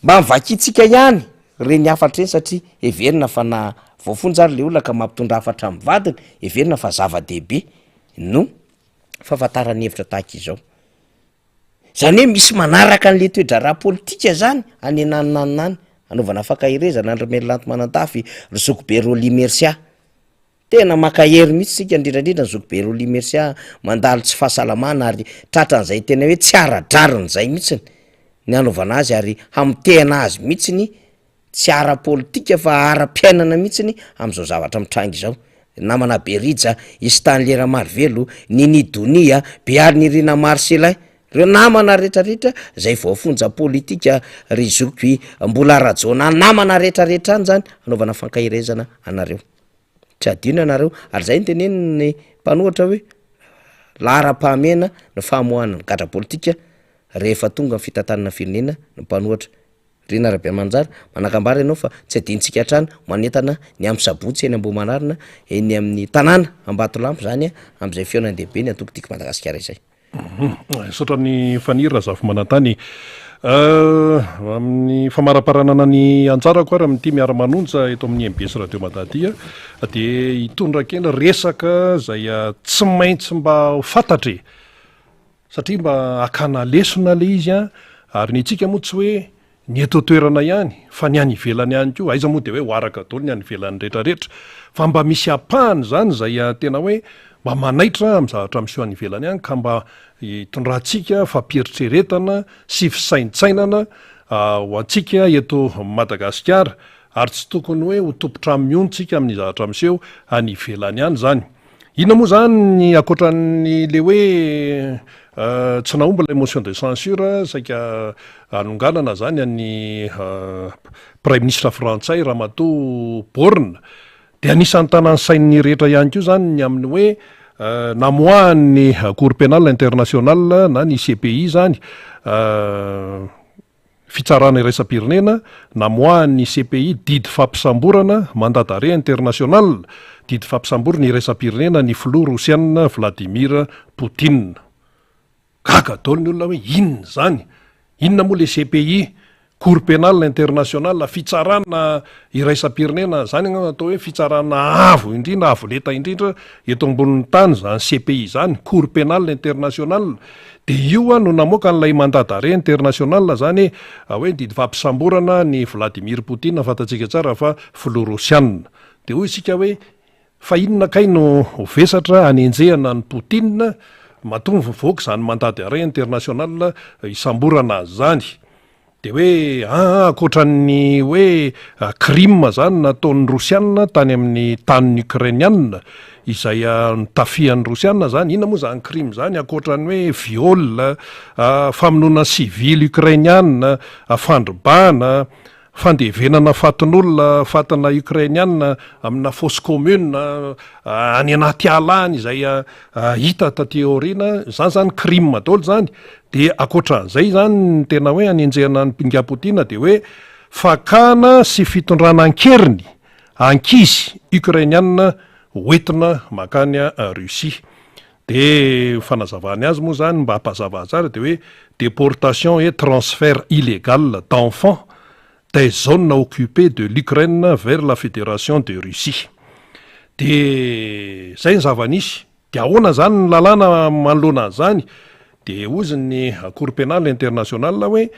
mba mivakitsika ihany reny hafatra eny satria heverina fa na voafonjary le olona ka mampitondra hafatra amin'ny vadiny heverina fa zava-dehibe no fahafantarany hevitra tahaka izao zany hoe misy manaraka an'le toedra raha politika zany any ananonanonany anaovana fakahirezana Andry Mahery-Lanto Manandafy ry Zokobe Roly Mercia tena makahery mihitsy sika indrindrandrindra ny Zokobe Roly Mercia mandalo tsy fahasalamana ary tratran'izay tena hoe tsy aradrariny zay mihitsiny ny anaovana azy ary hamitehana azy mihitsiny tsy ara-politika fa ara-piainana mihitsiny am'izao zavatra mitrangy izao namana Berija Stanley Ramarivelo Ninidonia Beary Nirina Marcelin reo namana rehetrarehetra zay voafonja politika ry Zoky mbola rajona namana rehetrarehetra any zany anaovana fankahirezana anareo tsy adino anareo ary zay ny teneniny mpanohatra hoe lahara-pahamena no fahamoahana ny gadra politika rehefa tonga ny fitantanana firenena ny mpanohatra rina rabe manjara manakambara ianao fa tsy adintsika hatrany manentana ny amin'ny sabotsy eny ambomanarina eny amin'ny tanàna ambatolampy zany am'izay feonandehibe ny atokotiko Madagasikara izay sotra ny fanira zafy manantany amin'ny famaraparanana ny anjarako ary amin'ity miara-manonja eto amin'ny MBS Radio Madadia dia hitondrakena resaka zay tsy maintsy mba fantatre satria mba akana lesona le izy ary ny tsika moa tsy hoe ny eto toerana ihany fa ny any ivelany ihany koa aiza moa dia hoe hoaraka daholo ny any ivelany rehetrarehetra fa mba misy apahany zany zay tena hoe mba manaitra amin'ny zavatra misy any ivelany ihany ka mba hitondrantsika fampieritrretana sy fisaintsainana ho antsika eto Madagasikara ary tsy tokony hoe ho tompotra miontsika amin'ny zavatra miseho any ivelany ihany zany ina moa zany ny akoatran'ny le hoe tsy naomba la motion de censure saika anonganana zany any prime ministre frantsay Ramatoa Borne dia anisan'ny tanany sain'ny rehetra ihany koa zany ny amin'ny hoe namoahan'ny cour pénal international na ny CPI zany fitsarana iraisam-pirenena namoahan'ny CPI didy fampisamborana mandat-d'arrêt international didy fampisamborana iraisam-pirenena ny filoha rosiana Vladimir Poutine gaga daholo ny olona hoe inona zany inona moa le CPI cour pénal international fitsarana iraisam-pirenena zany atao hoe fitsarana avo indrindra avo leta indrindra eto ambonin'ny tany zany CPI zany cour pénal international dia io no namoaka n'ilay mandat d'arrêt international zany hoe didy fampisamborana ny Vladimir Poutine fantatsika tsara fa filoha rosiana dia hoy isika hoe fa inona kay no vesatra anenjehana ny Poutine matonga voaka zany mandat d'arrêt international isamborana azy zany dia hoe akoatran'ny hoe crime zany nataon'ny rosiana tany amin'ny taniny ukrainiana izay nitafian'ny rosiana zany inona moa zany crime zany akoatran'ny hoe viol famonoana civil ukrainiana fandrobahana fandevenana fatin'olona fatina ukrainiana amina fausse commune any anaty alany izay hita taty aoriana zany zany crime daholo zany dia akoatran'izay zany ny tena hoe anenjehana ny mpingapotiana dia hoe fakana sy fitondrana ankeriny ankizy ukrainiana hoentina makany Russie dia fanazavany azy moa zany mba hampazava tsara dia hoe déportation et transfert illégal d'enfants des zones occupées de l'Ukraine vers la Fédération de Russie. Dia zay ny zava-nisy dia ahoana zany ny lalàna manoloana zany dia ozy ny cour pénal international hoe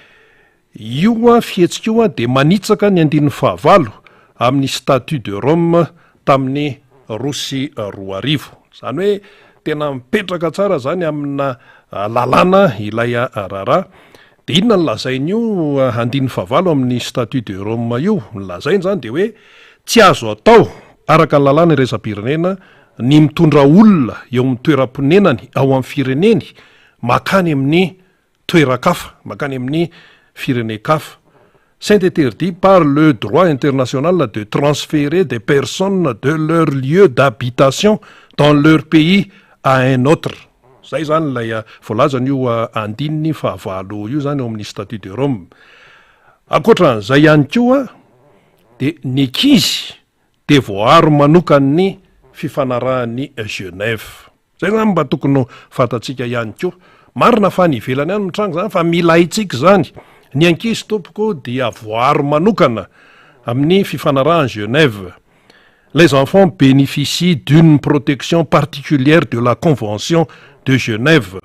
io fihetsika io dia manitsaka ny andin'ny fahavalo amin'ny statut de Rome tamin'ny Rosy roa arivo zany hoe tena mipetraka tsara zany amina lalàna ilay raharaha dia inona ny lazain'io andin'ny fahavalo amin'ny statut de Rome io ny lazainy zany dia hoe tsy azo atao araka ny lalàna iraisam-pirenena ny mitondra olona eo amin'ny toeram-ponenany ao amin'ny fireneny makany amin'ny toeran-kafa makany amin'ny firenen-kafa c'est interdit par le droit international de transférer des personnes de leur lieu d'habitation dans leur pays à un autre zay zany lay voalazan'io andininy fahavalo io zany eo amin'ny statut de Rome akoatran'izay ihany koa dia ny ankizy dia voaharo manokany fifanarahan'ny Genève zay zany mba tokony fantatsika ihany koa marina fa ny ivelany ihany mitrango zany fa mila haitsika zany ny ankizy tompoko dia voaharo manokana amin'ny fifanarahany Genève. Les enfants bénéficient d'une protection particulière de la Convention de Genève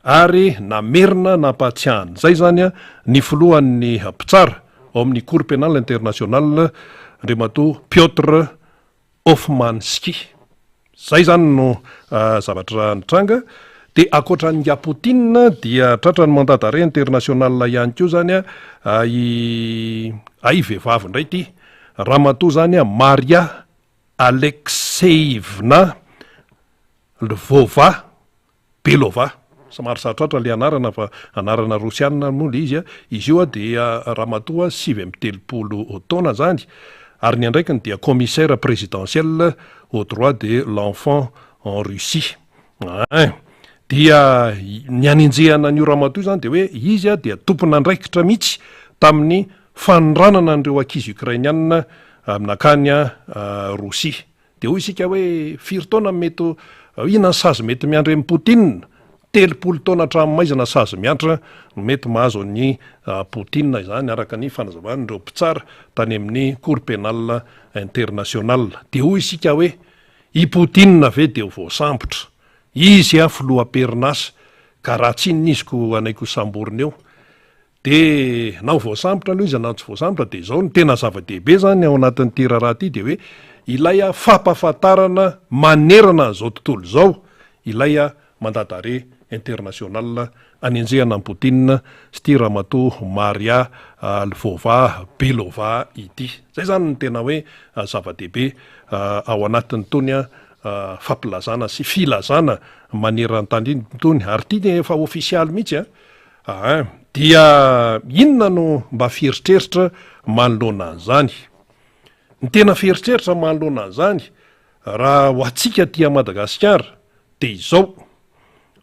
ary namerina nampatsiahana zay zany ny filohan'ny mpitsara ao amin'ny cour pénal international Andriamatoa Piotr Hofmanski zay zany no zavatra nitranga dia akoatran'ny Poutine dia tratra ny mandat d'arrêt international ihany koa zany ai vehivavy indray ty ramatoa zany Maria Alexeyevna Lvova Belova somary sarotratra le anarana fa anarana rosiana moa le izy io dia ramatoa 73 taona zany ary ny andraikiny dia commissaire présidentiel au droit de l'enfant en Russie dia ny anenjehana an'io ramatoa zany dia hoe izy dia tompona andraikitra mihitsy tamin'ny fanondranana an'ireo ankizy ukrainianina aminakany Rosia. De hoy isika hoe firy taona mety inona ny sazy mety miandry amin'ny Poutine, 30 taona hatramomaizana sazy miantra no mety mahazo ny Poutine izany araka ny fanazavana ireo mpitsara tany amin'ny cour pénal international. De hoy isika hoe i Poutine ve de voasambotra, izy filoham-perinasa ka raha tsy inona izy ko anaiko samborina eo. De na voasambotra aloha izy na tsy voasambotra de zao ny tena zava-dehibe zany ao anatin'ity raharaha ty de hoe ilay fampahafantarana manerana zao tontolo zao ilay mandatare international anenjehana Poutine sy ty ramatoa Maria Lvova Belova ity. Zay zany ny tena hoe zava-dehibe ao anatin'ny tony fampilazana sy filazana maneran-tany tony ary ty efa ofisialy mihitsy dia inona no mba fieritreritra manoloana an'izany. Ny tena fieritreritra manoloana an'izany raha ho atsika tia Madagasikara de izao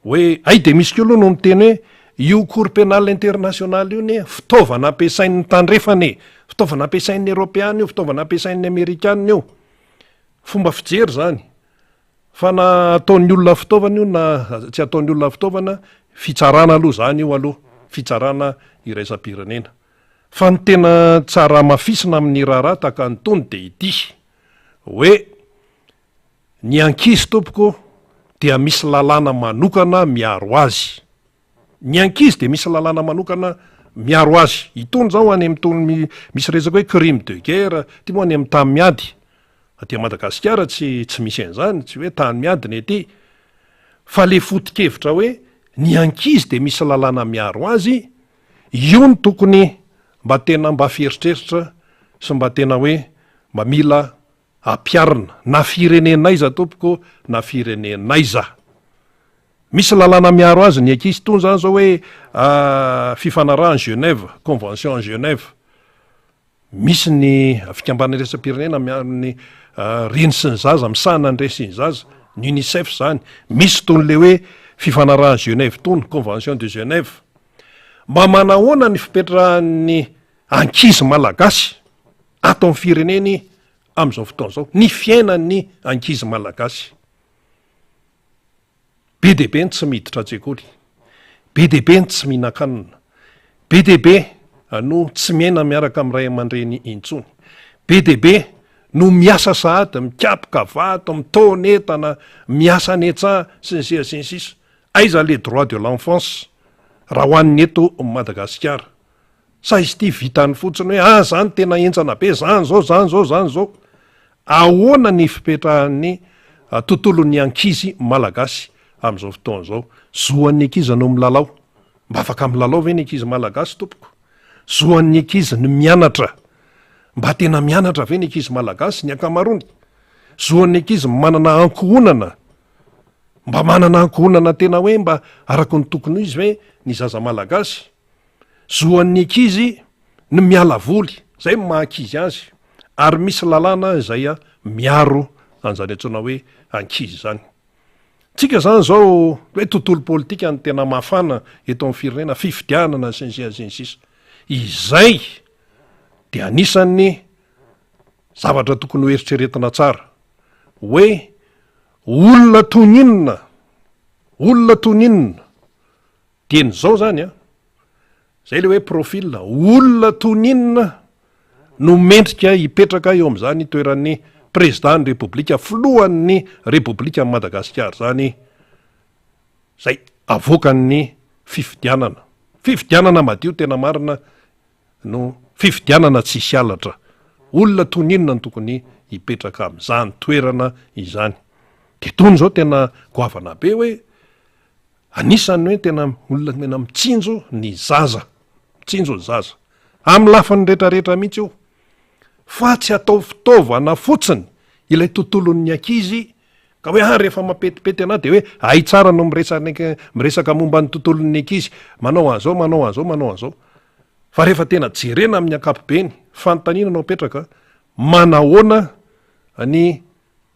hoe ay de misy kelo no miteny hoe io cour pénal international io ne fitaovana ampiasain'ny tandrefany, fitaovana ampiasain'ny Europeana io, fitaovana ampiasain'ny Amerikana io. Fomba fijery zany fa na ataon'ny olona fitaovana io na tsy ataon'ny olona fitaovana, fitsarana aloha zany io aloha, fitsarana iraisam-pirenena. Fa ny tena tsara mafisina amin'ny raharaha tahaka nytony de ity hoe ny ankizy tompoko dia misy lalàna manokana miaro azy. Ny ankizy de misy lalàna manokana miaro azy. Itony zao any amin'tony misy resaka hoe crime de guerre, ty moa any amin'ny tany miady. Aty Madagasikara tsy misy an'izany, tsy hoe tany miady ny ety. Fa le foto-kevitra hoe ny ankizy de misy lalàna miaro azy, io ny tokony mba tena mba fieritreritra sy mba tena hoe mba mila ampiarina na firenenaiza tompoko na firenenaiza. Misy lalàna miaro azy ny ankizy tony zany zao hoe fifanarahany Genève, convention en Genève. Misy ny fikambana irasam-pirenena amin'ny reny sy ny zaza, misahana ny resy ny zaza, ny UNICEF zany. Misy tony le hoe fifanarahany Genève tony, convention de Genève. Mba manahoana ny fipetrahan'ny ankizy malagasy ato amin'ny fireneny amin'izao fotoana zao, ny fiainan'ny ankizy malagasy. Be dehibe ny tsy miditra an-tsekoly, be dehibe ny tsy mihinan-kanina, be dehibe no tsy miaina miaraka amin'ny ray aman-dreny intsony, be dehibe no miasa sahady, mikapoka vato, mitôna entana, miasa any an-tsaha sy ny sisa sy ny sisa. Aiza les droits de l'enfance raha ho an'ny eto Madagasikara? Sa izy ty vitany fotsiny hoe zany tena entsana be, zany zao, zany zao, zany zao. Ahoana ny fipetrahan'ny tontolon'ny ankizy malagasy amin'izao fotoana zao? Zoan'ny ankizy no milalao, mba afaka milalao ve ny ankizy malagasy tompoko? Zoan'ny ankizy ny mianatra, mba tena mianatra ve ny ankizy malagasy ny ankamarony? Zoan'ny ankizy manana ankohonana, mba manana ankohonana tena hoe mba araka ny tokony izy hoe ny zaza malagasy? Zoan'ny ankizy ny miala voly, zay maha-ankizy azy, ary misy lalàna izay miaro an'izany antsona hoe ankizy zany. Tsika zany zao hoe tontolo politika ny tena mafana eto amin'ny firenena, fifidianana sy ny sisa. Izay de anisan'ny zavatra tokony ho eritreretina tsara hoe olona toninina, olona toninina dieny zao zany zay le hoe profil, olona toninina no mendrika hipetraka eo amin'izany toeran'ny président ny repoblika, filohan'ny repoblika Madagasikara zany, zay avoakan'ny fifidianana madio tena marina no fifidianana tsisy alatra. Olona toninina no tokony hipetraka amin'izany toerana izany. De tony zao tena goavana be hoe anisany hoe tena olona tena mitsinjo ny zaza, mitsinjo ny zaza amin'ny lafiny rehetrarehetra mihitsy io, fa tsy atao fitaovana fotsiny ilay tontolon'ny ankizy ka hoe rehefa mapetipety ana de hoe ay tsara no miresaka momba ny tontolon'ny ankizy, manao an'zao, manao an'zao, manao an'zao. Fa rehefa tena jerena amin'ny ankapobeny, fanontaniana no apetraka, manahoana ny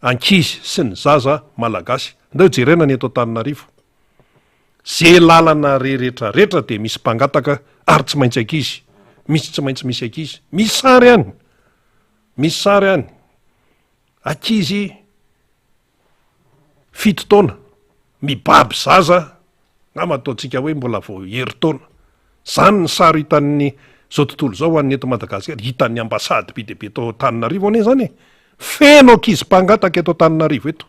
ankizy sy ny zaza malagasy? Ndao jerena ny eto Antananarivo, ze lalana rehetrarehetra de misy mpangataka ary tsy maintsy ankizy. misy tsy maintsy misy ankizy, misy sary any, misy sary any ankizy 7 taona mibaby zaza ngama ataontsika hoe mbola vao heri-taona. Zany ny sary hitan'ny zao tontolo zao ho an'ny eto Madagasikara, hitan'ny ambasady be deaibe tao Tananarivo ane zany, feno ankizy mpangataka eto Tananarivo eto,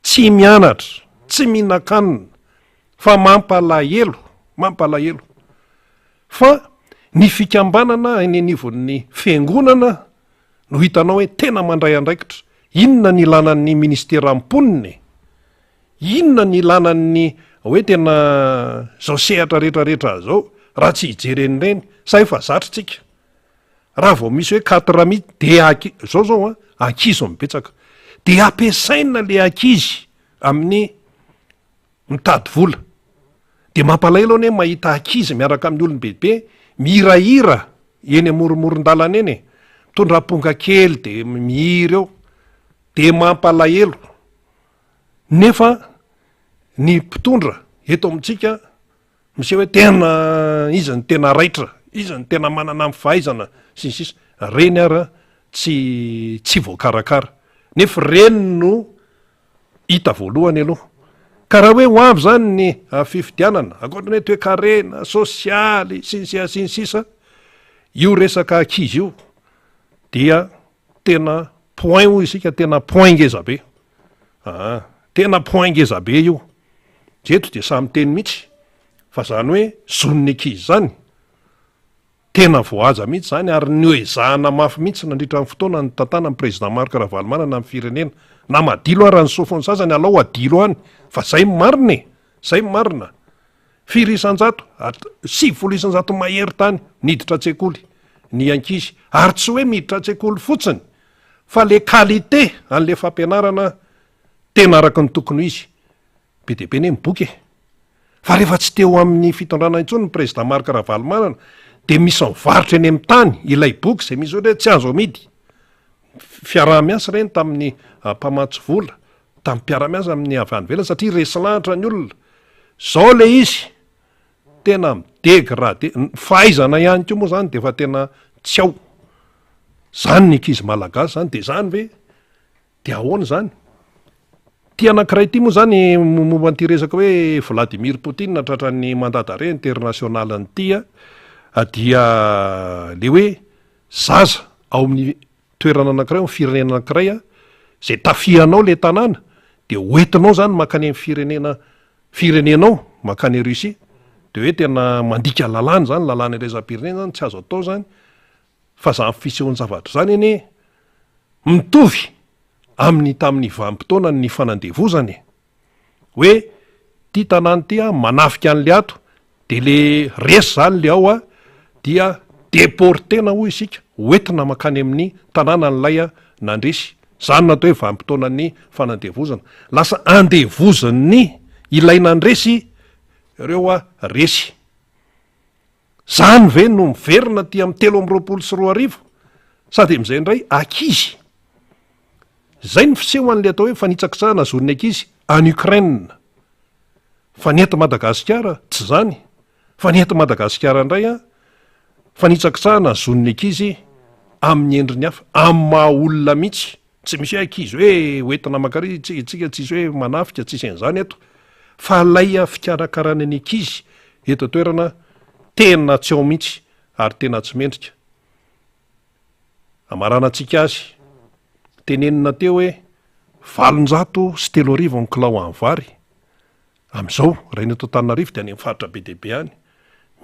tsy mianatra, tsy mihinan-kanina, fa mampalahelo fa ny fikambanana eny anivon'ny fiangonana no hitanao hoe tena mandray andraikitra. Inona ny ilanan'ny ministera amponiny, inona ny ilanan'ny hoe tena zao sehatra rehetrarehetra zao raha tsy hijeren'ireny sa efa zatrotsika. Raha vao misy hoe 4 mity de zao ankizy mibetsaka, de ampiasaina le ankizy amin'ny mitady vola. De mampalahelo ane mahita ankizy miaraka amin'ny olom-beibe mihirahira eny amoromoron-dalana eny, mitondra amponga kely de mihira eo, de mampalahelo. Nefa ny mpitondra eto amintsika misy hoe tena izy ny tena raitra, izy ny tena manana amin'ny fahaizana sisy reny ara tsy voakarakara, nefa reny no hita voalohany aloha. Ka raha hoe ho avy zany ny fifidianana ankoatrany hoe toe-karena sosialy sinsisa, io resaka ankizy io dia tena point ho isika, tena point ngezabe, tena point ngezabe io. Jeto de samy teny mihitsy fa zany hoe zon'ny ankizy zany tena voahaja mihitsy zany, ary ny oezahana mafy mihitsy nandritra ny fotoana ny tantana ny président Marc Ravalomanana amin'ny firenena. Na madilo ary ny sofony sasany alao adilo any, fa zay marina, zay marina. 700 mahery tany niditra an-tsekoly ny ankizy, ary tsy hoe miditra an-tsekoly fotsiny fa le qualité an'le fampianarana tena araka ny tokony izy. Be deaibe ny boky fa rehefa tsy teo amin'ny fitondrana intsony ny président Marc Ravalomanana de misy mivarotra eny amin'ny tany ilay boky zay misy hoe tsy azo amidy. Fiaraha-miasa reny tamin'ny mpamatso vola, tamin'ny mpiara-miasa amin'ny avy any velona, satria resy lanitra ny olona. Zao le izy tena midega raha de fahaizana ihany koa moa zany de efa tena tsy ao. Zany ny ankizy malagasy zany, de zany ve de ahoana zany? Ty anankiray ty moa zany momba an'ty resaka hoe Vladimir Poutine tratran'ny mandat d'arrêt internationaliny ty dia le hoe zaza ao amin'ny toerana anankiray, amin'ny firenena anankiray zay tafianao le tanàna de hoentinao zany makany amin'ny firenenao makany Russie, de hoe tena mandika lalàna zany, lalàna irezam-pirenena zany tsy azo atao zany. Fa zany fisehoany zavatra zany eny mitovy amin'ny tamin'ny vanim-potoana ny fanandevozany hoe ty tanàna ty manafika an'le ato, de le resy zany le ao dia déportena hoy isika, hoentina makany amin'ny tanàna n'lay nandresy. Zany natao hoe vanim-potoanan'ny fanandevozana, lasa andevozan'ny ilay nandresy ireo resy. Zany ve no miverina ty amin'ny 324 sady am'izay indray ankizy. Zay ny fisehoan'le atao hoe fanitsakisahana zon'ny ankizy any Ukraine. Fa ny eto Madagasikara tsy zany, fa ny eto Madagasikara indray fanitsakisahana zon'ny ankizy amin'ny endriny hafa, amin'ny maha olona mihitsy. Tsy misy hoe ankizy hoe hoentina makary tsika tsisy hoe manafika, tsisy an'izany eto, fa lay fikarakarana ny ankizy eto toerana tena tsy ao mihitsy ary tena tsy mendrika. Amarana antsika azy tenenina teo hoe 730 ny kilao amin'ny vary. Amin'izao raha ny eto Antananarivo dia any amin'ny faritra be deaibe any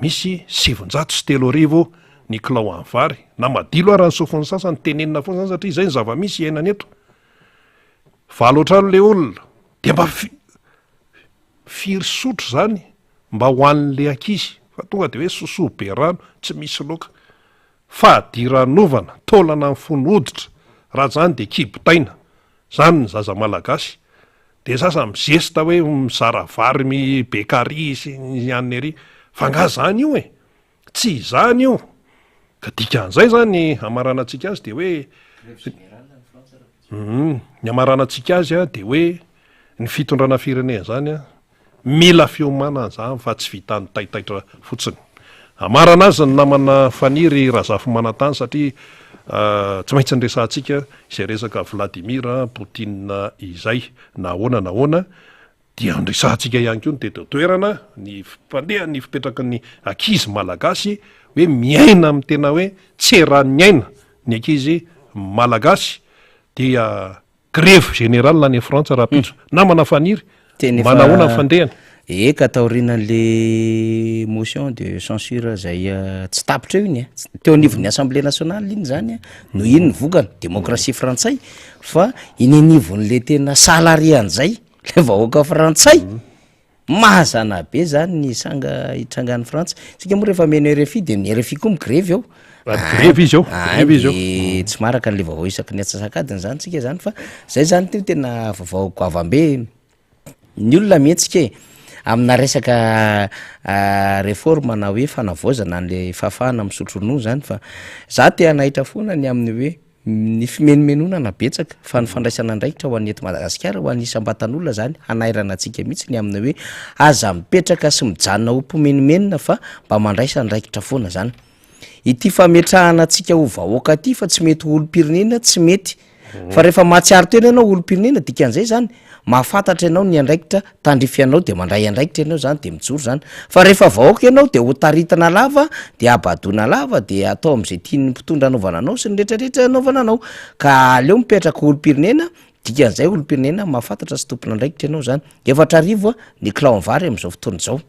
misy 730 ny kilao amin'ny vary. Na madilo ary ny sofony sasany tenenina foana zany satria izay ny zava-misy iainana eto. 9 ohatrano le olona de mba firy sotro zany mba ho an'le ankizy, fa tonga de hoe sosoa be rano tsy misy loka, fahadiran'ovana taolana amin'ny fony hoditra, raha zany de kibitaina. Zany ny zaza malagasy, de sasa mizesta hoe mizara vary bekary sy ihany ery, fa nga zany io tsy zany io. Ka dikan'izay zany amarana antsika azy de hoe ny amarana antsika azy de hoe ny fitondrana firenena zany mila fiomanana zany fa tsy vitan'ny taitaitra fotsiny. amarana azy ny namana faniry razafy manantany satria tsy maintsy nyresantsika izay resaka Vladimir Poutine izay na ahoana dia nyresantsika ihany koa ny teto-toerana ny mpandeha ny fipetraka ny ankizy malagasy hoe miaina amin'ny tena hoe tserany aina ny ankizy malagasy dia grève générale any Frantsa raha pitso namana faniry manahoana ny fandehana. Eka taorianan'le motion de censure zay tsy tapitra eo iny teo anivon'ny assemblée nationale iny zany no iny ny vokany démocratie frantsay fa iny anivon'le tena salarian'zay le vahoaka frantsay mahazana be zany ny sanga hitrangan'ny Frantsa sika moa rehefa meno RFI de ny RFI koa migrève eo grève izy eo tsy maraka n'le vaovao isaky ny atsasakadiny zany tsika zany fa zay zany tena vaovao goavambe ny olona mihetsika amina resaka réforme na hoe fanavaozana an'le fahafahana misotro ronono zany fa za te anahitra foana ny amin'ny hoe ny fimenomenonana betsaka fa ny fandraisana andraikitra ho an'ny eto Madagasikara ho an'ny isam-batan'olona zany hanairana antsika mihitsy ny amin'ny hoe aza mipetraka sy mijanona ho mpomenomenona fa mba mandraisa andraikitra foana zany ity fametrahana antsika ho vahoaka ty fa tsy mety olom-pirenena tsy mety fa rehefa mahatsiaro tena ianao olom-pirenena dikan'izay zany mahafantatra ianao ny andraikitra tandrifianao de mandray andraikitra ianao zany de mijoro zany fa rehefa vahoaka ianao de ho taritana lava de abadona lava de atao am'izay tiany mpitondra anaovana anao sy ny rehetrarehetra anaovana anao ka aleo mipetraka olom-pirenena dikan'izay olom-pirenena mahafantatra sy tompona andraikitra ianao zany 4 ny clan vary am'izao fotoana zao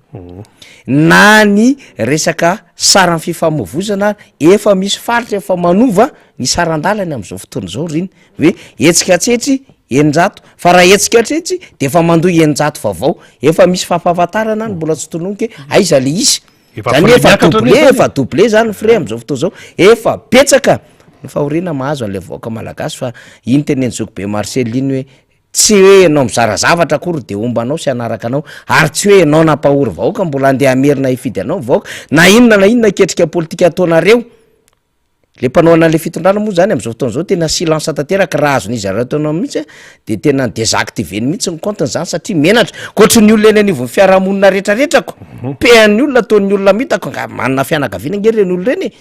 na ny resaka saran'ny fifamoivozana efa misy faritra efa manova ny sarandalany am'izao fotoana zao riny hoe etsika tsetry 100 fa raha etsika tretry de efa mandoy 100 vaovao efa misy fampahafantarana ny mbola tsy tononoke aiza le izy zany efa doublé zany frais am'izao fotoana zao efa betsaka ny fahoriana mahazo an'le vahoaka malagasy fa iny teneny Zokobe Marcel iny hoe tsy hoe ianao mizara zavatra akory de ombanao sy anaraka anao ary tsy hoe ianao nampahory vahoaka mbola andeha amerina hifidy anao vahoaka na inona ketrika politika ataonareo le mpanao an'le fitondrana moa zany am'izao fotoana zao tena silence tanteraka raha azon'izy zareo ataonao mihitsy de tena désactivé mihitsy ny compte zany satria menatra koatry ny olona eny anivon'ny fiarahamonina rehetrarehetrako pehan'ny olona ataon'ny olona mitako nga manana fianakaviana nge reny olo reny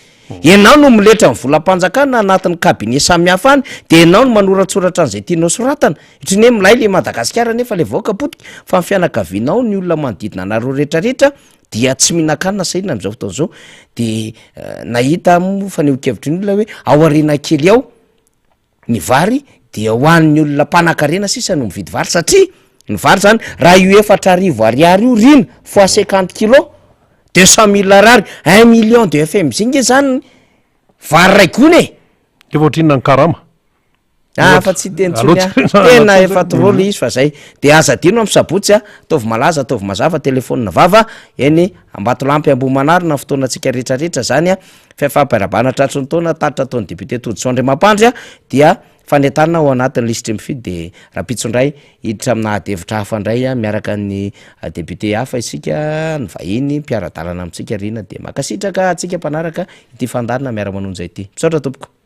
ianao no miletra ny volam-panjakana anatin'ny kabinet samihafa any de ianao no manoratsoratra an'izay tianao soratana otriny hoe milay le Madagasikara nefa le vahoaka potika fa ny fianakavianao ny olona manodidina anareo rehetrarehetra dia tsy mihinan-kanina saina am'izao fotoana zao de nahita fa neokevitry ny olona hoe ao arena kely ao ny vary de ho an'ny olona mpanan-karena sisa no mividy vary satria ny vary zany raha io 4,000 io rina fois 50 kilo 200,000 ariary 1 million de FMJ nge zany vary raikony efa ohatrinona ny karama fa tsy tentsony tena efa trôly izy fa zay de aza dino amin'ny sabotsy ataovy malaza ataovy mazava telefônina vava eny Ambatolampy Ambohimanarina fotoana antsika rehetrarehetra zany fifampiarabana tratry ny taona taritra taon'ny député Todisandry Mampandry dia fanetana ao anatin'ny listre mifidy de Rapitsondray hiditra amina adevitra hafa ndray miaraka ny député hafa isika ny vahiny mpiara-dalana amintsika rina de makasitraka atsika mpanaraka ity fandarina miara-manonjay ity misaotra tompoko